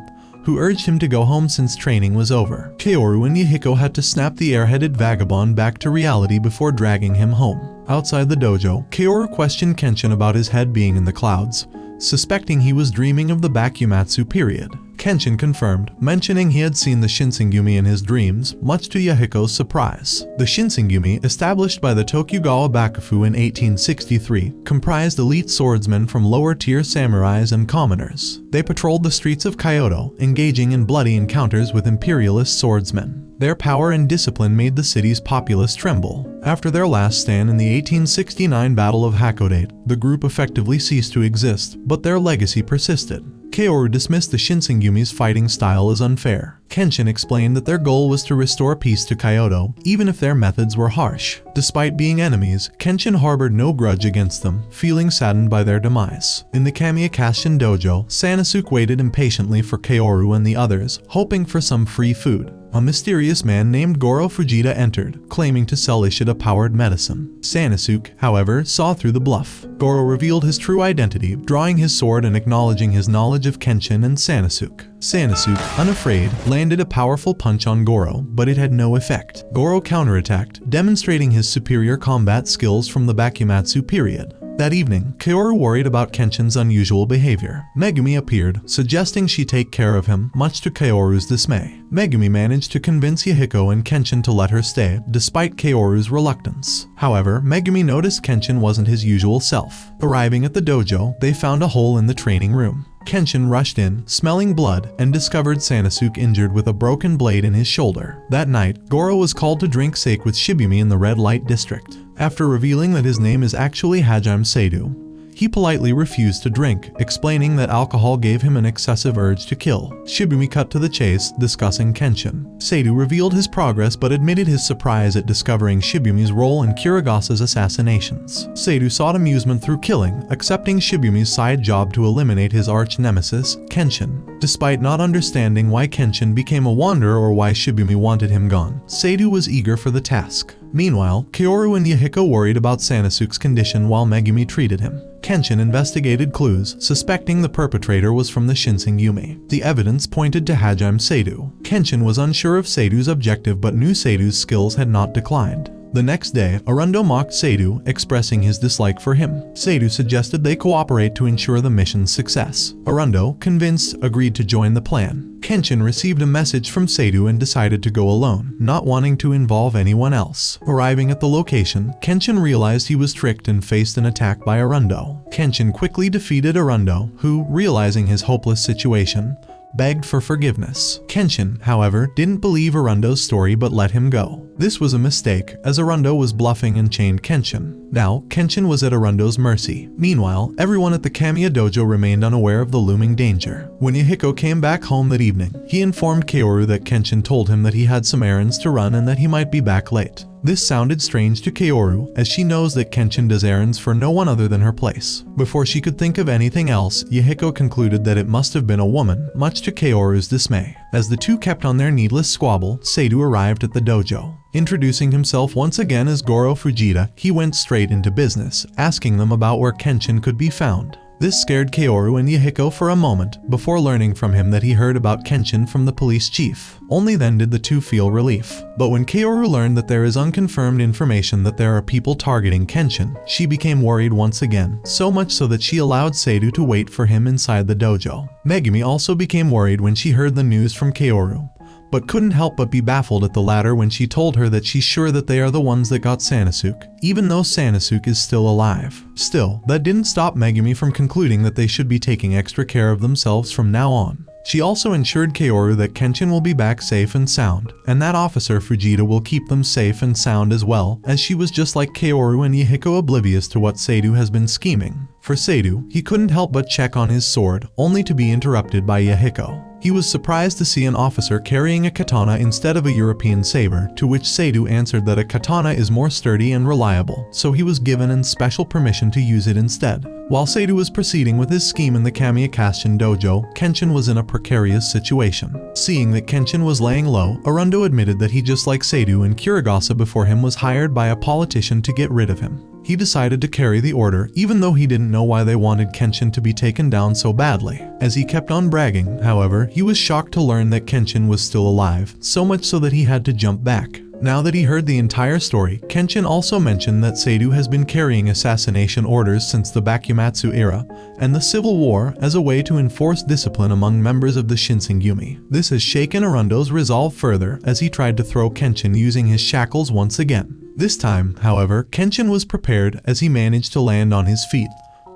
who urged him to go home since training was over. Kaoru and Yahiko had to snap the airheaded vagabond back to reality before dragging him home. Outside the dojo, Kaoru questioned Kenshin about his head being in the clouds, suspecting he was dreaming of the Bakumatsu period. Kenshin confirmed, mentioning he had seen the Shinsengumi in his dreams, much to Yahiko's surprise. The Shinsengumi, established by the Tokugawa Bakufu in 1863, comprised elite swordsmen from lower-tier samurais and commoners. They patrolled the streets of Kyoto, engaging in bloody encounters with imperialist swordsmen. Their power and discipline made the city's populace tremble. After their last stand in the 1869 Battle of Hakodate, the group effectively ceased to exist, but their legacy persisted. Kaoru dismissed the Shinsengumi's fighting style as unfair. Kenshin explained that their goal was to restore peace to Kyoto, even if their methods were harsh. Despite being enemies, Kenshin harbored no grudge against them, feeling saddened by their demise. In the Kamiya Kashin dojo, Sanosuke waited impatiently for Kaoru and the others, hoping for some free food. A mysterious man named Goro Fujita entered, claiming to sell Ishida-powered medicine. Sanosuke, however, saw through the bluff. Goro revealed his true identity, drawing his sword and acknowledging his knowledge of Kenshin and Sanosuke. Sanosuke, unafraid, landed a powerful punch on Goro, but it had no effect. Goro counterattacked, demonstrating his superior combat skills from the Bakumatsu period. That evening, Kaoru worried about Kenshin's unusual behavior. Megumi appeared, suggesting she take care of him, much to Kaoru's dismay. Megumi managed to convince Yahiko and Kenshin to let her stay, despite Kaoru's reluctance. However, Megumi noticed Kenshin wasn't his usual self. Arriving at the dojo, they found a hole in the training room. Kenshin rushed in, smelling blood, and discovered Sanosuke injured with a broken blade in his shoulder. That night, Goro was called to drink sake with Shibumi in the red light district. After revealing that his name is actually Hajime Seidu, he politely refused to drink, explaining that alcohol gave him an excessive urge to kill. Shibumi cut to the chase, discussing Kenshin. Seidu revealed his progress but admitted his surprise at discovering Shibumi's role in Kurugasa's assassinations. Seidu sought amusement through killing, accepting Shibumi's side job to eliminate his arch-nemesis, Kenshin. Despite not understanding why Kenshin became a wanderer or why Shibumi wanted him gone, Seidu was eager for the task. Meanwhile, Kaoru and Yahiko worried about Sanosuke's condition while Megumi treated him. Kenshin investigated clues, suspecting the perpetrator was from the Shinsengumi. The evidence pointed to Hajime Seidu. Kenshin was unsure of Seidu's objective but knew Seidu's skills had not declined. The next day, Arundo mocked Seidu, expressing his dislike for him. Seidu suggested they cooperate to ensure the mission's success. Arundo, convinced, agreed to join the plan. Kenshin received a message from Seidu and decided to go alone, not wanting to involve anyone else. Arriving at the location, Kenshin realized he was tricked and faced an attack by Arundo. Kenshin quickly defeated Arundo, who, realizing his hopeless situation, begged for forgiveness. Kenshin, however, didn't believe Arundo's story but let him go. This was a mistake, as Arundo was bluffing and chained Kenshin. Now, Kenshin was at Arundo's mercy. Meanwhile, everyone at the Kamiya dojo remained unaware of the looming danger. When Yahiko came back home that evening, he informed Kaoru that Kenshin told him that he had some errands to run and that he might be back late. This sounded strange to Kaoru, as she knows that Kenshin does errands for no one other than her place. Before she could think of anything else, Yahiko concluded that it must have been a woman, much to Kaoru's dismay. As the two kept on their needless squabble, Seidu arrived at the dojo. Introducing himself once again as Goro Fujita, he went straight into business, asking them about where Kenshin could be found. This scared Kaoru and Yahiko for a moment, before learning from him that he heard about Kenshin from the police chief. Only then did the two feel relief. But when Kaoru learned that there is unconfirmed information that there are people targeting Kenshin, she became worried once again, so much so that she allowed Seidu to wait for him inside the dojo. Megumi also became worried when she heard the news from Kaoru, but couldn't help but be baffled at the latter when she told her that she's sure that they are the ones that got Sanosuke, even though Sanosuke is still alive. Still, that didn't stop Megumi from concluding that they should be taking extra care of themselves from now on. She also ensured Kaoru that Kenshin will be back safe and sound, and that Officer Fujita will keep them safe and sound as well, as she was just like Kaoru and Yahiko oblivious to what Seidu has been scheming. For Seidu, he couldn't help but check on his sword, only to be interrupted by Yahiko. He was surprised to see an officer carrying a katana instead of a European saber, to which Seidu answered that a katana is more sturdy and reliable, so he was given an special permission to use it instead. While Seidu was proceeding with his scheme in the Kamiya dojo, Kenshin was in a precarious situation. Seeing that Kenshin was laying low, Arundo admitted that he, just like Seidu and Kurugasa before him, was hired by a politician to get rid of him. He decided to carry the order, even though he didn't know why they wanted Kenshin to be taken down so badly. As he kept on bragging, however, he was shocked to learn that Kenshin was still alive, so much so that he had to jump back. Now that he heard the entire story, Kenshin also mentioned that Seidu has been carrying assassination orders since the Bakumatsu era and the Civil War as a way to enforce discipline among members of the Shinsengumi. This has shaken Arundo's resolve further as he tried to throw Kenshin using his shackles once again. This time, however, Kenshin was prepared as he managed to land on his feet,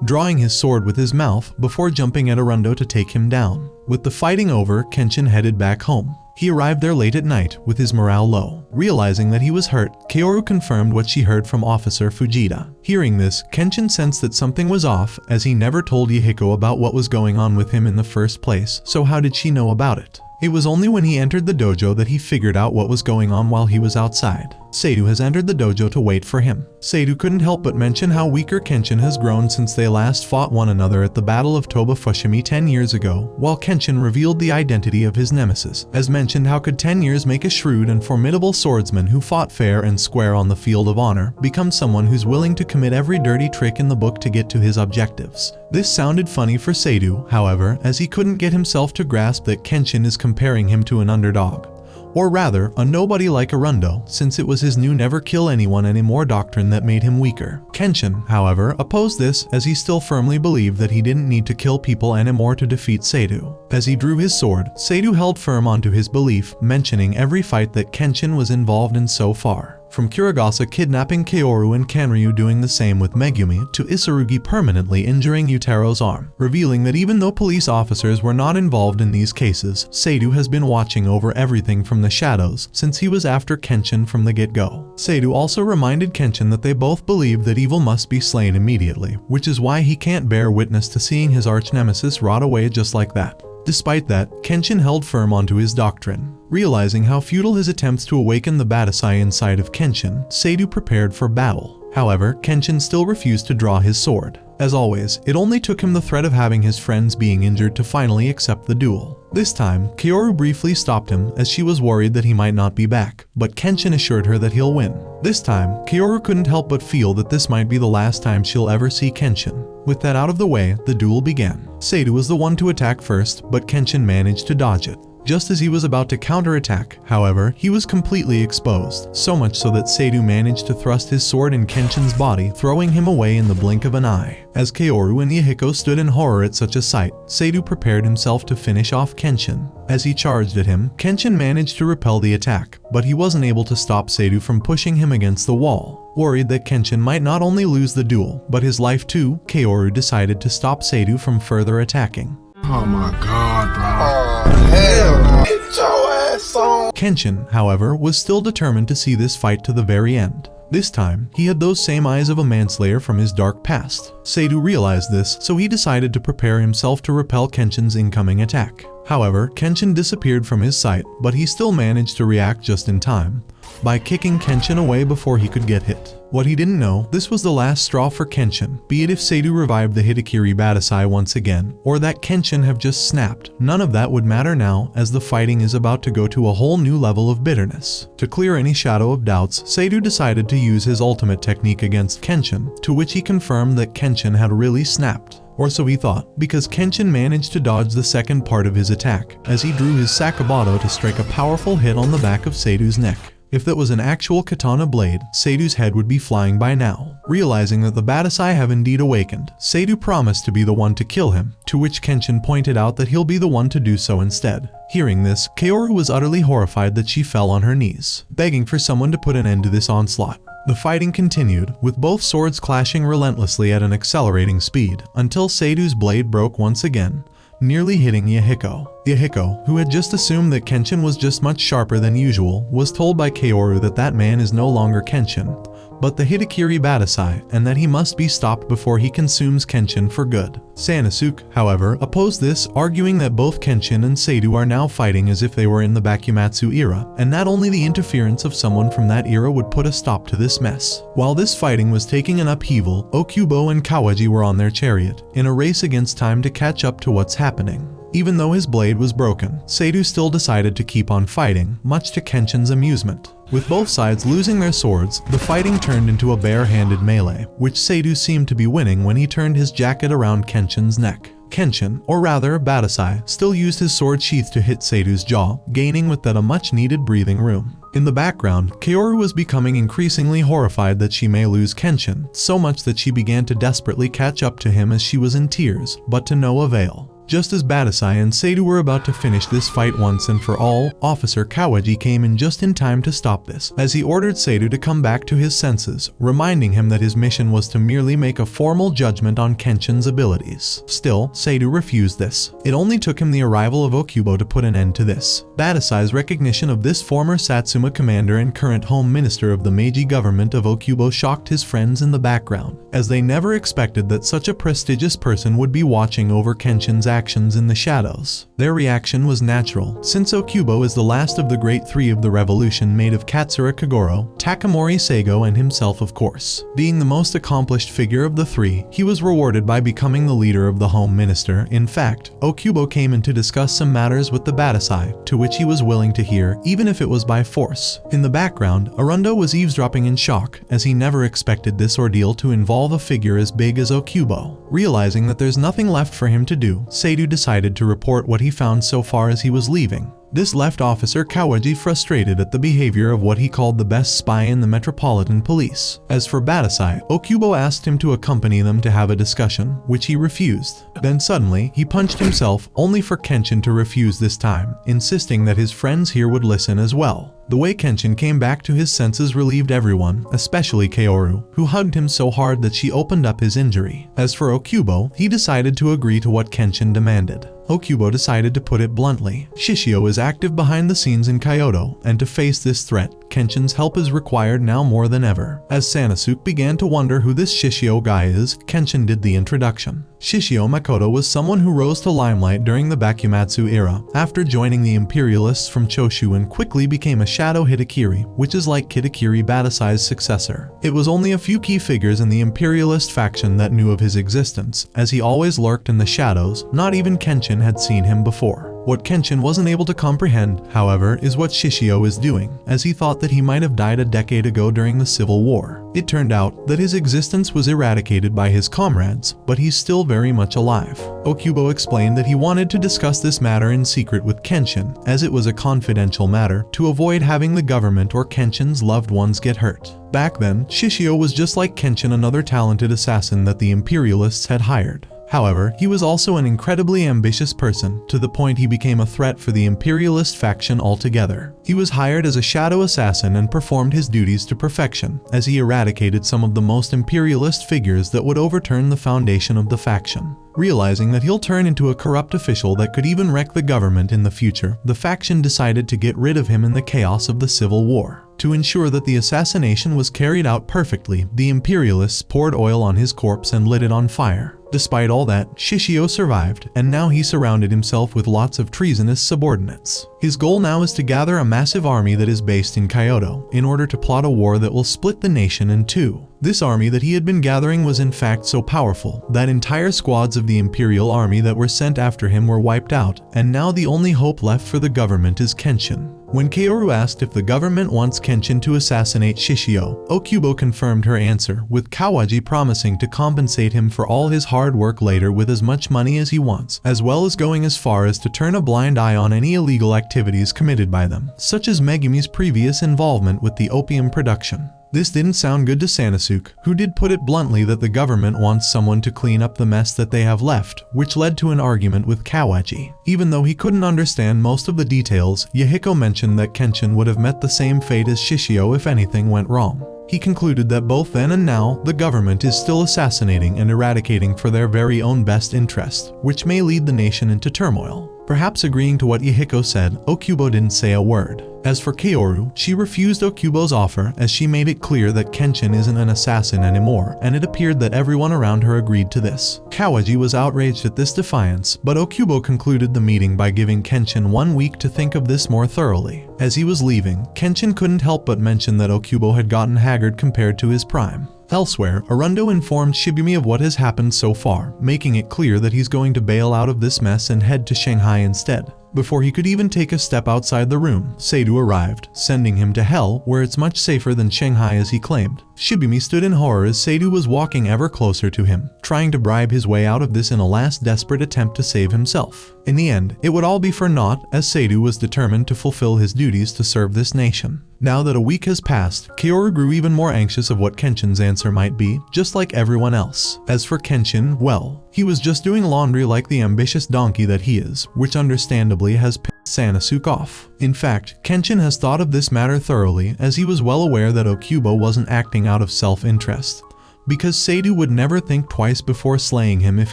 drawing his sword with his mouth before jumping at Arundo to take him down. With the fighting over, Kenshin headed back home. He arrived there late at night with his morale low. Realizing that he was hurt, Kaoru confirmed what she heard from Officer Fujita. Hearing this, Kenshin sensed that something was off, as he never told Yahiko about what was going on with him in the first place, so how did she know about it? It was only when he entered the dojo that he figured out what was going on while he was outside. Seidu has entered the dojo to wait for him. Seidu couldn't help but mention how weaker Kenshin has grown since they last fought one another at the Battle of Toba Fushimi 10 years ago, while Kenshin revealed the identity of his nemesis. As mentioned, how could 10 years make a shrewd and formidable swordsman who fought fair and square on the field of honor become someone who's willing to commit every dirty trick in the book to get to his objectives? This sounded funny for Seidu, however, as he couldn't get himself to grasp that Kenshin is comparing him to an underdog. Or rather, a nobody like Arundo, since it was his new never kill anyone anymore doctrine that made him weaker. Kenshin, however, opposed this as he still firmly believed that he didn't need to kill people anymore to defeat Seidu. As he drew his sword, Seidu held firm onto his belief, mentioning every fight that Kenshin was involved in so far. From Kurugasa kidnapping Kaoru and Kanryu doing the same with Megumi, to Isurugi permanently injuring Utaro's arm, revealing that even though police officers were not involved in these cases, Seidu has been watching over everything from the shadows since he was after Kenshin from the get-go. Seidu also reminded Kenshin that they both believe that evil must be slain immediately, which is why he can't bear witness to seeing his arch-nemesis rot away just like that. Despite that, Kenshin held firm onto his doctrine. Realizing how futile his attempts to awaken the Badasai inside of Kenshin, Seidu prepared for battle. However, Kenshin still refused to draw his sword. As always, it only took him the threat of having his friends being injured to finally accept the duel. This time, Kaoru briefly stopped him as she was worried that he might not be back, but Kenshin assured her that he'll win. This time, Kaoru couldn't help but feel that this might be the last time she'll ever see Kenshin. With that out of the way, the duel began. Seidu was the one to attack first, but Kenshin managed to dodge it. Just as he was about to counterattack, however, he was completely exposed, so much so that Seidu managed to thrust his sword in Kenshin's body, throwing him away in the blink of an eye. As Kaoru and Yahiko stood in horror at such a sight, Seidu prepared himself to finish off Kenshin. As he charged at him, Kenshin managed to repel the attack, but he wasn't able to stop Seidu from pushing him against the wall. Worried that Kenshin might not only lose the duel, but his life too, Kaoru decided to stop Seidu from further attacking. Oh my god, bro. Oh, hell no. Get your ass on. Kenshin, however, was still determined to see this fight to the very end. This time, he had those same eyes of a manslayer from his dark past. Seidu realized this, so he decided to prepare himself to repel Kenshin's incoming attack. However, Kenshin disappeared from his sight, but he still managed to react just in time by kicking Kenshin away before he could get hit. What he didn't know, this was the last straw for Kenshin, be it if Seidu revived the Hidakiri Badasai once again, or that Kenshin have just snapped. None of that would matter now, as the fighting is about to go to a whole new level of bitterness. To clear any shadow of doubts, Seidu decided to use his ultimate technique against Kenshin, to which he confirmed that Kenshin had really snapped. Or so he thought, because Kenshin managed to dodge the second part of his attack, as he drew his Sakabato to strike a powerful hit on the back of Seidu's neck. If that was an actual katana blade, Seidu's head would be flying by now. Realizing that the Badasai have indeed awakened, Seidu promised to be the one to kill him, to which Kenshin pointed out that he'll be the one to do so instead. Hearing this, Kaoru was utterly horrified that she fell on her knees, begging for someone to put an end to this onslaught. The fighting continued, with both swords clashing relentlessly at an accelerating speed, until Seidu's blade broke once again, nearly hitting Yahiko. Yahiko, who had just assumed that Kenshin was just much sharper than usual, was told by Kaoru that that man is no longer Kenshin, but the Hitakiri Badasai, and that he must be stopped before he consumes Kenshin for good. Sanosuke, however, opposed this, arguing that both Kenshin and Seidu are now fighting as if they were in the Bakumatsu era, and that only the interference of someone from that era would put a stop to this mess. While this fighting was taking an upheaval, Okubo and Kawaji were on their chariot, in a race against time to catch up to what's happening. Even though his blade was broken, Seidu still decided to keep on fighting, much to Kenshin's amusement. With both sides losing their swords, the fighting turned into a bare-handed melee, which Seidu seemed to be winning when he turned his jacket around Kenshin's neck. Kenshin, or rather Badasai, still used his sword sheath to hit Seidu's jaw, gaining with that a much-needed breathing room. In the background, Kaoru was becoming increasingly horrified that she may lose Kenshin, so much that she began to desperately catch up to him as she was in tears, but to no avail. Just as Badasai and Seidu were about to finish this fight once and for all, Officer Kawaji came in just in time to stop this, as he ordered Seidu to come back to his senses, reminding him that his mission was to merely make a formal judgment on Kenshin's abilities. Still, Seidu refused this. It only took him the arrival of Okubo to put an end to this. Badasai's recognition of this former Satsuma commander and current home minister of the Meiji government of Okubo shocked his friends in the background, as they never expected that such a prestigious person would be watching over Kenshin's actions in the shadows. Their reaction was natural, since Okubo is the last of the great three of the revolution made of Katsura Kagoro, Takamori Seigo, and himself, of course. Being the most accomplished figure of the three, he was rewarded by becoming the leader of the home minister. In fact, Okubo came in to discuss some matters with the Badasai, to which he was willing to hear, even if it was by force. In the background, Arundo was eavesdropping in shock, as he never expected this ordeal to involve a figure as big as Okubo. Realizing that there's nothing left for him to do, Seidu decided to report what he found so far as he was leaving. This left Officer Kawaji frustrated at the behavior of what he called the best spy in the Metropolitan Police. As for Badasai, Okubo asked him to accompany them to have a discussion, which he refused. Then suddenly, he punched himself, only for Kenshin to refuse this time, insisting that his friends here would listen as well. The way Kenshin came back to his senses relieved everyone, especially Kaoru, who hugged him so hard that she opened up his injury. As for Okubo, he decided to agree to what Kenshin demanded. Okubo decided to put it bluntly. Shishio is active behind the scenes in Kyoto, and to face this threat, Kenshin's help is required now more than ever. As Sanosuke began to wonder who this Shishio guy is, Kenshin did the introduction. Shishio Makoto was someone who rose to limelight during the Bakumatsu era, after joining the Imperialists from Choshu and quickly became a Shadow Hitakiri, which is like Kitakiri Badasai's successor. It was only a few key figures in the Imperialist faction that knew of his existence, as he always lurked in the shadows. Not even Kenshin had seen him before. What Kenshin wasn't able to comprehend, however, is what Shishio is doing, as he thought that he might have died a decade ago during the Civil War. It turned out that his existence was eradicated by his comrades, but he's still very much alive. Okubo explained that he wanted to discuss this matter in secret with Kenshin, as it was a confidential matter, to avoid having the government or Kenshin's loved ones get hurt. Back then, Shishio was just like Kenshin, another talented assassin that the Imperialists had hired. However, he was also an incredibly ambitious person, to the point he became a threat for the Imperialist faction altogether. He was hired as a shadow assassin and performed his duties to perfection, as he eradicated some of the most Imperialist figures that would overturn the foundation of the faction. Realizing that he'll turn into a corrupt official that could even wreck the government in the future, the faction decided to get rid of him in the chaos of the Civil War. To ensure that the assassination was carried out perfectly, the Imperialists poured oil on his corpse and lit it on fire. Despite all that, Shishio survived, and now he surrounded himself with lots of treasonous subordinates. His goal now is to gather a massive army that is based in Kyoto, in order to plot a war that will split the nation in two. This army that he had been gathering was in fact so powerful that entire squads of the Imperial Army that were sent after him were wiped out, and now the only hope left for the government is Kenshin. When Kaoru asked if the government wants Kenshin to assassinate Shishio, Okubo confirmed her answer, with Kawaji promising to compensate him for all his hard work later with as much money as he wants, as well as going as far as to turn a blind eye on any illegal activities committed by them, such as Megumi's previous involvement with the opium production. This didn't sound good to Sanosuke, who did put it bluntly that the government wants someone to clean up the mess that they have left, which led to an argument with Kawaji. Even though he couldn't understand most of the details, Yahiko mentioned that Kenshin would have met the same fate as Shishio if anything went wrong. He concluded that both then and now, the government is still assassinating and eradicating for their very own best interest, which may lead the nation into turmoil. Perhaps agreeing to what Yahiko said, Okubo didn't say a word. As for Kaoru, she refused Okubo's offer as she made it clear that Kenshin isn't an assassin anymore, and it appeared that everyone around her agreed to this. Kawaji was outraged at this defiance, but Okubo concluded the meeting by giving Kenshin 1 week to think of this more thoroughly. As he was leaving, Kenshin couldn't help but mention that Okubo had gotten haggard compared to his prime. Elsewhere, Arundo informed Shibumi of what has happened so far, making it clear that he's going to bail out of this mess and head to Shanghai instead. Before he could even take a step outside the room, Seidu arrived, sending him to hell, where it's much safer than Shanghai as he claimed. Shibumi stood in horror as Seidu was walking ever closer to him, trying to bribe his way out of this in a last desperate attempt to save himself. In the end, it would all be for naught, as Seidu was determined to fulfill his duties to serve this nation. Now that a week has passed, Kaoru grew even more anxious of what Kenshin's answer might be, just like everyone else. As for Kenshin, well, he was just doing laundry like the ambitious donkey that he is, which understandably has pissed Sanosuke off. In fact, Kenshin has thought of this matter thoroughly, as he was well aware that Okubo wasn't acting out of self-interest, because Seidu would never think twice before slaying him if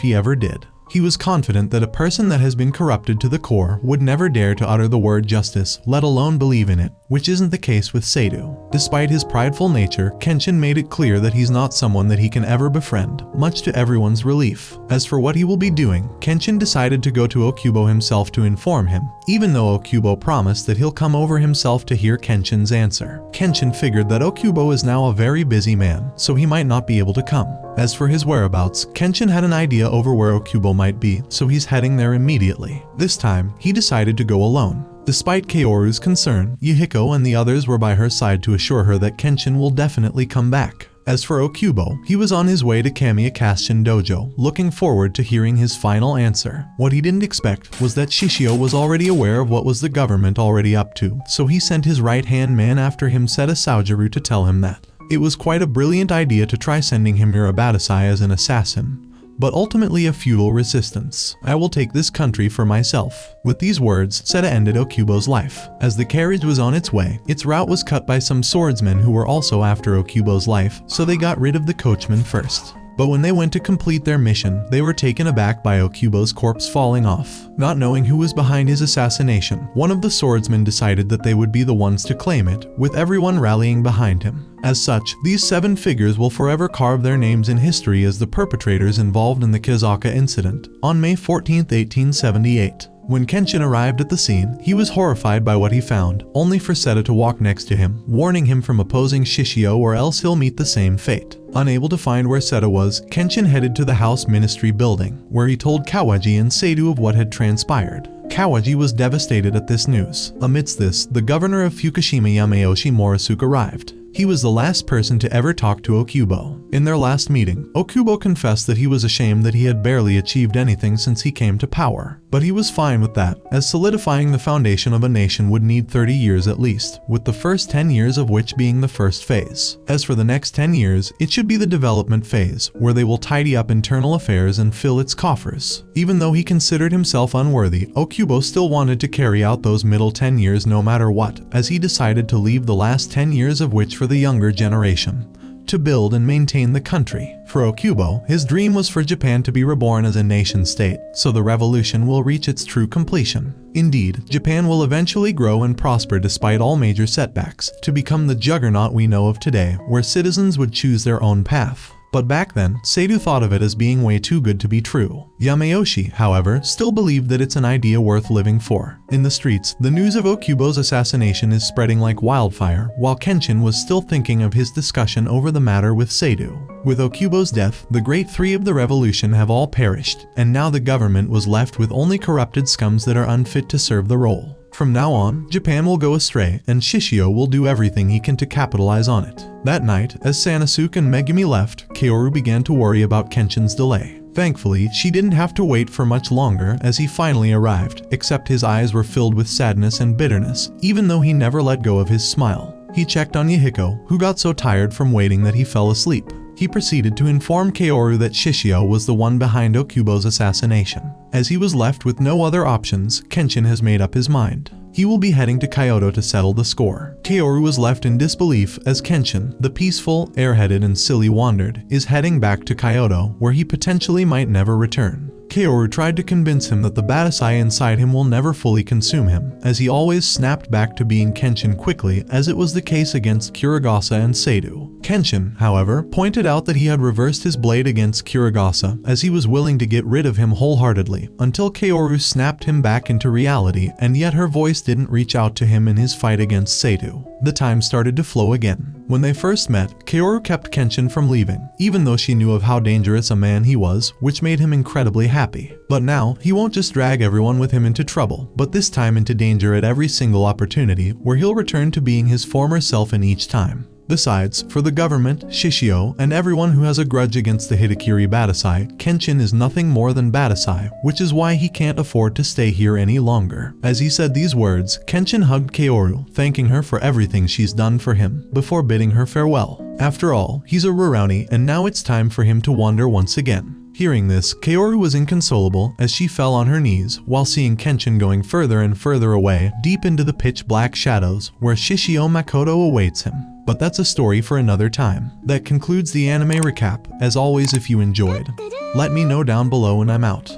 he ever did. He was confident that a person that has been corrupted to the core would never dare to utter the word justice, let alone believe in it, which isn't the case with Seidu. Despite his prideful nature, Kenshin made it clear that he's not someone that he can ever befriend, much to everyone's relief. As for what he will be doing, Kenshin decided to go to Okubo himself to inform him, even though Okubo promised that he'll come over himself to hear Kenshin's answer. Kenshin figured that Okubo is now a very busy man, so he might not be able to come. As for his whereabouts, Kenshin had an idea over where Okubo might be, so he's heading there immediately. This time, he decided to go alone. Despite Kaoru's concern, Yahiko and the others were by her side to assure her that Kenshin will definitely come back. As for Okubo, he was on his way to Kamiya Kenshin Dojo, looking forward to hearing his final answer. What he didn't expect was that Shishio was already aware of what was the government already up to, so he sent his right-hand man after him, Seta Saojiru, to tell him that. It was quite a brilliant idea to try sending Himura Badasai as an assassin, but ultimately a futile resistance. I will take this country for myself. With these words, Seta ended Okubo's life. As the carriage was on its way, its route was cut by some swordsmen who were also after Okubo's life, so they got rid of the coachman first. But when they went to complete their mission, they were taken aback by Okubo's corpse falling off. Not knowing who was behind his assassination, one of the swordsmen decided that they would be the ones to claim it, with everyone rallying behind him. As such, these 7 figures will forever carve their names in history as the perpetrators involved in the Kizaka incident on May 14, 1878. When Kenshin arrived at the scene, he was horrified by what he found, only for Seta to walk next to him, warning him from opposing Shishio or else he'll meet the same fate. Unable to find where Seta was, Kenshin headed to the House Ministry building, where he told Kawaji and Seidu of what had transpired. Kawaji was devastated at this news. Amidst this, the governor of Fukushima, Yamayoshi Morisuke, arrived. He was the last person to ever talk to Okubo. In their last meeting, Okubo confessed that he was ashamed that he had barely achieved anything since he came to power. But he was fine with that, as solidifying the foundation of a nation would need 30 years at least, with the first 10 years of which being the first phase. As for the next 10 years, it should be the development phase, where they will tidy up internal affairs and fill its coffers. Even though he considered himself unworthy, Okubo still wanted to carry out those middle 10 years no matter what, as he decided to leave the last 10 years of which for the younger generation, to build and maintain the country. For Okubo, his dream was for Japan to be reborn as a nation-state, so the revolution will reach its true completion. Indeed, Japan will eventually grow and prosper despite all major setbacks, to become the juggernaut we know of today, where citizens would choose their own path. But back then, Seidu thought of it as being way too good to be true. Yamayoshi, however, still believed that it's an idea worth living for. In the streets, the news of Okubo's assassination is spreading like wildfire, while Kenshin was still thinking of his discussion over the matter with Seidu. With Okubo's death, the great 3 of the revolution have all perished, and now the government was left with only corrupted scums that are unfit to serve the role. From now on, Japan will go astray, and Shishio will do everything he can to capitalize on it. That night, as Sanosuke and Megumi left, Kaoru began to worry about Kenshin's delay. Thankfully, she didn't have to wait for much longer as he finally arrived, except his eyes were filled with sadness and bitterness, even though he never let go of his smile. He checked on Yahiko, who got so tired from waiting that he fell asleep. He proceeded to inform Kaoru that Shishio was the one behind Okubo's assassination. As he was left with no other options, Kenshin has made up his mind. He will be heading to Kyoto to settle the score. Kaoru was left in disbelief as Kenshin, the peaceful, airheaded and silly wandered, is heading back to Kyoto, where he potentially might never return. Kaoru tried to convince him that the Badasai inside him will never fully consume him, as he always snapped back to being Kenshin quickly, as it was the case against Kurugasa and Seidu. Kenshin, however, pointed out that he had reversed his blade against Kurugasa, as he was willing to get rid of him wholeheartedly, until Kaoru snapped him back into reality, and yet her voice didn't reach out to him in his fight against Seidu. The time started to flow again. When they first met, Kaoru kept Kenshin from leaving, even though she knew of how dangerous a man he was, which made him incredibly happy. But now, he won't just drag everyone with him into trouble, but this time into danger at every single opportunity, where he'll return to being his former self in each time. Besides, for the government, Shishio, and everyone who has a grudge against the Hidakiri Badasai, Kenshin is nothing more than Badasai, which is why he can't afford to stay here any longer. As he said these words, Kenshin hugged Kaoru, thanking her for everything she's done for him, before bidding her farewell. After all, he's a Rurouni, and now it's time for him to wander once again. Hearing this, Kaoru was inconsolable as she fell on her knees while seeing Kenshin going further and further away, deep into the pitch-black shadows where Shishio Makoto awaits him. But that's a story for another time. That concludes the anime recap. As always, if you enjoyed, let me know down below and I'm out.